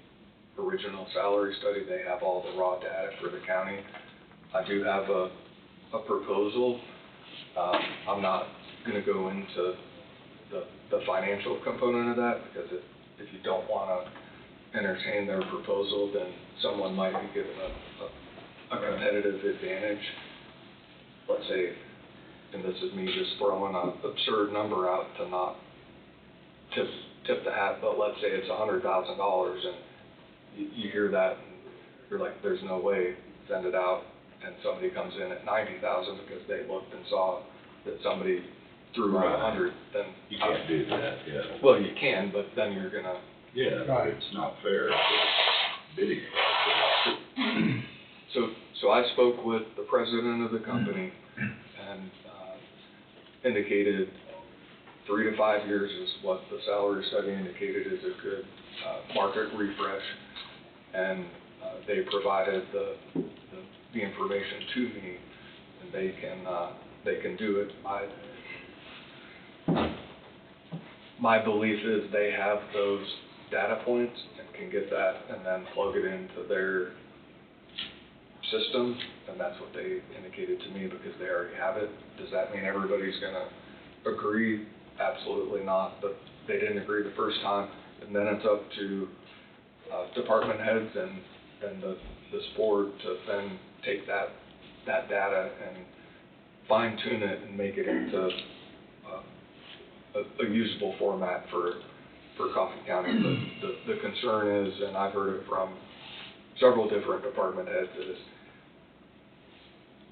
Speaker 9: original salary study. They have all the raw data for the county. I do have a proposal. I'm not gonna go into the financial component of that, because if you don't wanna entertain their proposal, then someone might be given a competitive advantage. Let's say, and this is me just throwing an absurd number out to not tip the hat, but let's say it's $100,000 and you hear that and you're like, there's no way, send it out, and somebody comes in at 90,000 because they looked and saw that somebody threw out 100, then
Speaker 1: You can't do that, yeah.
Speaker 9: well, you can, but then you're gonna.
Speaker 1: Yeah,
Speaker 3: Right.
Speaker 1: it's not fair. Bidding.
Speaker 9: So I spoke with the president of the company and indicated 3 to 5 years is what the salary study indicated is a good market refresh, and they provided the information to me, and they can do it. My belief is they have those data points and can get that and then plug it into their system, and that's what they indicated to me, because they already have it. Does that mean everybody's gonna agree? Absolutely not, but they didn't agree the first time, and then it's up to department heads and this board to then take that data and fine tune it and make it into a usable format for Coffee County. The concern is, and I've heard it from several different department heads, is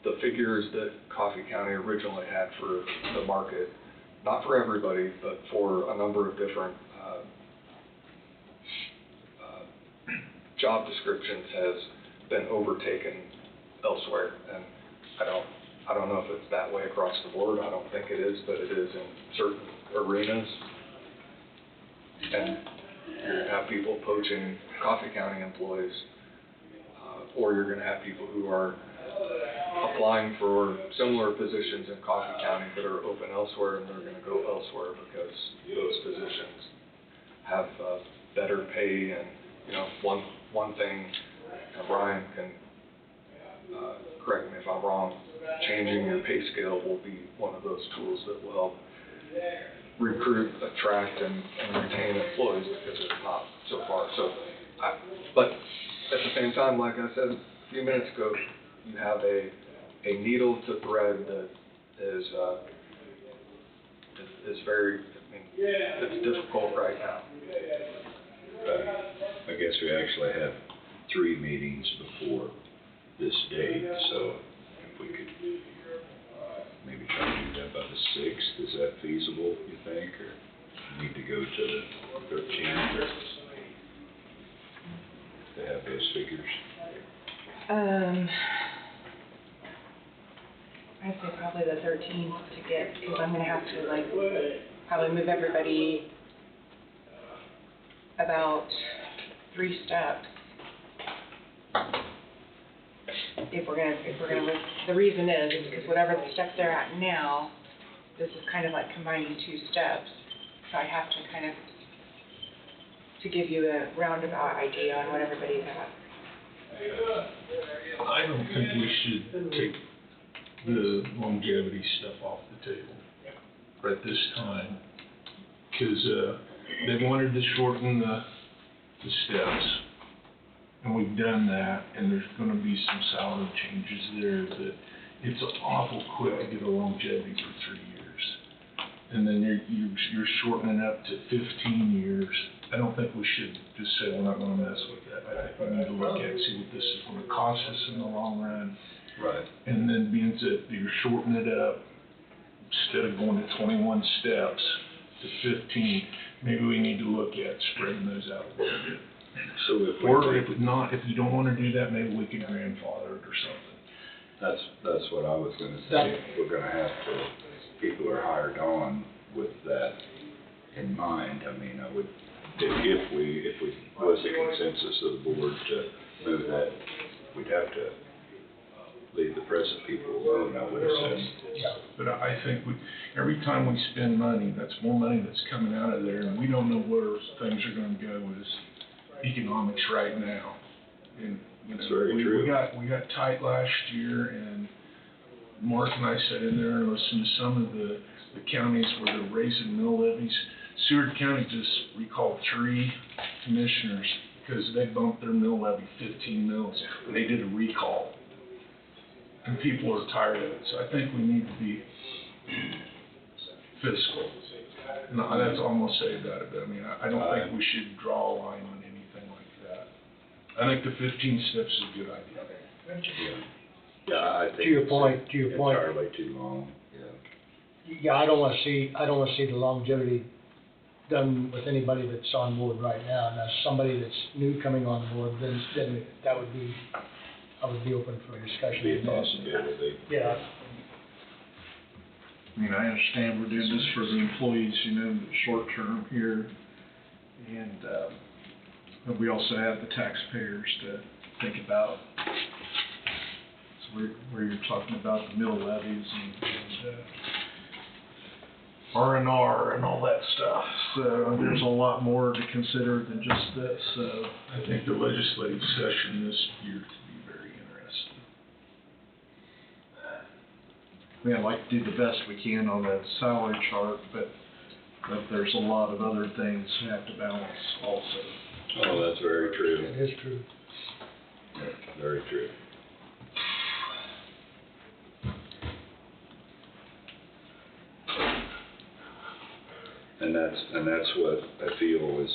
Speaker 9: the figures that Coffee County originally had for the market, not for everybody, but for a number of different job descriptions, has been overtaken elsewhere. And I don't know if it's that way across the board. I don't think it is, but it is in certain arenas. And you're gonna have people poaching Coffee County employees, or you're gonna have people who are applying for similar positions in Coffee County that are open elsewhere, and they're gonna go elsewhere because those positions have better pay. And, you know, one thing, and Brian can correct me if I'm wrong, changing your pay scale will be one of those tools that will help recruit, attract, and retain employees, because it's not so far. But at the same time, like I said a few minutes ago, you have a needle to thread that is very, I mean, it's difficult right now.
Speaker 1: I guess we actually have 3 meetings before this date, so if we could maybe try to feasible, you think, or need to go to the 13th, or to have those figures?
Speaker 4: I'd say probably the 13th to get, because I'm gonna have to like, probably move everybody about 3 steps. If we're gonna, the reason is because whatever the steps they're at now, this is kind of like combining 2 steps. So I have to kind of, to give you a roundabout idea on what everybody's at.
Speaker 5: I don't think we should take the longevity stuff off the table at this time, because they wanted to shorten the steps, and we've done that, and there's gonna be some salary changes there that it's awful quick to get a longevity for 3 years. And then you're shortening up to 15 years. I don't think we should just say we're not gonna mess with that. I think we need to look at, see what this is gonna cost us in the long run.
Speaker 1: Right.
Speaker 5: And then being that you're shortening it up, instead of going to 21 steps to 15, maybe we need to look at spreading those out a little bit.
Speaker 1: So
Speaker 5: if you don't wanna do that, maybe we could grandfather it or something.
Speaker 1: That's what I was gonna say. We're gonna have to, people are hired on with that in mind. I mean, I would, if we was the consensus of the board to move that, we'd have to leave the present people alone, I would assume.
Speaker 5: But I think every time we spend money, that's more money that's coming out of there, and we don't know where things are gonna go with economics right now. And, you know,
Speaker 1: That's very true.
Speaker 5: We got tight last year, and Mark and I sat in there and listened to some of the counties where they're raising mill levies. Seward County just recalled 3 commissioners because they bumped their mill levy 15 mills, and they did a recall. And people are tired of it, so I think we need to be fiscal. And that's all I'm gonna say about it, but I mean, I don't think we should draw a line on anything like that. I think the 15 steps is a good idea.
Speaker 1: Yeah, I think
Speaker 3: To your point,
Speaker 1: it's entirely too long, yeah.
Speaker 3: Yeah, I don't wanna see the longevity done with anybody that's on board right now. Now, somebody that's new coming on board, then that would be, I would be open for discussion.
Speaker 1: Be a possibility.
Speaker 3: Yeah.
Speaker 2: I mean, I understand we're doing this for the employees, you know, short term here. And, but we also have the taxpayers to think about. So where you're talking about the mill levies and R&R and all that stuff. So there's a lot more to consider than just this, so.
Speaker 5: I think the legislative session this year could be very interesting.
Speaker 2: I mean, I'd like to do the best we can on the salary chart, but there's a lot of other things we have to balance also.
Speaker 1: Oh, that's very true.
Speaker 3: It is true.
Speaker 1: Yeah, very true. And that's what I feel is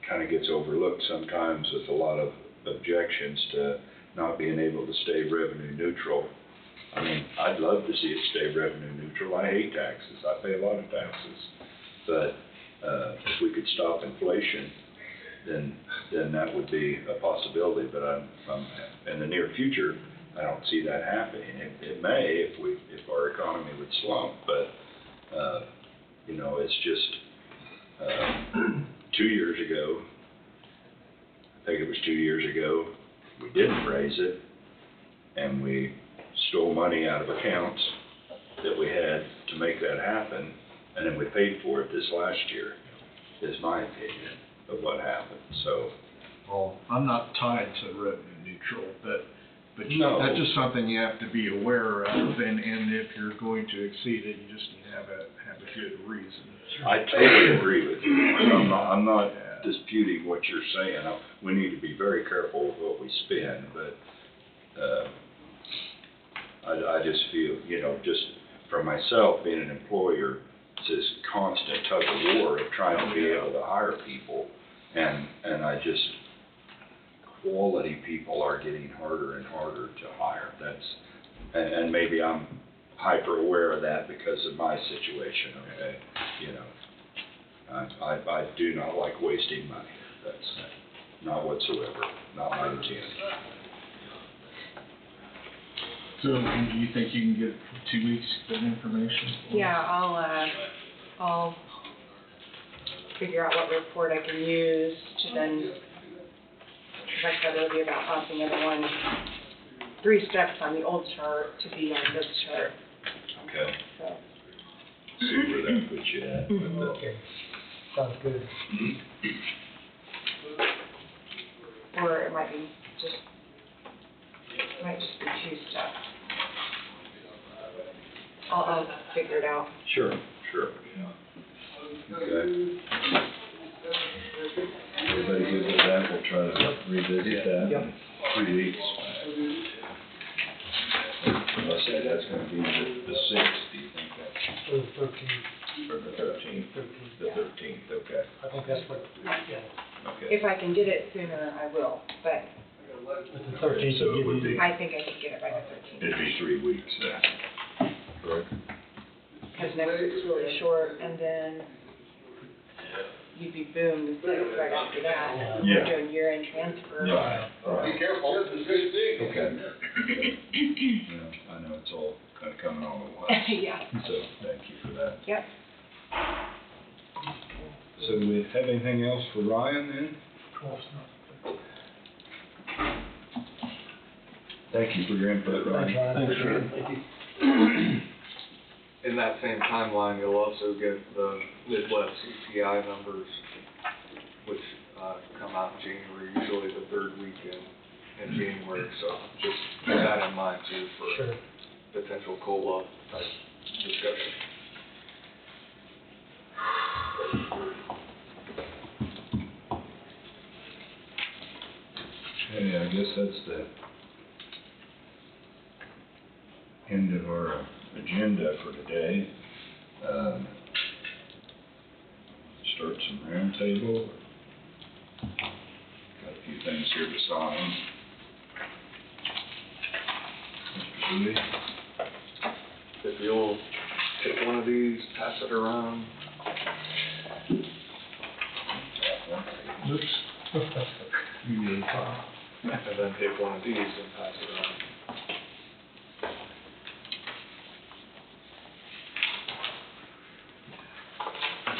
Speaker 1: kind of gets overlooked sometimes with a lot of objections to not being able to stay revenue neutral. I mean, I'd love to see it stay revenue neutral. I hate taxes. I pay a lot of taxes. But if we could stop inflation, then that would be a possibility. But I'm in the near future, I don't see that happening. It may if our economy would slump, but you know, it's just 2 years ago. I think it was 2 years ago. We didn't raise it, and we stole money out of accounts that we had to make that happen, and then we paid for it this last year, is my opinion of what happened, so.
Speaker 2: Well, I'm not tied to revenue neutral, but
Speaker 1: No.
Speaker 2: that's just something you have to be aware of, and if you're going to exceed it, you just need to have a good reason.
Speaker 1: I totally agree with you. I'm not disputing what you're saying. We need to be very careful with what we spend, but I just feel, you know, just for myself, being an employer, it's this constant tug of war of trying to be able to hire people, and I just, quality people are getting harder and harder to hire. And maybe I'm hyper aware of that because of my situation, okay? You know, I do not like wasting money. That's not whatsoever, not my intent.
Speaker 5: So, do you think you can get 2 weeks that information?
Speaker 4: Yeah, I'll figure out what report I can use to then, because like I said, it'll be about hopping everyone 3 steps on the old chart to be on this chart,
Speaker 1: Okay,
Speaker 4: so.
Speaker 1: see where that puts you at. with the-
Speaker 3: Okay, sounds good.
Speaker 4: Or it might be just, it might just be 2 steps. I'll figure it out.
Speaker 1: Sure, sure. Okay. Everybody good with that? We'll try to revisit that in 3 weeks. Let's say that's gonna be the 6th, do you think that's,
Speaker 3: Or the 13th.
Speaker 1: or the 13th? The 13th, okay,
Speaker 3: I think that's what, yeah.
Speaker 1: okay.
Speaker 4: If I can get it sooner, I will, but
Speaker 3: But the 13th
Speaker 1: So
Speaker 3: will
Speaker 1: it
Speaker 3: give
Speaker 1: would
Speaker 3: you.
Speaker 1: be,
Speaker 4: I think I can get it by the 13th.
Speaker 1: it'd be 3 weeks then, correct?
Speaker 4: Because next week's really short, and then you'd be boomed right after that.
Speaker 1: Yeah.
Speaker 4: We're doing year-end transfer.
Speaker 1: Right, right.
Speaker 9: Be careful, this is 15.
Speaker 1: Okay. Yeah, I know it's all kind of coming all at once.
Speaker 4: Yeah.
Speaker 1: So, thank you for that.
Speaker 4: Yep.
Speaker 1: So, we have anything else for Ryan then?
Speaker 10: 12's not.
Speaker 1: Thank you for your input, Ryan.
Speaker 3: Thanks, Ryan.
Speaker 10: Thank you.
Speaker 9: In that same timeline, you'll also get the Midwest CPI numbers, which come out in January, usually the 3rd week in January. So just keep that in mind too for
Speaker 3: Sure.
Speaker 9: potential COLA type discussion.
Speaker 1: Okay, I guess that's the end of our agenda for today. Start some roundtable. Got a few things here to sign. Mr. Shuey?
Speaker 9: If you'll take one of these, pass it around.
Speaker 10: Oops. You need a file.
Speaker 9: And then take one of these and pass it around.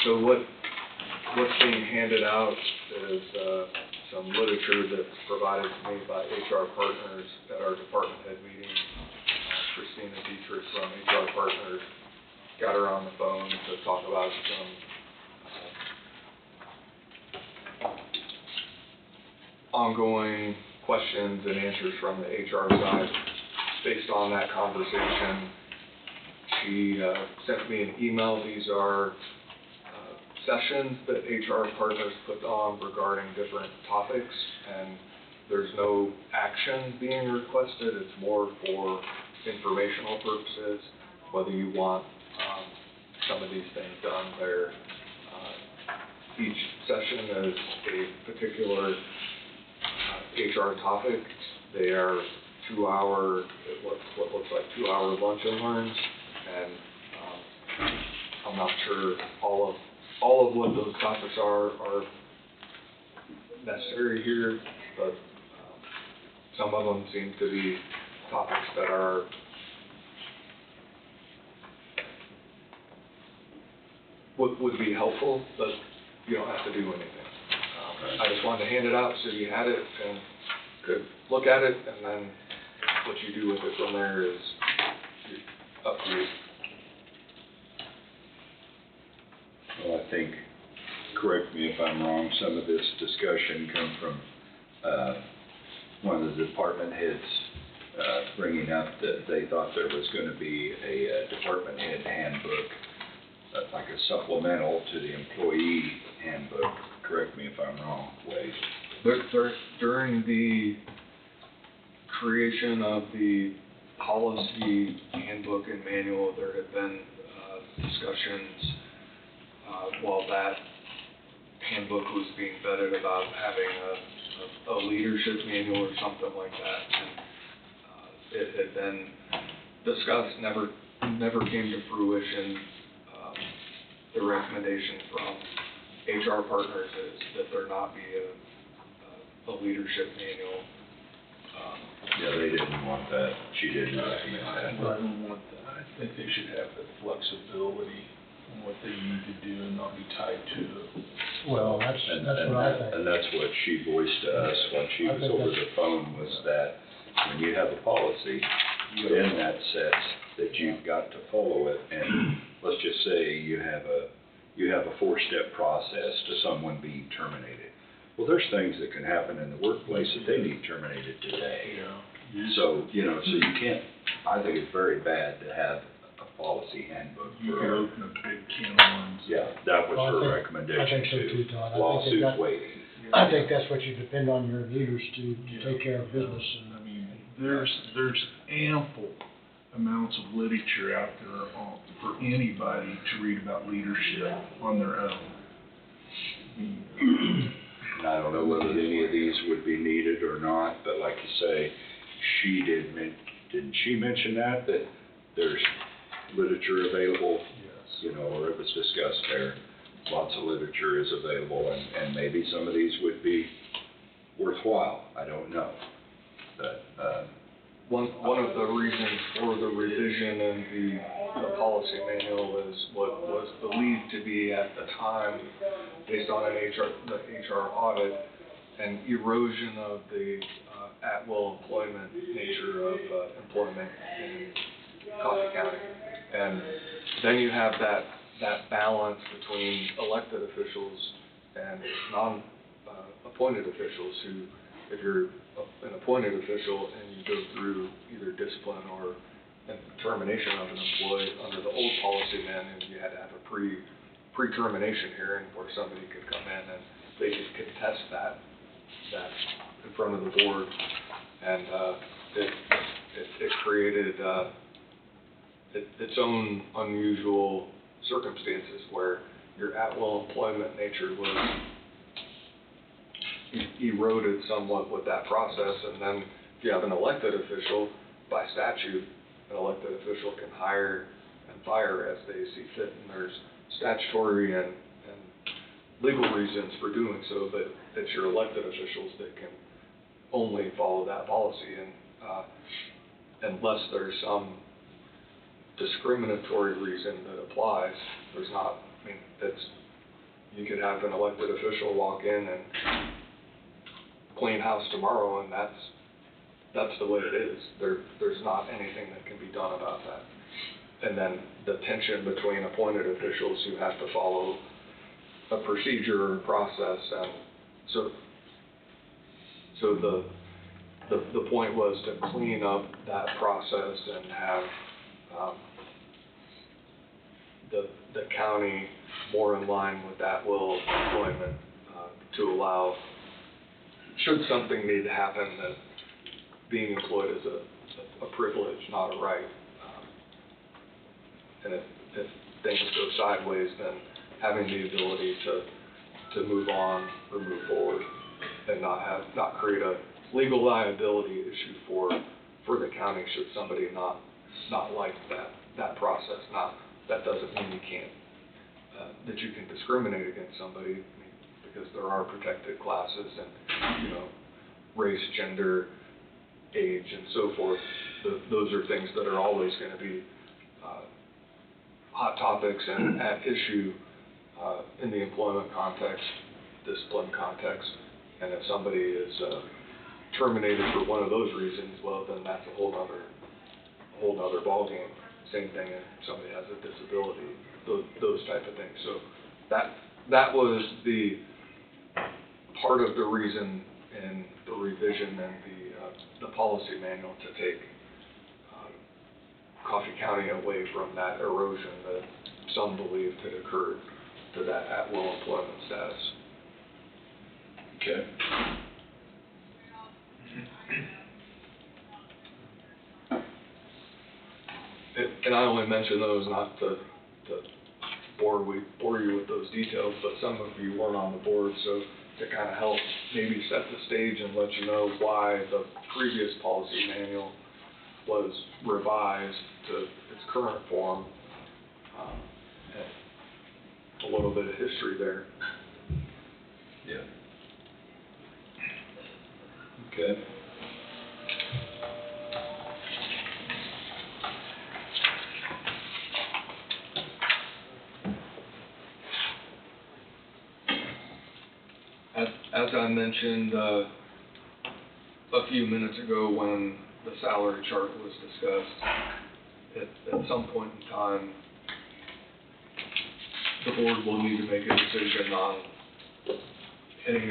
Speaker 9: So what's being handed out is some literature that's provided to me by HR Partners at our department head meeting. Christina Dietrich from HR Partners got her on the phone to talk about some ongoing questions and answers from the HR side. Based on that conversation, she sent me an email. These are sessions that HR Partners put on regarding different topics, and there's no action being requested. It's more for informational purposes, whether you want some of these things done there. Each session is a particular HR topic. They are 2-hour, what looks like 2-hour lunch and learns, and I'm not sure all of what those topics are necessary here, but some of them seem to be topics that are would be helpful, but you don't have to do anything. I just wanted to hand it out so you had it and could look at it, and then what you do with it from there is up to you.
Speaker 1: Well, I think, correct me if I'm wrong, some of this discussion come from one of the department heads bringing up that they thought there was going to be a department head handbook, like a supplemental to the employee handbook. Correct me if I'm wrong, Wade.
Speaker 9: During the creation of the policy handbook and manual, there had been discussions while that handbook was being vetted about having a leadership manual or something like that. And it had been discussed, never never came to fruition. The recommendation from HR Partners is that there not be a leadership manual.
Speaker 1: Yeah, they didn't want that. She didn't recommend
Speaker 5: I
Speaker 1: that.
Speaker 5: wouldn't want that. I think they should have the flexibility in what they need to do and not be tied to it.
Speaker 3: Well, that's what I think.
Speaker 1: And that's what she voiced to us when she
Speaker 3: I
Speaker 1: was
Speaker 3: think
Speaker 1: over
Speaker 3: that's-
Speaker 1: the phone, was that when you have a policy, in that says that you've got to follow it, and let's just say you have a four-step process to someone being terminated. Well, there's things that can happen in the workplace that they need terminated today. So, you know, so you can't, I think it's very bad to have a policy handbook
Speaker 5: You could
Speaker 1: for,
Speaker 5: open a big can of worms.
Speaker 1: yeah, that was
Speaker 3: Well,
Speaker 1: her
Speaker 3: I
Speaker 1: recommendation
Speaker 3: think so too,
Speaker 1: too.
Speaker 3: Todd. I think
Speaker 1: Lawsuit
Speaker 3: that-
Speaker 1: waiting.
Speaker 3: I think that's what you depend on your leaders to take care of business.
Speaker 5: I mean, there's ample amounts of literature out there for anybody to read about leadership on their own. I mean,
Speaker 1: And I don't know whether any of these would be needed or not, but like you say, she didn't she mention that there's literature available?
Speaker 5: yes.
Speaker 1: You know, or it was discussed there, lots of literature is available, and maybe some of these would be worthwhile, I don't know. But,
Speaker 9: One of the reasons for the revision in the policy manual is what was believed to be at the time, based on the HR audit, an erosion of the at-will employment nature of employment in Coffee County. And then you have that balance between elected officials and non-appointed officials who, if you're an appointed official and you go through either discipline or termination of an employee under the old policy manual, you had to have a pre-termination hearing where somebody could come in and they could contest that in front of the board. And it created its own unusual circumstances where your at-will employment nature was eroded somewhat with that process. And then if you have an elected official, by statute, an elected official can hire and fire as they see fit, and there's statutory and legal reasons for doing so, but it's your elected officials that can only follow that policy, and unless there's some discriminatory reason that applies, there's not. I mean, you could have an elected official walk in and clean house tomorrow, and that's the way it is. There's not anything that can be done about that. And then the tension between appointed officials who have to follow a procedure and process, and so the point was to clean up that process and have the county more in line with at-will employment, to allow, should something need to happen, that being employed is a privilege, not a right. And if things go sideways, then having the ability to move on or move forward and not create a legal liability issue for the county should somebody not like that process. Now, that doesn't mean you can't, that you can discriminate against somebody, because there are protected classes and, race, gender, age, and so forth. Those are things that are always going to be hot topics and at issue in the employment context, discipline context. And if somebody is terminated for one of those reasons, well, then that's a whole nother ballgame. Same thing if somebody has a disability, those type of things. So that was the part of the reason in the revision and the policy manual to take Coffee County away from that erosion that some believed had occurred to that at-will employment status.
Speaker 1: okay.
Speaker 9: And I only mention those not to bore you with those details, but some of you weren't on the board, so to kind of help maybe set the stage and let you know why the previous policy manual was revised to its current form. And a little bit of history there.
Speaker 1: Yeah. Okay.
Speaker 9: As I mentioned, a few minutes ago when the salary chart was discussed, at some point in time, the board will need to make a decision on hitting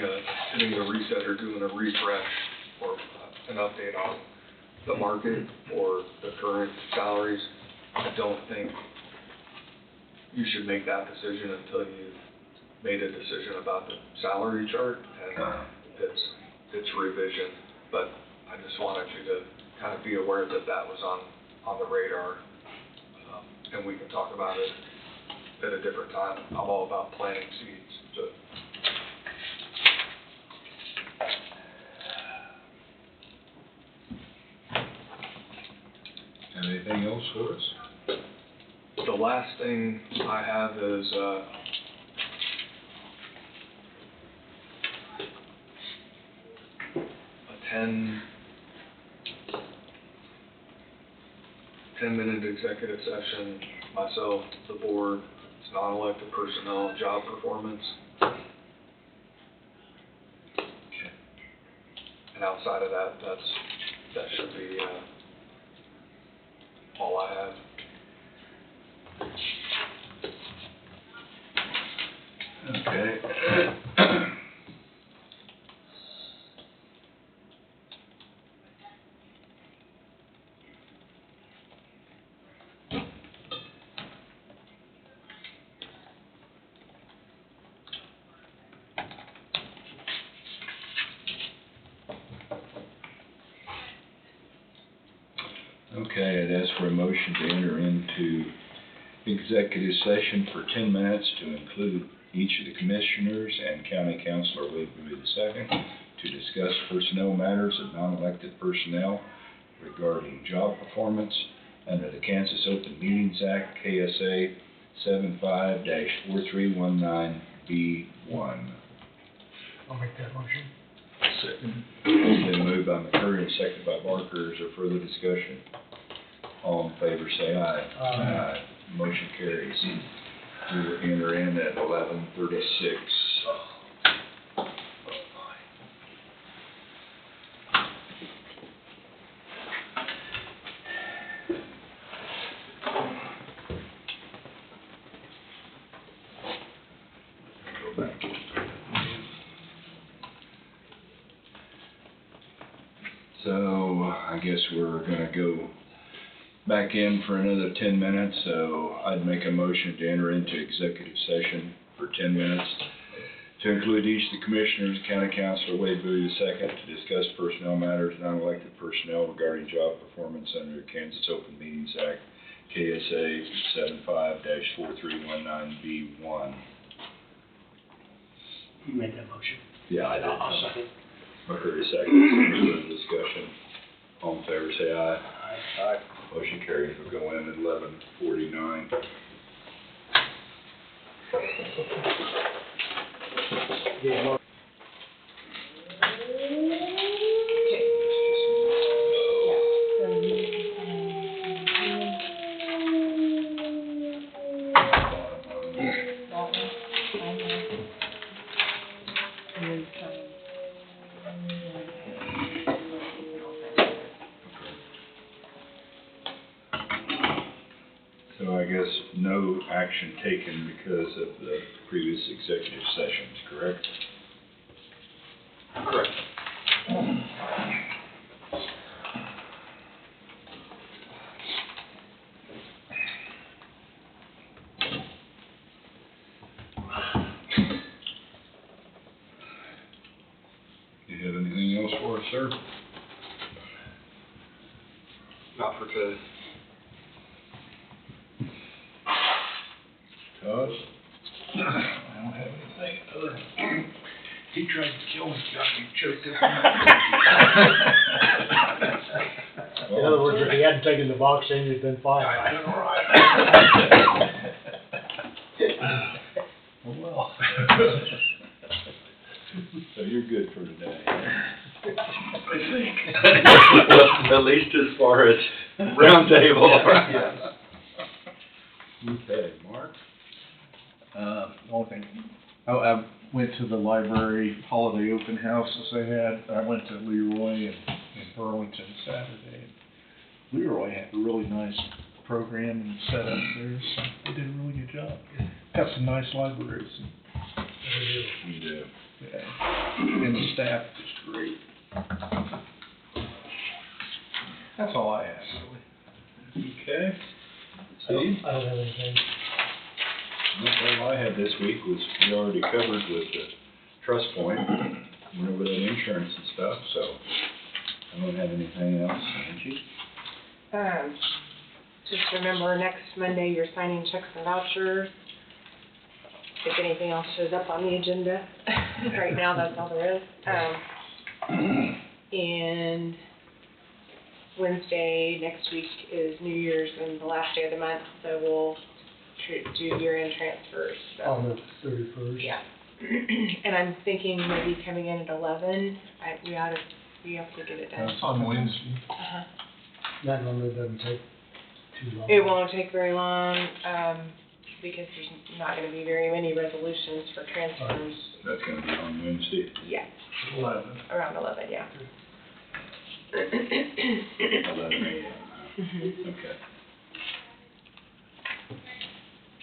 Speaker 9: a reset or doing a refresh or an update on the market or the current salaries. I don't think you should make that decision until you made a decision about the salary chart and its revision. But I just wanted you to kind of be aware that that was on the radar, and we can talk about it at a different time. I'm all about planting seeds, so.
Speaker 1: Anything else for us?
Speaker 9: The last thing I have is, a 10-minute executive session, myself, the board, it's non-elected personnel, job performance.
Speaker 1: Okay.
Speaker 9: And outside of that, that should be, all I have.
Speaker 1: Okay. Okay, I'd ask for a motion to enter into executive session for 10 minutes to include each of the commissioners and county councilor Wade Bowie II to discuss personnel matters of non-elected personnel regarding job performance under the Kansas Open Meetings Act, KSA 75-4319B1.
Speaker 3: I'll make that motion.
Speaker 1: Second. It's been moved by McCurry and seconded by Barker. Is there further discussion? All in favor say aye.
Speaker 3: Aye.
Speaker 1: Motion carries. We will enter in at 11:36. Go back. So I guess we're gonna go back in for another 10 minutes, so I'd make a motion to enter into executive session for 10 minutes to include each of the commissioners, county councilor Wade Bowie II to discuss personnel matters, non-elected personnel regarding job performance under the Kansas Open Meetings Act, KSA 75-4319B1.
Speaker 3: You made that motion.
Speaker 1: Yeah, I did.
Speaker 3: I'll second.
Speaker 1: McCurry seconds. Any further discussion? All in favor say aye.
Speaker 3: Aye.
Speaker 1: Motion carries. We'll go in at 11:49.
Speaker 3: Yeah,
Speaker 1: So I guess no action taken because of the previous executive sessions, correct?
Speaker 9: Correct.
Speaker 1: Do you have anything else for us, sir?
Speaker 9: Not for today.
Speaker 1: Todd?
Speaker 10: I don't have anything other. He tried to kill me, got me choked up.
Speaker 3: In other words, if he hadn't taken the box in, you'd been fine.
Speaker 5: I know, right?
Speaker 2: Well. So you're good for today.
Speaker 5: I think.
Speaker 1: At least as far as round table.
Speaker 5: Yes.
Speaker 1: Okay, Mark?
Speaker 2: Only thing, I went to the library holiday open house as they had. I went to Leroy in Burlington Saturday. Leroy had a really nice program and setup there, so they did a really good job. Got some nice libraries.
Speaker 1: You do.
Speaker 2: Yeah. And the staff is great. That's all I have, really.
Speaker 1: Okay. Steve?
Speaker 3: I don't have anything.
Speaker 1: That's all I had this week was we already covered with the trust point, went over that insurance and stuff, so I don't have anything else. Angie?
Speaker 4: Just remember, next Monday, you're signing checks and vouchers. If anything else shows up on the agenda, right now, that's all there is. And Wednesday, next week is New Year's and the last day of the month, so we'll do year-end transfers, so.
Speaker 3: On the 31st.
Speaker 4: Yeah. And I'm thinking maybe coming in at 11, we have to get it done.
Speaker 5: That's on Wednesday.
Speaker 4: Uh-huh.
Speaker 3: That normally doesn't take too long.
Speaker 4: It won't take very long, because there's not gonna be very many resolutions for transfers.
Speaker 1: That's gonna be on Wednesday.
Speaker 4: Yeah,
Speaker 5: 11.
Speaker 4: around 11, yeah.
Speaker 1: 11 a.m.
Speaker 4: Mhm.
Speaker 1: Okay.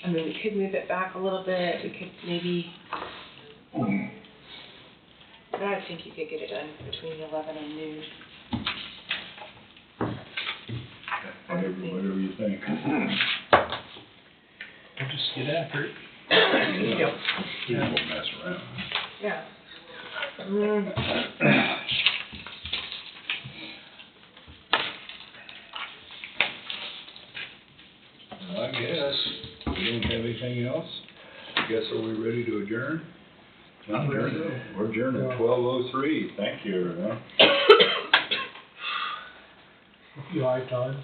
Speaker 4: I mean, we could move it back a little bit, we could maybe, but I think you could get it done between 11 and noon.
Speaker 1: Whatever you think.
Speaker 2: We'll just get after it.
Speaker 4: Yep.
Speaker 1: You won't mess around.
Speaker 4: Yeah.
Speaker 1: Well, I guess we don't have anything else. I guess are we ready to adjourn?
Speaker 5: I'm ready.
Speaker 1: We're adjourned at 12:03. Thank you, everyone.
Speaker 3: You all right, Todd?